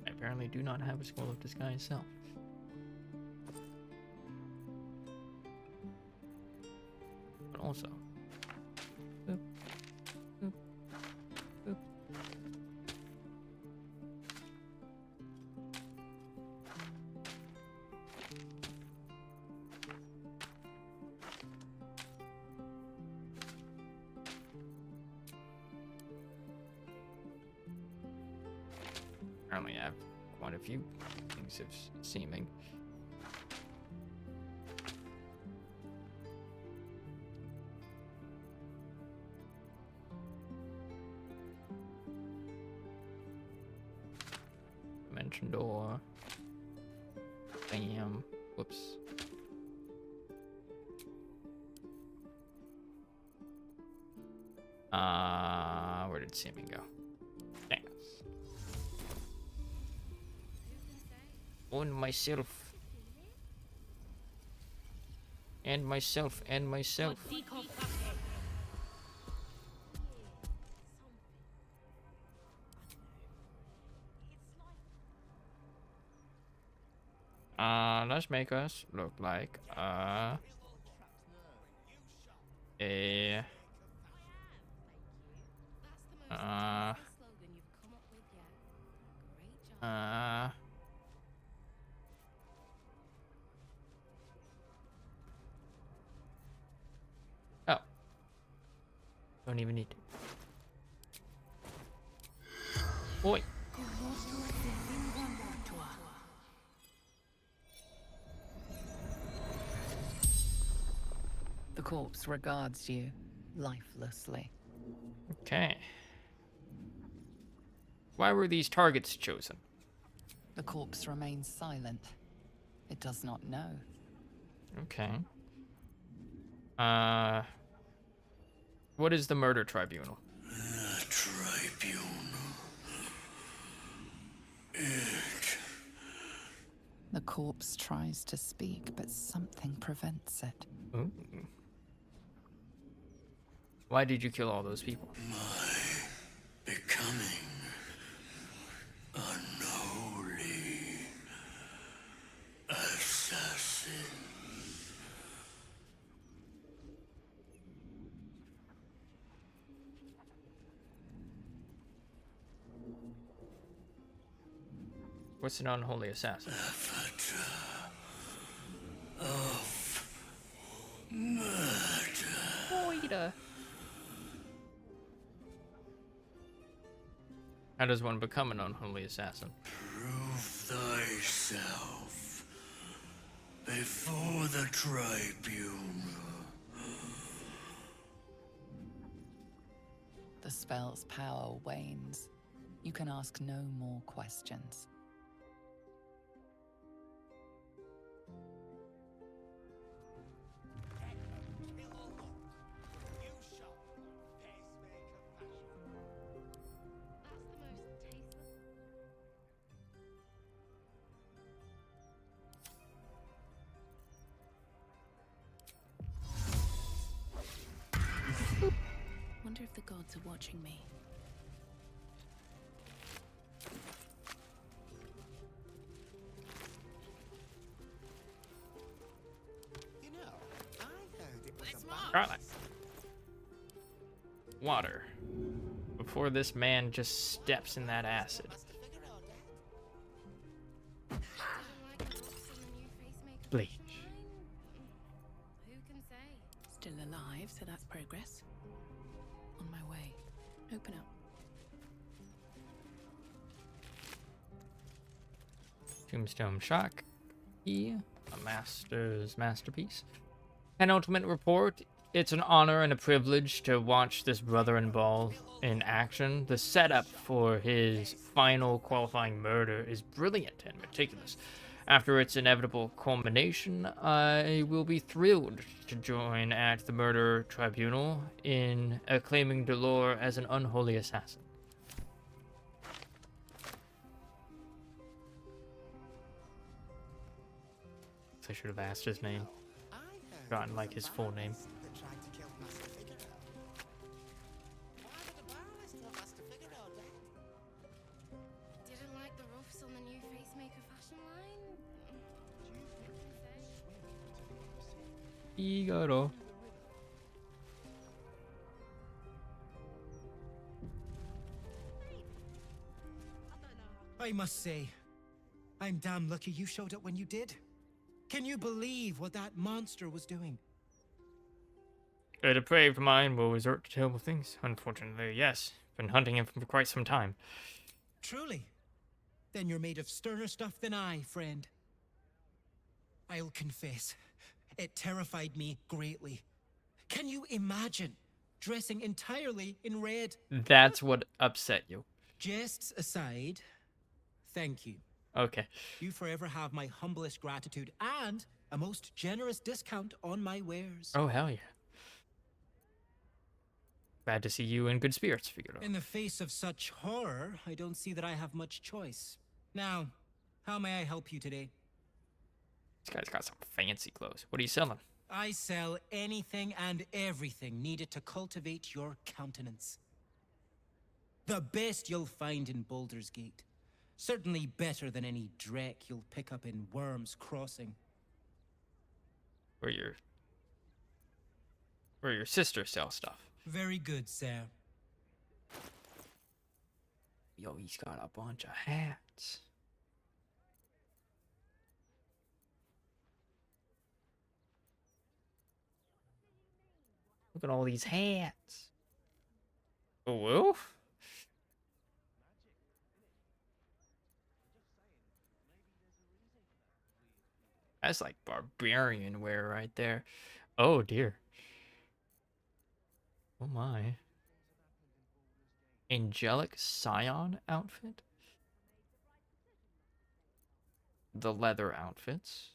I apparently do not have a scroll of disguise self. But also. Boop, boop, boop. Apparently I have quite a few things of seeming. Dimension door. Bam. Whoops. Where did seeming go? Dang. On myself. And myself. And myself. Let's make us look like a oh, don't even need to. Oi. The corpse regards you lifelessly. Okay. Why were these targets chosen? The corpse remains silent. It does not know. Okay. What is the murder tribunal? The tribunal. corpse tries to speak, but something prevents it. Ooh. Why did you kill all those people? Becoming unholy assassin. What's an unholy assassin? Of murder. How does one become an unholy assassin? Prove thyself before the tribunal. The spell's power wanes. You can ask no more questions. Wonder if the gods are watching me. You know, I heard it was Garlic. Water. Before this man just steps in that acid. Bleach. Who can say? Still alive, so that's progress. On my way. Open up. Tombstone Shock. A master's masterpiece. Penultimate report. It's an honor and a privilege to watch this brother-in-law in action. The setup for his final qualifying murder is brilliant and meticulous. After its inevitable culmination, I will be thrilled to join at the murder tribunal in acclaiming Delore as an unholy assassin. I should have asked his name. Gotten like his full name. Didn't like the ruffs on the new facemaker fashion line? Figaro. I must say, I'm damn lucky you showed up when you did. Can you believe what that monster was doing? A depraved mind will resort to terrible things. Unfortunately, yes. Been hunting him for quite some time. Truly? Then you're made of sterner stuff than I, friend. I'll confess, it terrified me greatly. Can you imagine dressing entirely in red? That's what upset you. Jests aside, thank you. Okay. You forever have my humblest gratitude and a most generous discount on my wares. Oh, hell yeah. Glad to see you in good spirits, Figaro. In the face of such horror, I don't see that I have much choice. Now, how may I help you today? This guy's got some fancy clothes. What are you selling? I sell anything and everything needed to cultivate your countenance. The best you'll find in Baldur's Gate. Certainly better than any dreck you'll pick up in Worm's Crossing. Where your sister sells stuff. Very good, sir. Yo, he's got a bunch of hats. Look at all these hats. Oh, well? That's like barbarian wear right there. Oh, dear. Oh, my. Angelic Scion outfit? The leather outfits.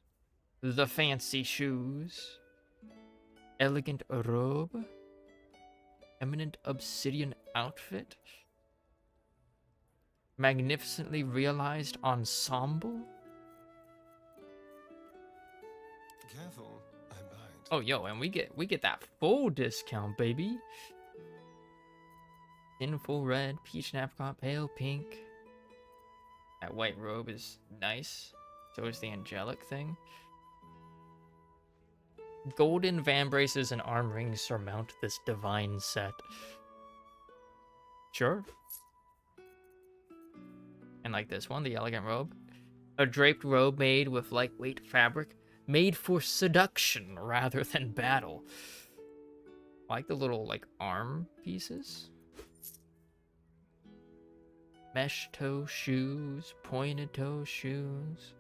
The fancy shoes. Elegant robe. Eminent obsidian outfit. Magnificently realized ensemble. Careful, I bite. Oh, yo, and we get that full discount, baby. In full red, peach and apricot, pale pink. That white robe is nice. So is the angelic thing. Golden van braces and arm rings surmount this divine set. Sure. And like this one, the elegant robe. A draped robe made with lightweight fabric, made for seduction rather than battle. I like the little like arm pieces. Mesh toe shoes, pointed toe shoes.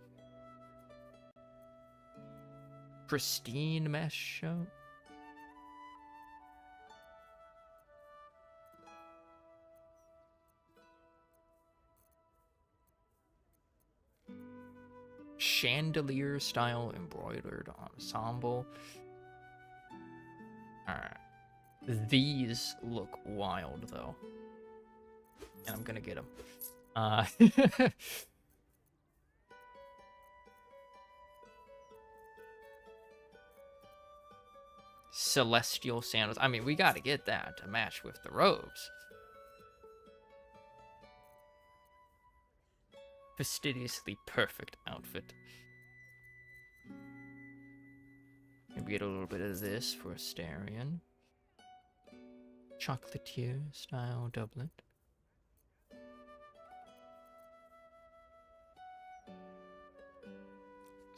Pristine mesh shoe. Chandelier style embroidered ensemble. Alright. These look wild though. And I'm gonna get them. Celestial sandals. I mean, we gotta get that to match with the robes. Fastidiously perfect outfit. Maybe get a little bit of this for Astarion. Chocolatier style doublet.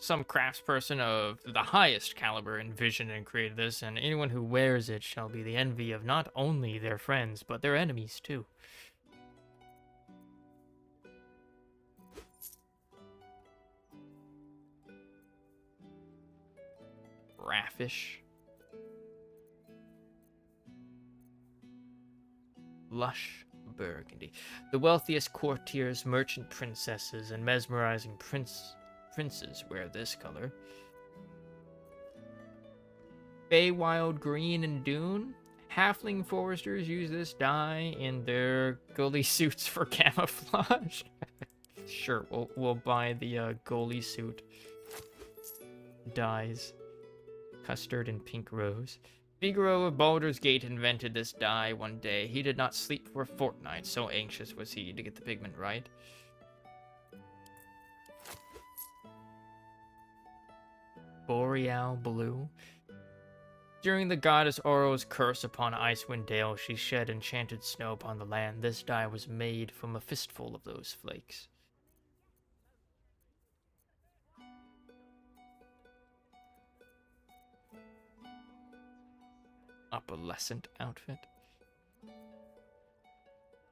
Some craftsperson of the highest caliber envisioned and created this, and anyone who wears it shall be the envy of not only their friends, but their enemies too. Raffish. Lush burgundy. The wealthiest courtiers, merchant princesses, and mesmerizing princes wear this color. Feywild green and dune. Halfling foresters use this dye in their goalie suits for camouflage. Sure, we'll buy the goalie suit dyes. Custard and pink rose. Figaro of Baldur's Gate invented this dye one day. He did not sleep for a fortnight, so anxious was he to get the pigment right. Boreal blue. During the goddess Oro's curse upon Icewind Dale, she shed enchanted snow upon the land. This dye was made from a fistful of those flakes. Opalescent outfit.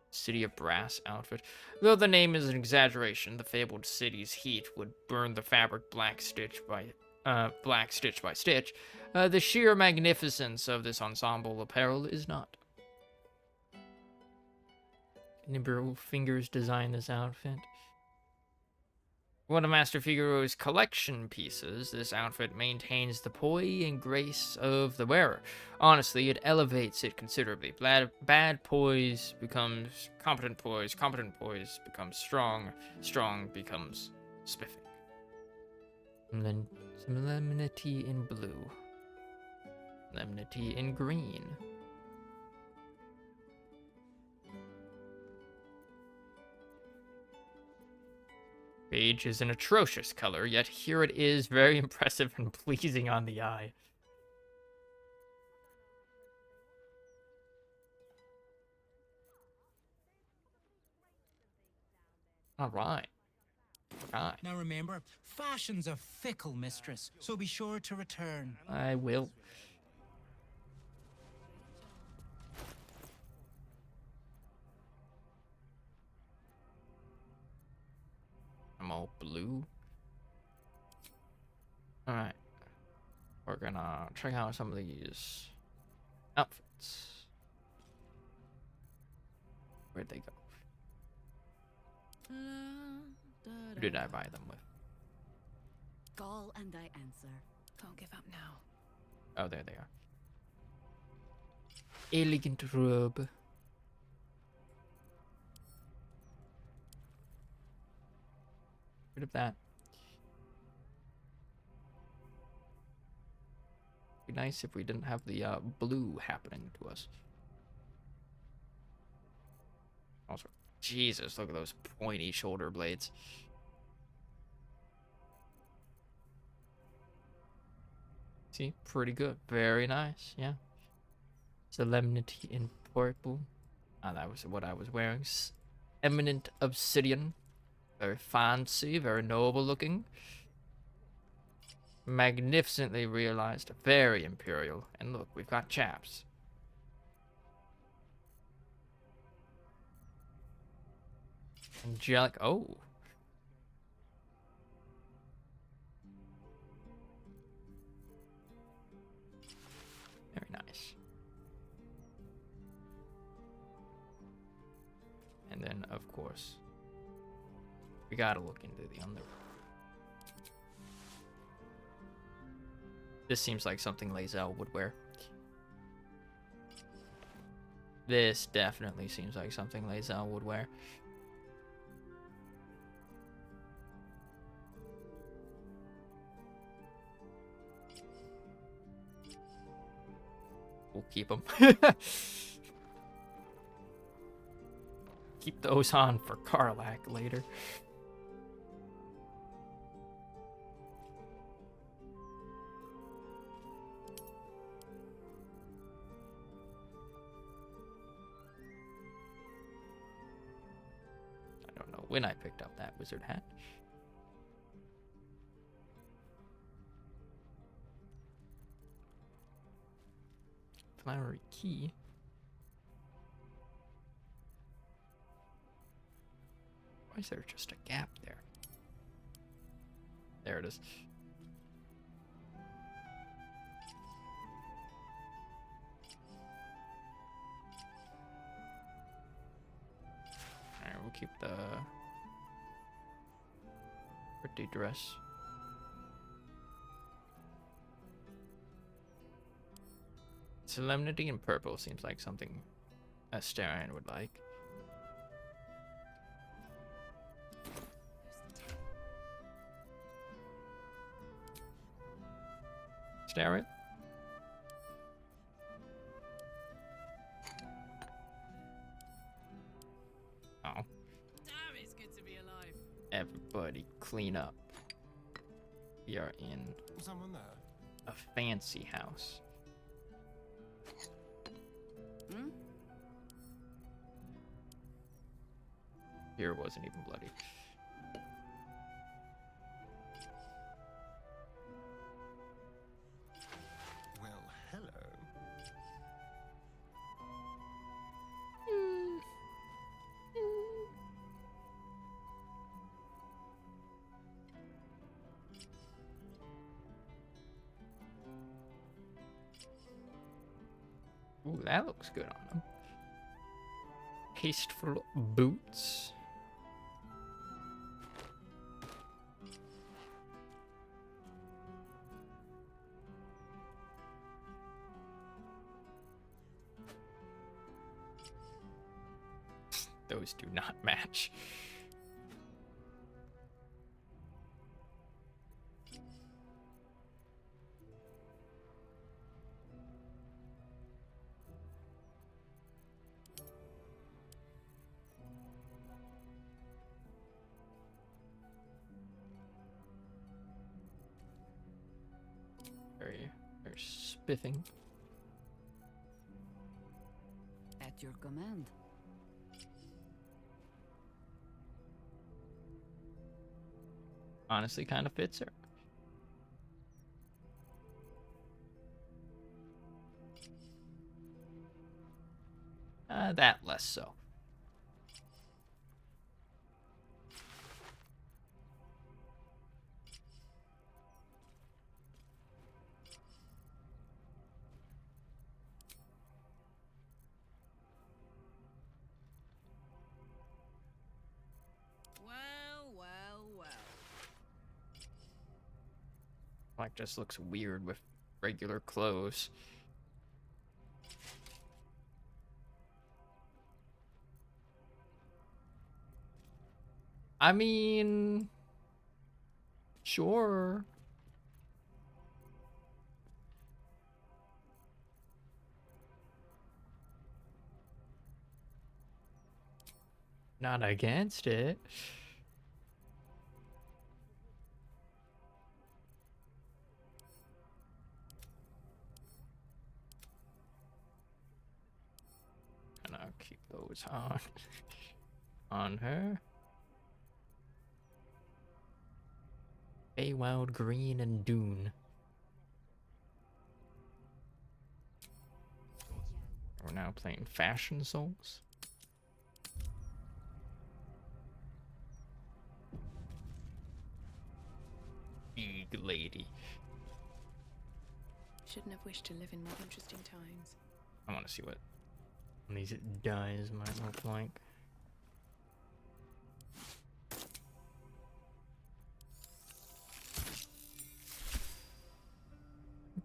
City of Brass outfit. Though the name is an exaggeration, the fabled city's heat would burn the fabric black stitch by stitch. The sheer magnificence of this ensemble apparel is not. Nimble fingers design this outfit. One of Master Figaro's collection pieces, this outfit maintains the poise and grace of the wearer. Honestly, it elevates it considerably. Bad poise becomes competent poise becomes strong, strong becomes spiffing. And then some lemnity in blue. Lemnity in green. Beige is an atrocious color, yet here it is, very impressive and pleasing on the eye. Alright. Now remember, fashion's a fickle mistress, so be sure to return. I will. I'm all blue. Alright. We're gonna check out some of these outfits. Where'd they go? Who did I buy them with? Call and I answer. Don't give up now. Oh, there they are. Elegant robe. Rid of that. Be nice if we didn't have the blue happening to us. Also, Jesus, look at those pointy shoulder blades. See, pretty good. Very nice, yeah. Solemnity in purple. Ah, that was what I was wearing. Eminent obsidian. Very fancy, very noble looking. Magnificently realized. Very imperial. And look, we've got chaps. Angelic. Oh. Very nice. And then, of course, we gotta look into the underwear. This seems like something Lae'zel would wear. This definitely seems like something Lae'zel would wear. We'll keep them. Keep those on for Karlach later. I don't know when I picked up that wizard hat. Flowery key. Why is there just a gap there? There it is. Alright, we'll keep the pretty dress. Solemnity in purple seems like something Astarion would like. Astarion? Oh. Damn, it's good to be alive. Everybody clean up. We are in Someone there? a fancy house. Hmm? Here wasn't even bloody. Well, hello. Ooh, that looks good on him. Tasteful boots. Those do not match. Very spiffing. At your command. Honestly, kind of fits her. That less so. Well, well, well. Like, just looks weird with regular clothes. I mean, sure. Not against it. And I'll keep those on her. Feywild Green and Dune. We're now playing Fashion Souls. Big lady. Shouldn't have wished to live in more interesting times. I want to see what one of these dies might look like.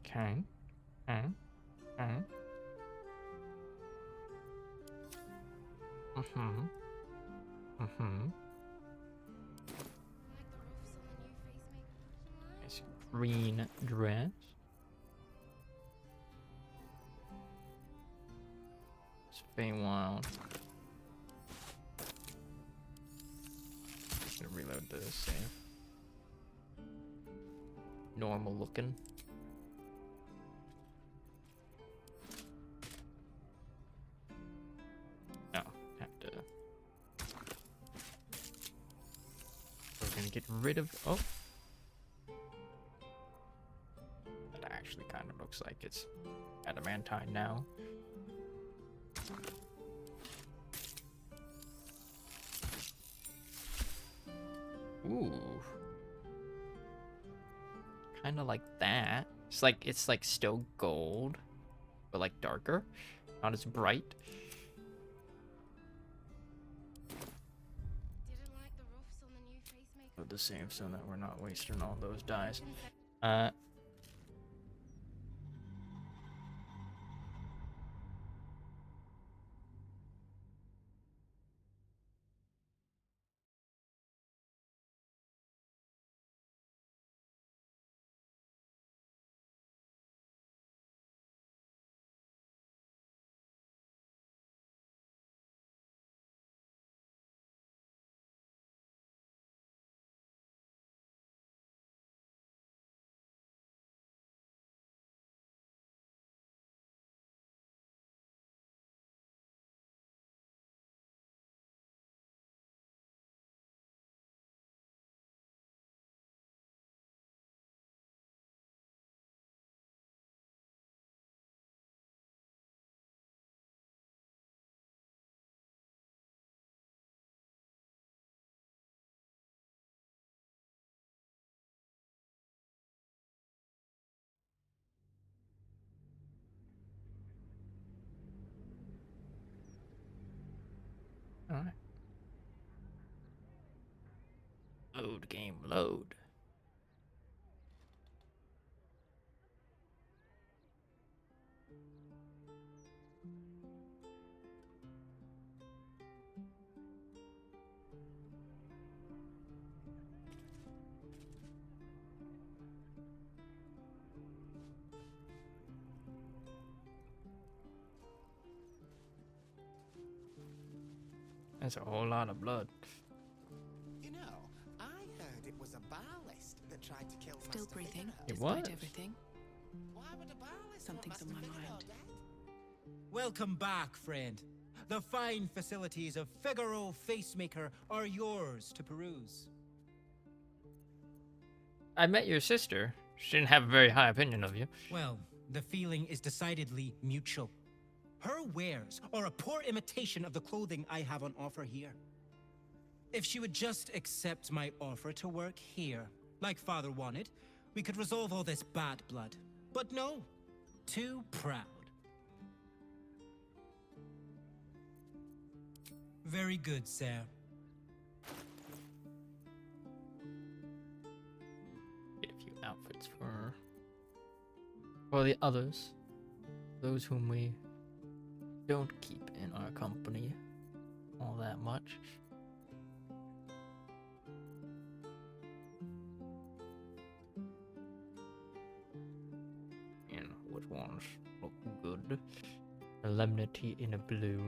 Okay. Okay. Okay. Nice green dress. It's Feywild. Gonna reload this save. Normal looking. No, have to. We're gonna get rid of. Oh, that actually kind of looks like it's adamantine now. Ooh. Kind of like that. It's like still gold, but like darker, not as bright. Load the save so that we're not wasting all those dies. Alright. Load game, load. That's a whole lot of blood. You know, I heard it was a Balist that tried to kill Still Master breathing, Figueroa. despite was. everything. Why would a Balist Something's on my mind. Welcome back, friend. The fine facilities of Figaro Facemaker are yours to peruse. I met your sister. She didn't have a very high opinion of you. Well, the feeling is decidedly mutual. Her wares are a poor imitation of the clothing I have on offer here. If she would just accept my offer to work here, like Father wanted, we could resolve all this bad blood. But no, too proud. Very good, sir. Get a few outfits for the others. Those whom we don't keep in our company all that much. And which ones look good? Solemnity in a blue.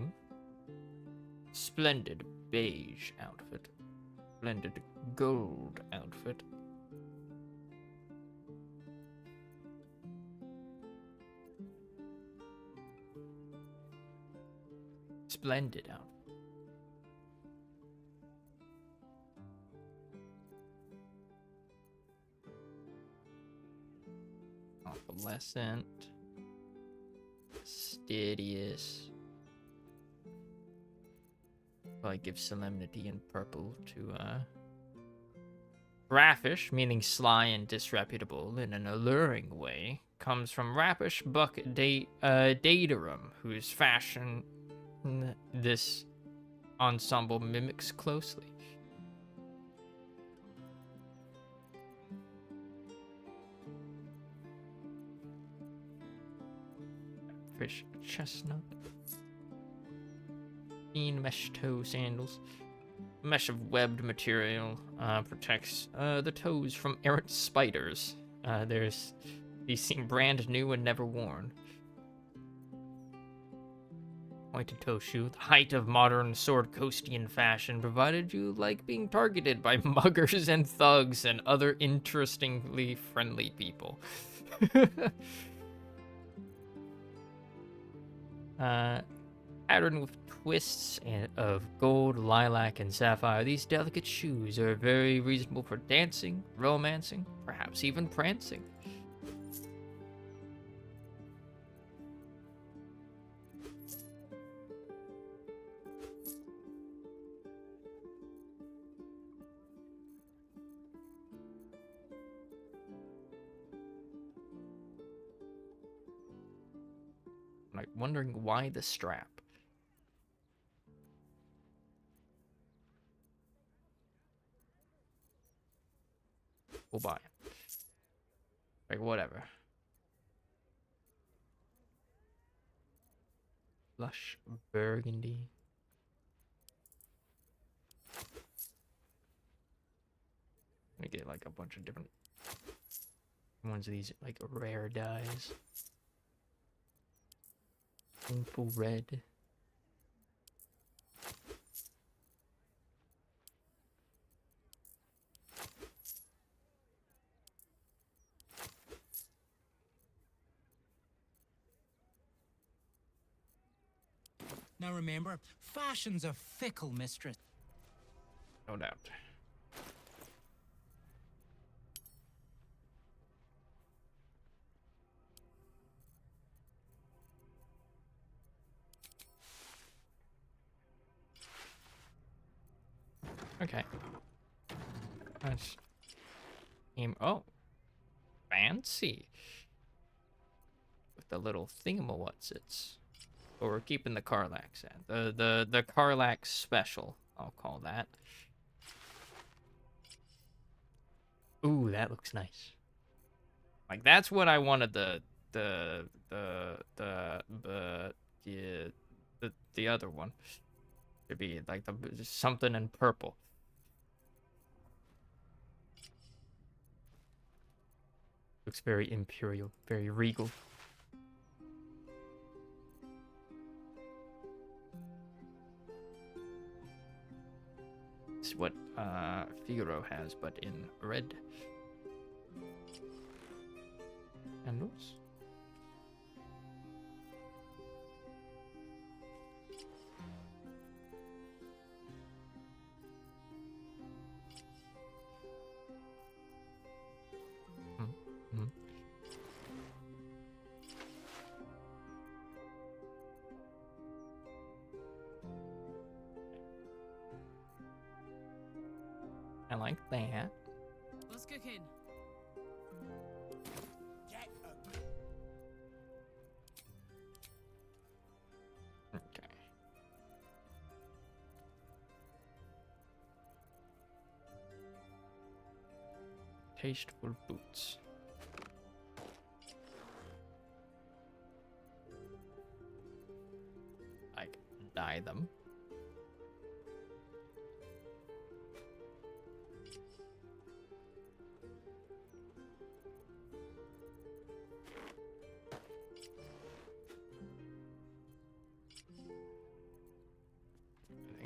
Splendid beige outfit. Blended gold outfit. Splendid outfit. Opalescent. Fastidious. Probably give solemnity in purple to Raffish, meaning sly and disreputable in an alluring way, comes from Rappish Buck Datarum, whose fashion this ensemble mimics closely. Fish chestnut. Mesh toe sandals. Mesh of webbed material protects the toes from errant spiders. These seem brand new and never worn. Pointed toe shoe, the height of modern sword coastian fashion, provided you like being targeted by muggers and thugs and other interestingly friendly people. Patterned with twists of gold, lilac, and sapphire, these delicate shoes are very reasonable for dancing, romancing, perhaps even prancing. I'm like wondering why the strap. We'll buy it. Like, whatever. Lush burgundy. Let me get like a bunch of different ones of these like rare dyes. Simple red. Now remember, fashion's a fickle mistress. No doubt. Okay. Let's aim. Oh, fancy. With the little thingamawhatsits. But we're keeping the Karlach set. The Karlach special, I'll call that. Ooh, that looks nice. Like that's what I wanted the other one to be, like something in purple. Looks very imperial, very regal. It's what Figaro has, but in red. Candles. Mm-hmm. I like that. What's cooking? Okay. Tasteful boots. Like, dye them.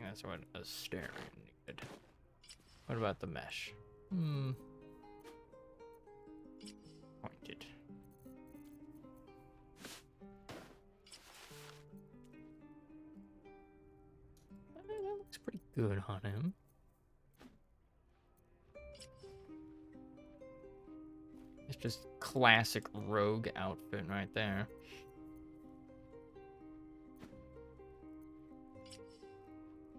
that's what a Astarion needed. What about the mesh? Pointed. That looks pretty good on him. It's just classic rogue outfit right there.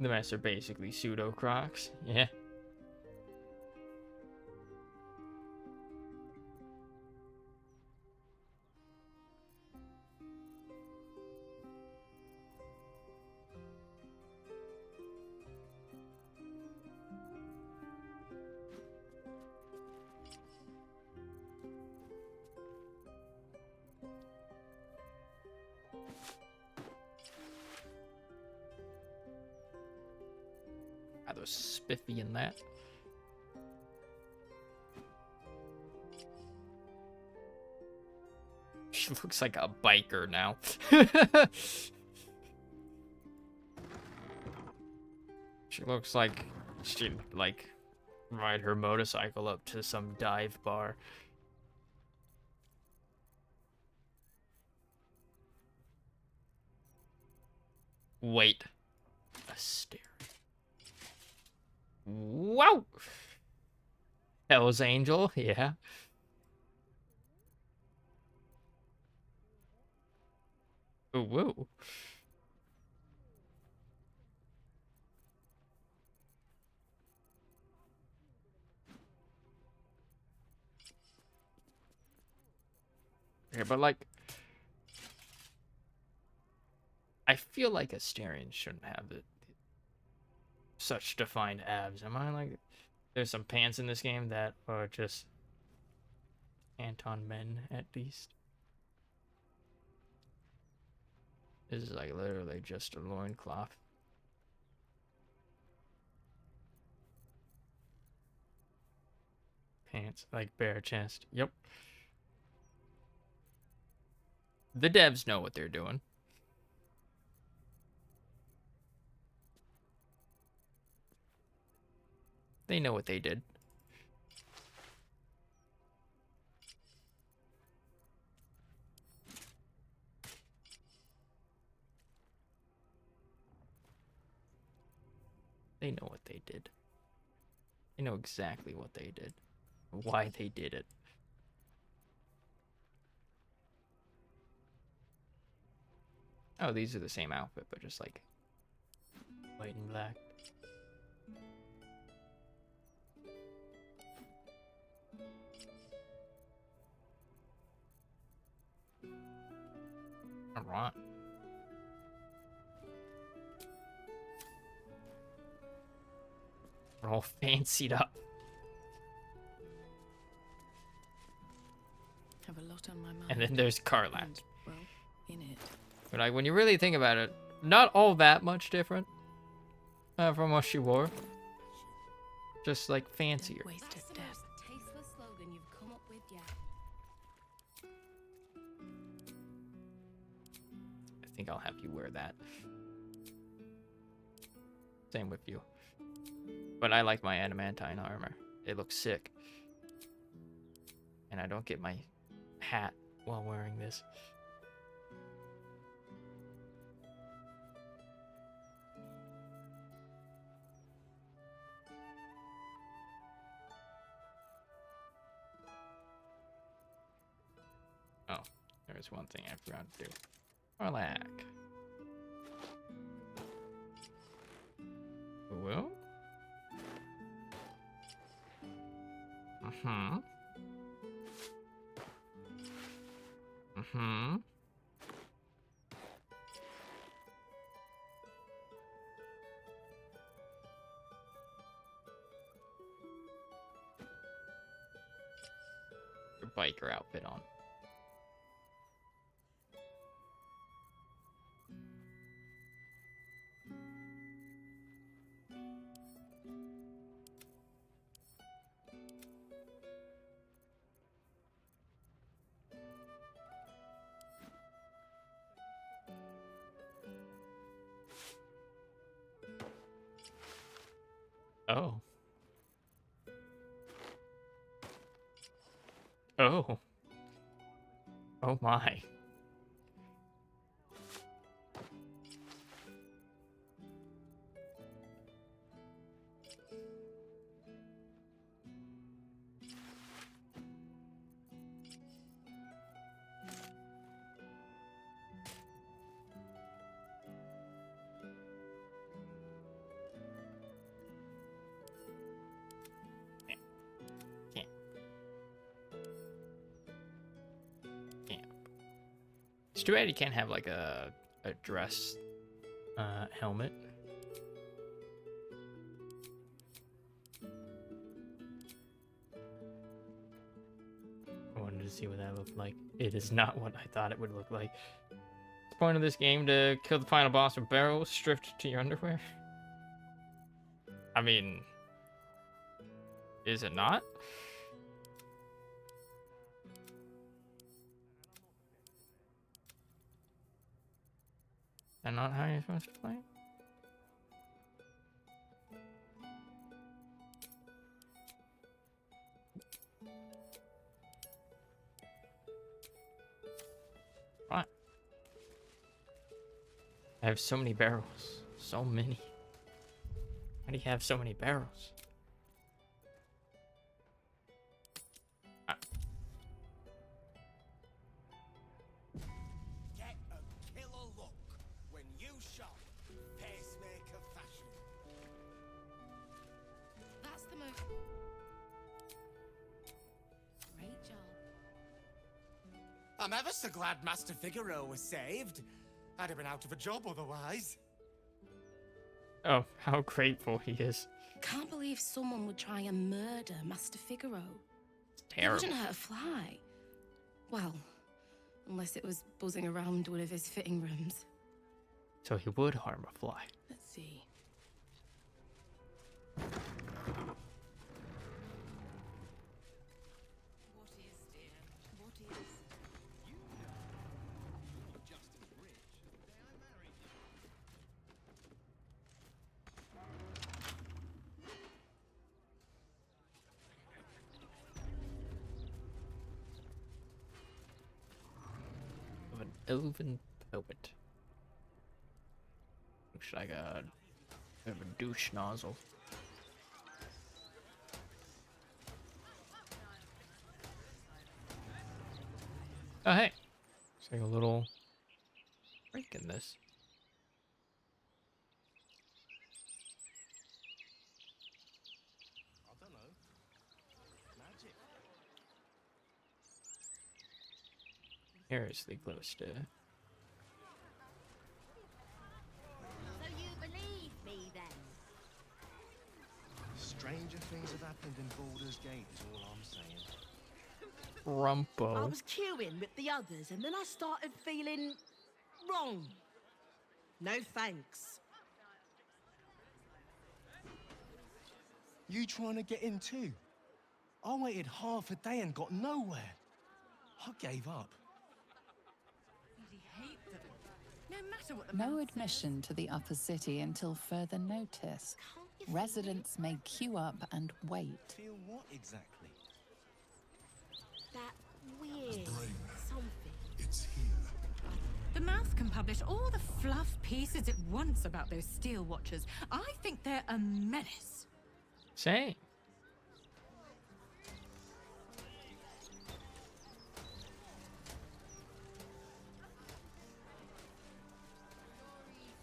The rest are basically pseudo Crocs. Yeah. Rather spiffy in that. She looks like a biker now. She looks like she'd like ride her motorcycle up to some dive bar. Wait. Astarion. Wow! Hell's Angel, yeah. Ooh, woo. Okay, but like, I feel like Astarion shouldn't have such defined abs. Am I like, there's some pants in this game that are just Anton men at least. This is like literally just a loincloth. Pants, like bare chest. Yep. The devs know what they're doing. They know what they did. They know what they did. They know exactly what they did. Why they did it. Oh, these are the same outfit, but just like white and black. All right. We're all fancied up. Have a lot on my mind. And then there's Karlach. And, well, in it. But like when you really think about it, not all that much different from what she wore. Just like fancier. Waste a step. Tasteless slogan you've come up with yet. I think I'll have you wear that. Same with you. But I like my adamantine armor. It looks sick. And I don't get my hat while wearing this. Oh, there's one thing I forgot to do. Karlach. Well. Your biker outfit on. Oh. Oh. Oh my. It's too bad you can't have like a dress helmet. I wanted to see what that looked like. It is not what I thought it would look like. The point of this game to kill the final boss with barrels stripped to your underwear? I mean, is it not? That's not how you're supposed to play? Right. I have so many barrels. So many. How do you have so many barrels? Get a killer look when you shop pacemaker fashion. That's the most. Great job. I'm ever so glad Master Figaro was saved. I'd have been out of a job otherwise. Oh, how grateful he is. Can't believe someone would try and murder Master Figaro. Terrible. It wouldn't hurt a fly. Well, unless it was buzzing around one of his fitting rooms. So he would harm a fly. Let's see. What is, dear? What is? Of an elven poet. Looks like a bit of a douche nozzle. Oh hey, it's like a little break in this. I don't know. Magic. Seriously close to. So you believe me then? Stranger things have happened in Baldur's Gate is all I'm saying. I Rumpo. was queuing with the others and then I started feeling wrong. No thanks. You trying to get in too? I waited half a day and got nowhere. I gave up. No matter what the No man admission to the upper city until further notice. Residents may queue up and wait. Feel what exactly? That weird something. It's here. The mouth can publish all the fluff pieces it wants about those steel watchers. I think they're a menace. Same.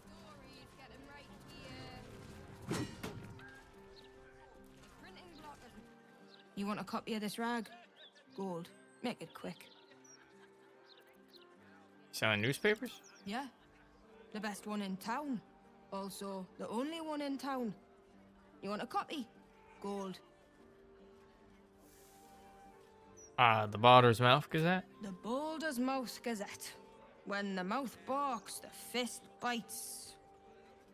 Stories, get them right here. Printing block of You want a copy of this rag? Gold. Make it quick. Selling newspapers? Yeah. The best one in town. Also, the only one in town. You want a copy? Gold. The Baldur's Mouth Gazette? The Baldur's Mouth Gazette. When the mouth barks, the fist bites.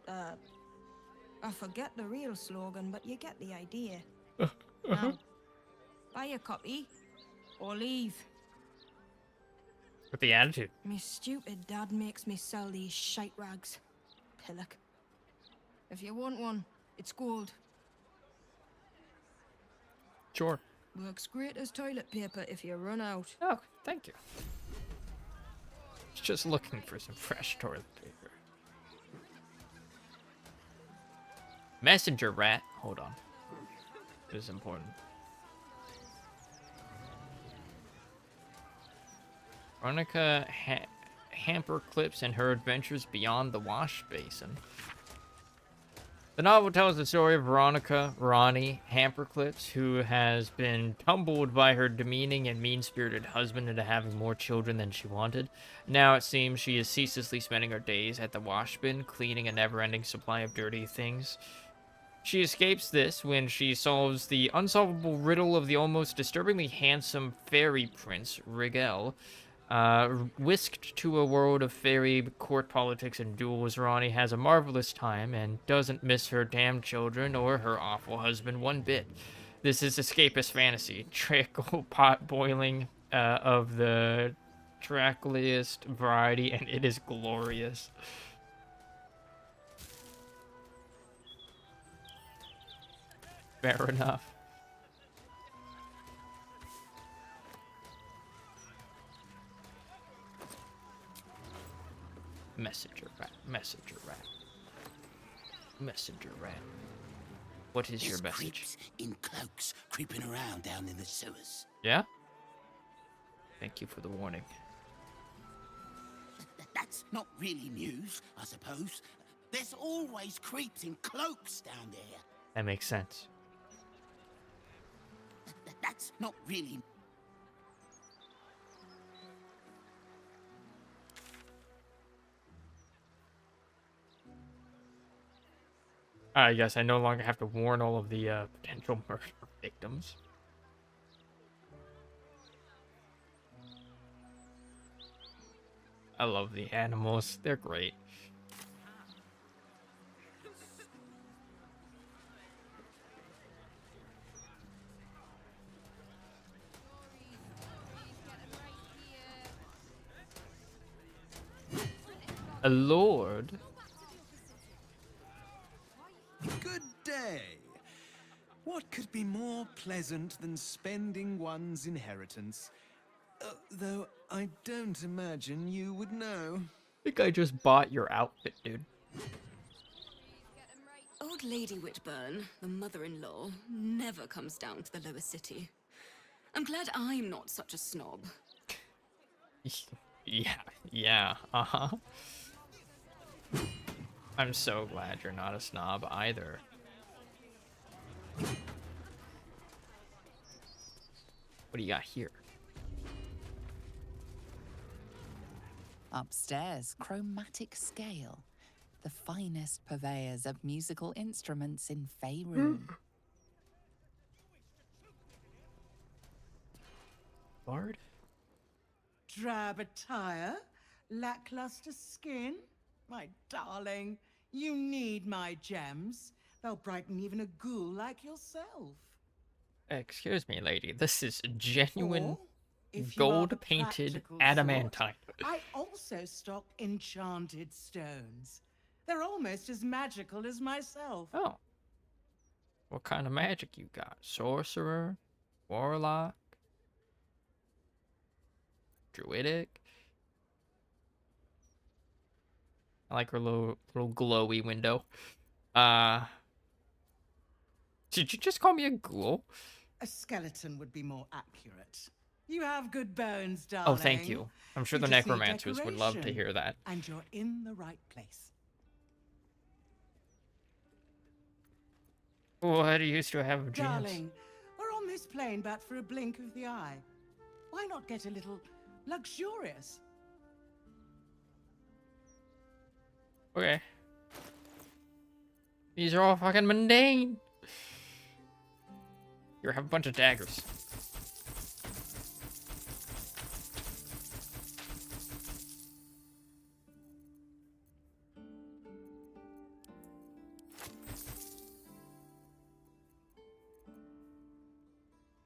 I forget the real slogan, but you get the idea. Now, buy a copy, or leave. With the attitude. Me stupid dad makes me sell these shite rags. Pillock. If you want one, it's gold. Sure. Works great as toilet paper if you run out. Oh, thank you. Just looking for some fresh toilet paper. Messenger rat. Hold on. This is important. Veronica hamper clips and her adventures beyond the wash basin. The novel tells the story of Veronica Ronnie Hamperclips, who has been tumbled by her demeaning and mean-spirited husband into having more children than she wanted. Now it seems she is ceaselessly spending her days at the wash bin, cleaning a never-ending supply of dirty things. She escapes this when she solves the unsolvable riddle of the almost disturbingly handsome fairy prince, Rigel. Whisked to a world of fairy court politics and duels, Ronnie has a marvelous time and doesn't miss her damned children or her awful husband one bit. This is escapist fantasy, trickle pot boiling of the trackiest variety, and it is glorious. Fair enough. Messenger rat, messenger rat, messenger rat. What is your message? Creeps in cloaks creeping around down in the sewers. Yeah? Thank you for the warning. That's not really news, I suppose. There's always creeps in cloaks down there. That makes sense. That's not really... I guess I no longer have to warn all of the potential murder victims. I love the animals. They're great. A lord? Good day. What could be more pleasant than spending one's inheritance? Though I don't imagine you would know. I think I just bought your outfit, dude. Old Lady Whitburn, the mother-in-law, never comes down to the lower city. I'm glad I'm not such a snob. Yeah, uh-huh. I'm so glad you're not a snob either. What do you got here? Upstairs, chromatic scale. The finest purveyors of musical instruments in Faerun. Bard? Drab attire? Lackluster skin? My darling, you need my gems. They'll brighten even a ghoul like yourself. Excuse me, lady. This is genuine Or, if you are the gold-painted practical adamantine. sort, I also stock enchanted stones. They're almost as magical as myself. Oh. What kind of magic you got? Sorcerer? Warlock? Druidic? I like her little glowy window. Did you just call me a ghoul? A skeleton would be more accurate. You have good bones, darling. Oh, thank you. I'm sure the just need necromancers would love to decoration, hear that. And you're in the right place. What do you used to have gems? Darling, we're on this plane but for a blink of the eye. Why not get a little luxurious? Okay. These are all fucking mundane. Here, have a bunch of daggers.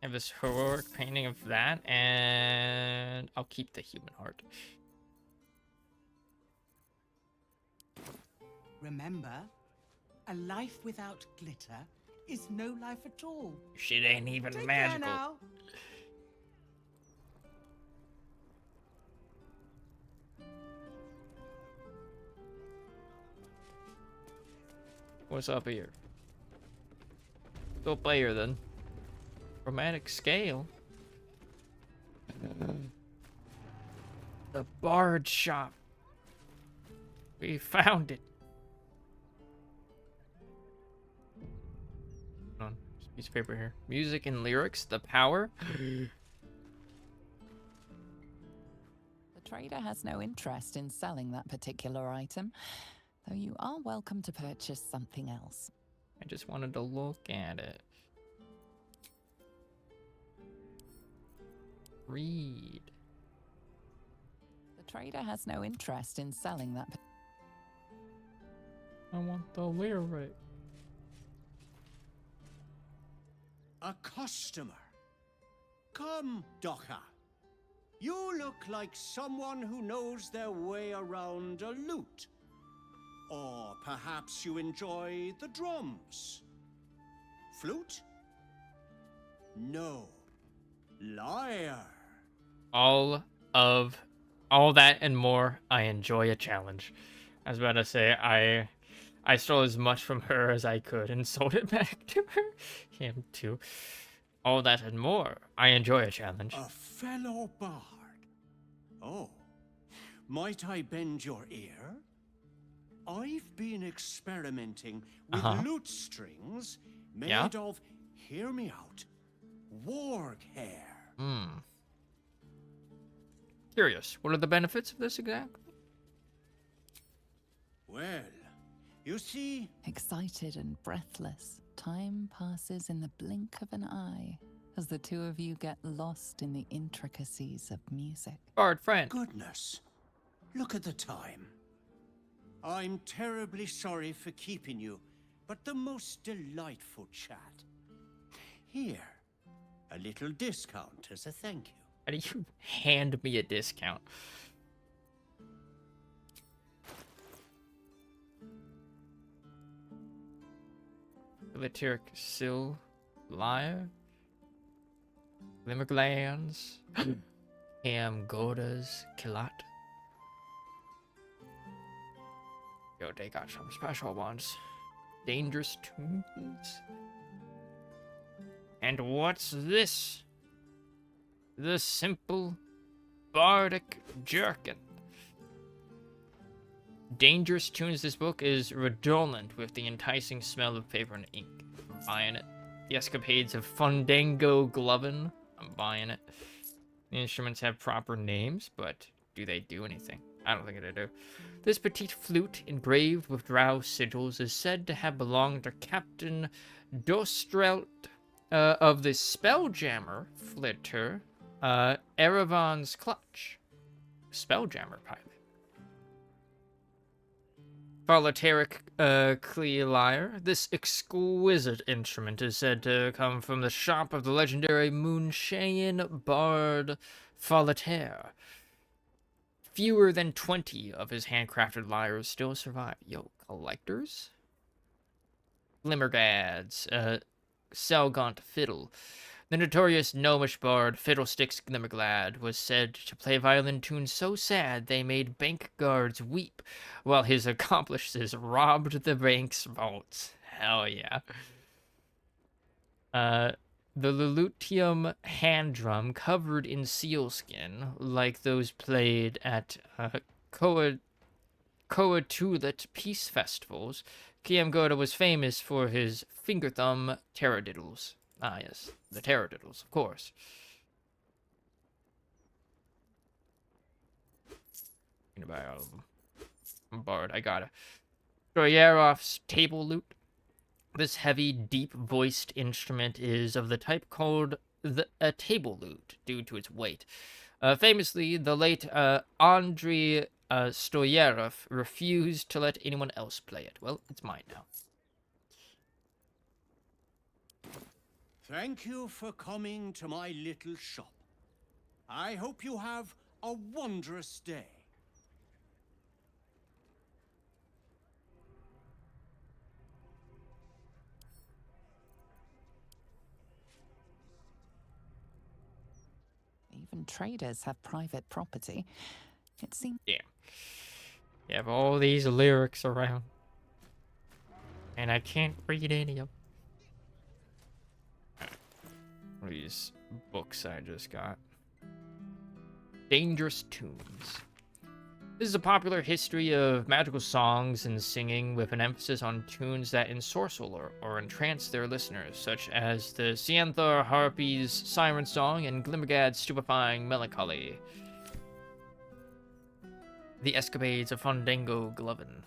I have this heroic painting of that, and I'll keep the human heart. Remember, a life without glitter is no life at all. Shit ain't even Take magical. care now. What's up here? Go player then. Romantic scale. The Bard shop. We found it. Hold on, there's a piece of paper here. Music and lyrics, the power. The trader has no interest in selling that particular item, though you are welcome to purchase something else. I just wanted to look at it. Read. The trader has no interest in selling that. I want the lyric. A customer. Come, Docker. You look like someone who knows their way around a lute. Or perhaps you enjoy the drums. Flute? No. Liar. All that and more. I enjoy a challenge. I was about to say, I stole as much from her as I could and sold it back to her. Him too. All that and more. I enjoy a challenge. A fellow bard. Oh, might I bend your ear? I've been experimenting with lute strings made of, hear me out, warg hair. Curious. What are the benefits of this exactly? Well, you see... Excited and breathless, time passes in the blink of an eye as the two of you get lost in the intricacies of music. Bard friend. Goodness, look at the time. I'm terribly sorry for keeping you, but the most delightful chat. Here, a little discount as a thank you. How do you hand me a discount? Gliteric Sill, Lyre, Glimmerglands, Cam Godas, Kilat. Yo, they got some special ones. Dangerous tunes. And what's this? The simple bardic jerkin. Dangerous Tunes. This book is redolent with the enticing smell of paper and ink. I'm buying it. The Escapades of Fandango Glovin. I'm buying it. The instruments have proper names, but do they do anything? I don't think they do. This petite flute, engraved with drow sigils, is said to have belonged to Captain Dostrelt of the Spelljammer flitter, Erevan's Clutch. Spelljammer pilot. Falateric Clee lyre. This exquisite instrument is said to come from the shop of the legendary Moonshayan bard Falater. Fewer than 20 of his handcrafted lyres still survive. Yo, collectors? Glimmergads, Selgaunt Fiddle. The notorious gnomish bard Fiddlesticks Glimmerglad was said to play violin tunes so sad they made bank guards weep, while his accomplices robbed the bank's vaults. Hell yeah. The Lulutium hand drum covered in sealskin, like those played at Coatulet peace festivals. Kiamgoda was famous for his finger thumb taradiddles. Ah, yes, the taradiddles, of course. I'm gonna buy all of them. I'm bored, I gotta. Troyarov's table lute. This heavy, deep-voiced instrument is of the type called a table lute, due to its weight. Famously, the late Andrei Stoyarov refused to let anyone else play it. Well, it's mine now. Thank you for coming to my little shop. I hope you have a wondrous day. Even traders have private property. It seems... Yeah. You have all these lyrics around. And I can't read any of them. These books I just got. Dangerous Tunes. This is a popular history of magical songs and singing with an emphasis on tunes that ensorcel or entrance their listeners, such as the Sianthar Harpy's Siren Song and Glimmergad's Stupefying Melancholy. The Escapades of Fandango Glovin.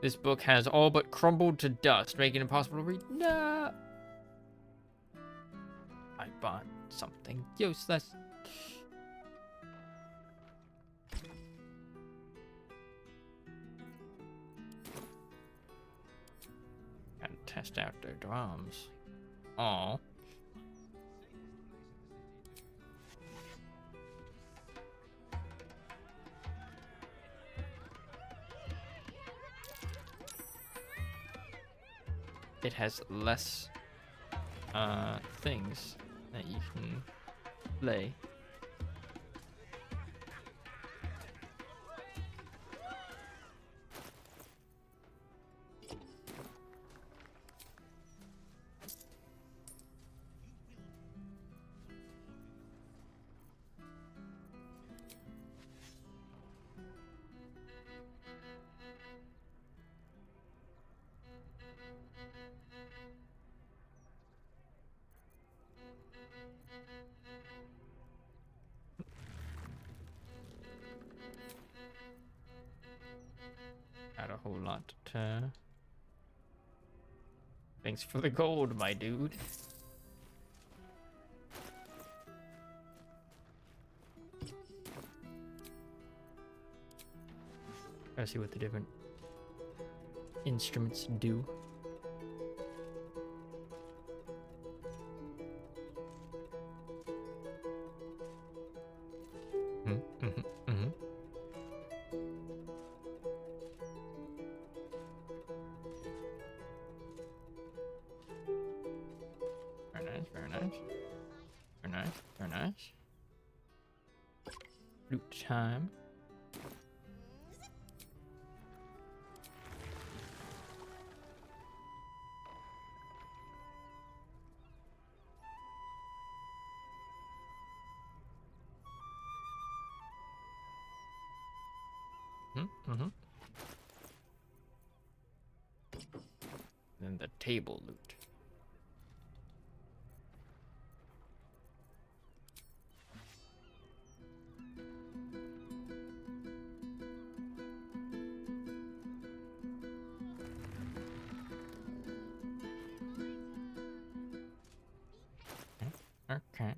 This book has all but crumbled to dust, making it impossible to read. No! I bought something useless. Gotta test out their drums. Aww. It has less things that you can play. Got a whole lot to turn. Thanks for the gold, my dude. Gotta see what the different instruments do. Very nice. Very nice. Very nice. Flute time. Then the table loot. Okay.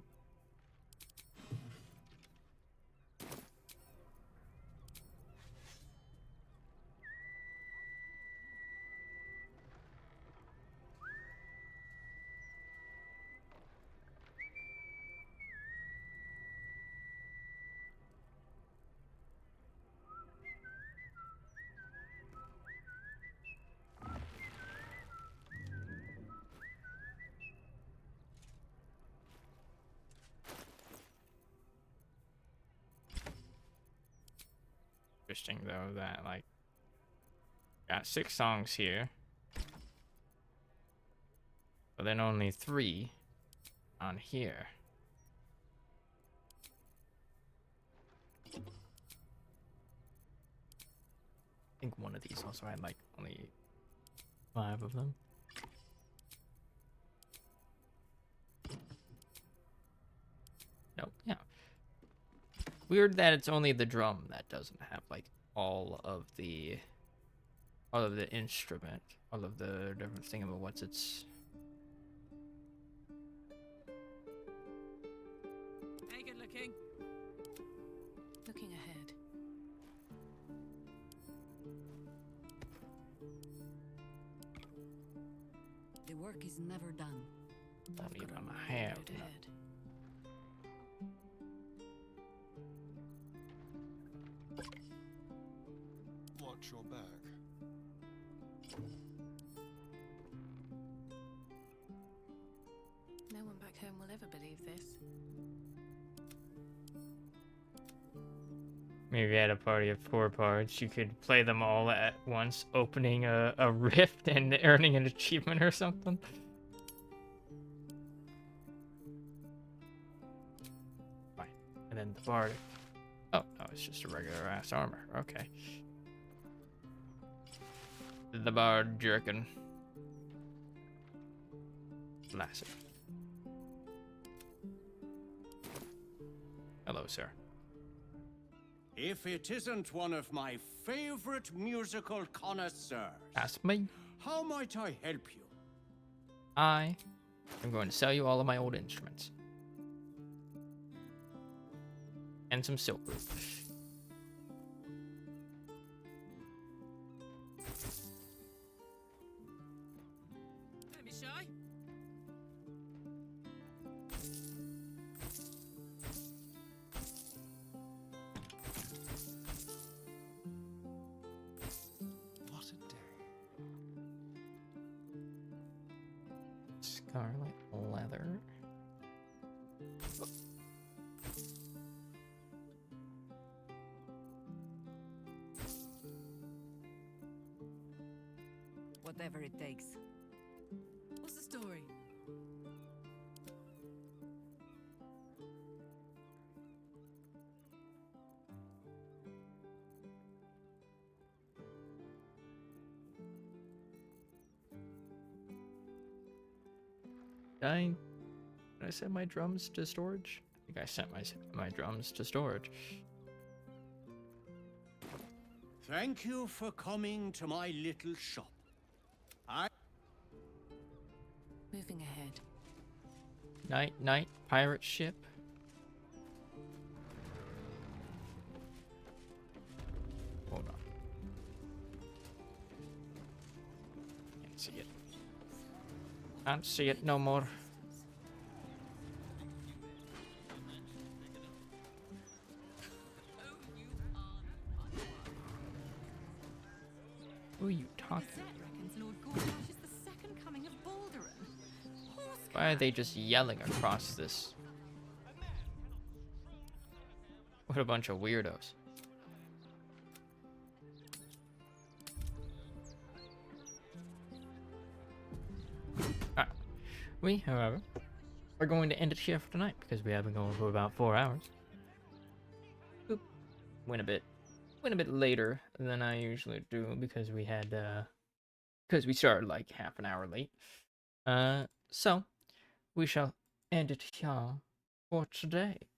Interesting though that like got 6 songs here, but then only 3 on here. I think one of these also had like only 5 of them. Nope, yeah. Weird that it's only the drum that doesn't have like all of the instrument, all of the different thing about what's its. Hey, good looking. Looking ahead. The work is never done. Don't even have. Watch your back. No one back home will ever believe this. Maybe if you had a party of 4 parts, you could play them all at once, opening a rift and earning an achievement or something. Fine. And then the bard. Oh, no, it's just a regular ass armor. Okay. The bard jerkin. Massive. Hello, sir. If it isn't one of my favorite musical connoisseurs. Ask me. How might I help you? I am going to sell you all of my old instruments. And some silk root. Don't be shy. What a day. Scarlet leather. Whatever it takes. What's the story? Did I send my drums to storage? I think I sent my drums to storage. Thank you for coming to my little shop. Moving ahead. Night, pirate ship. Hold on. Can't see it. Can't see it no more. Who are you talking to? Why are they just yelling across this? What a bunch of weirdos. Alright. We, however, are going to end it here for tonight because we have been going for about 4 hours. Oop. Went a bit later than I usually do because we had because we started like half an hour late. So we shall end it here for today.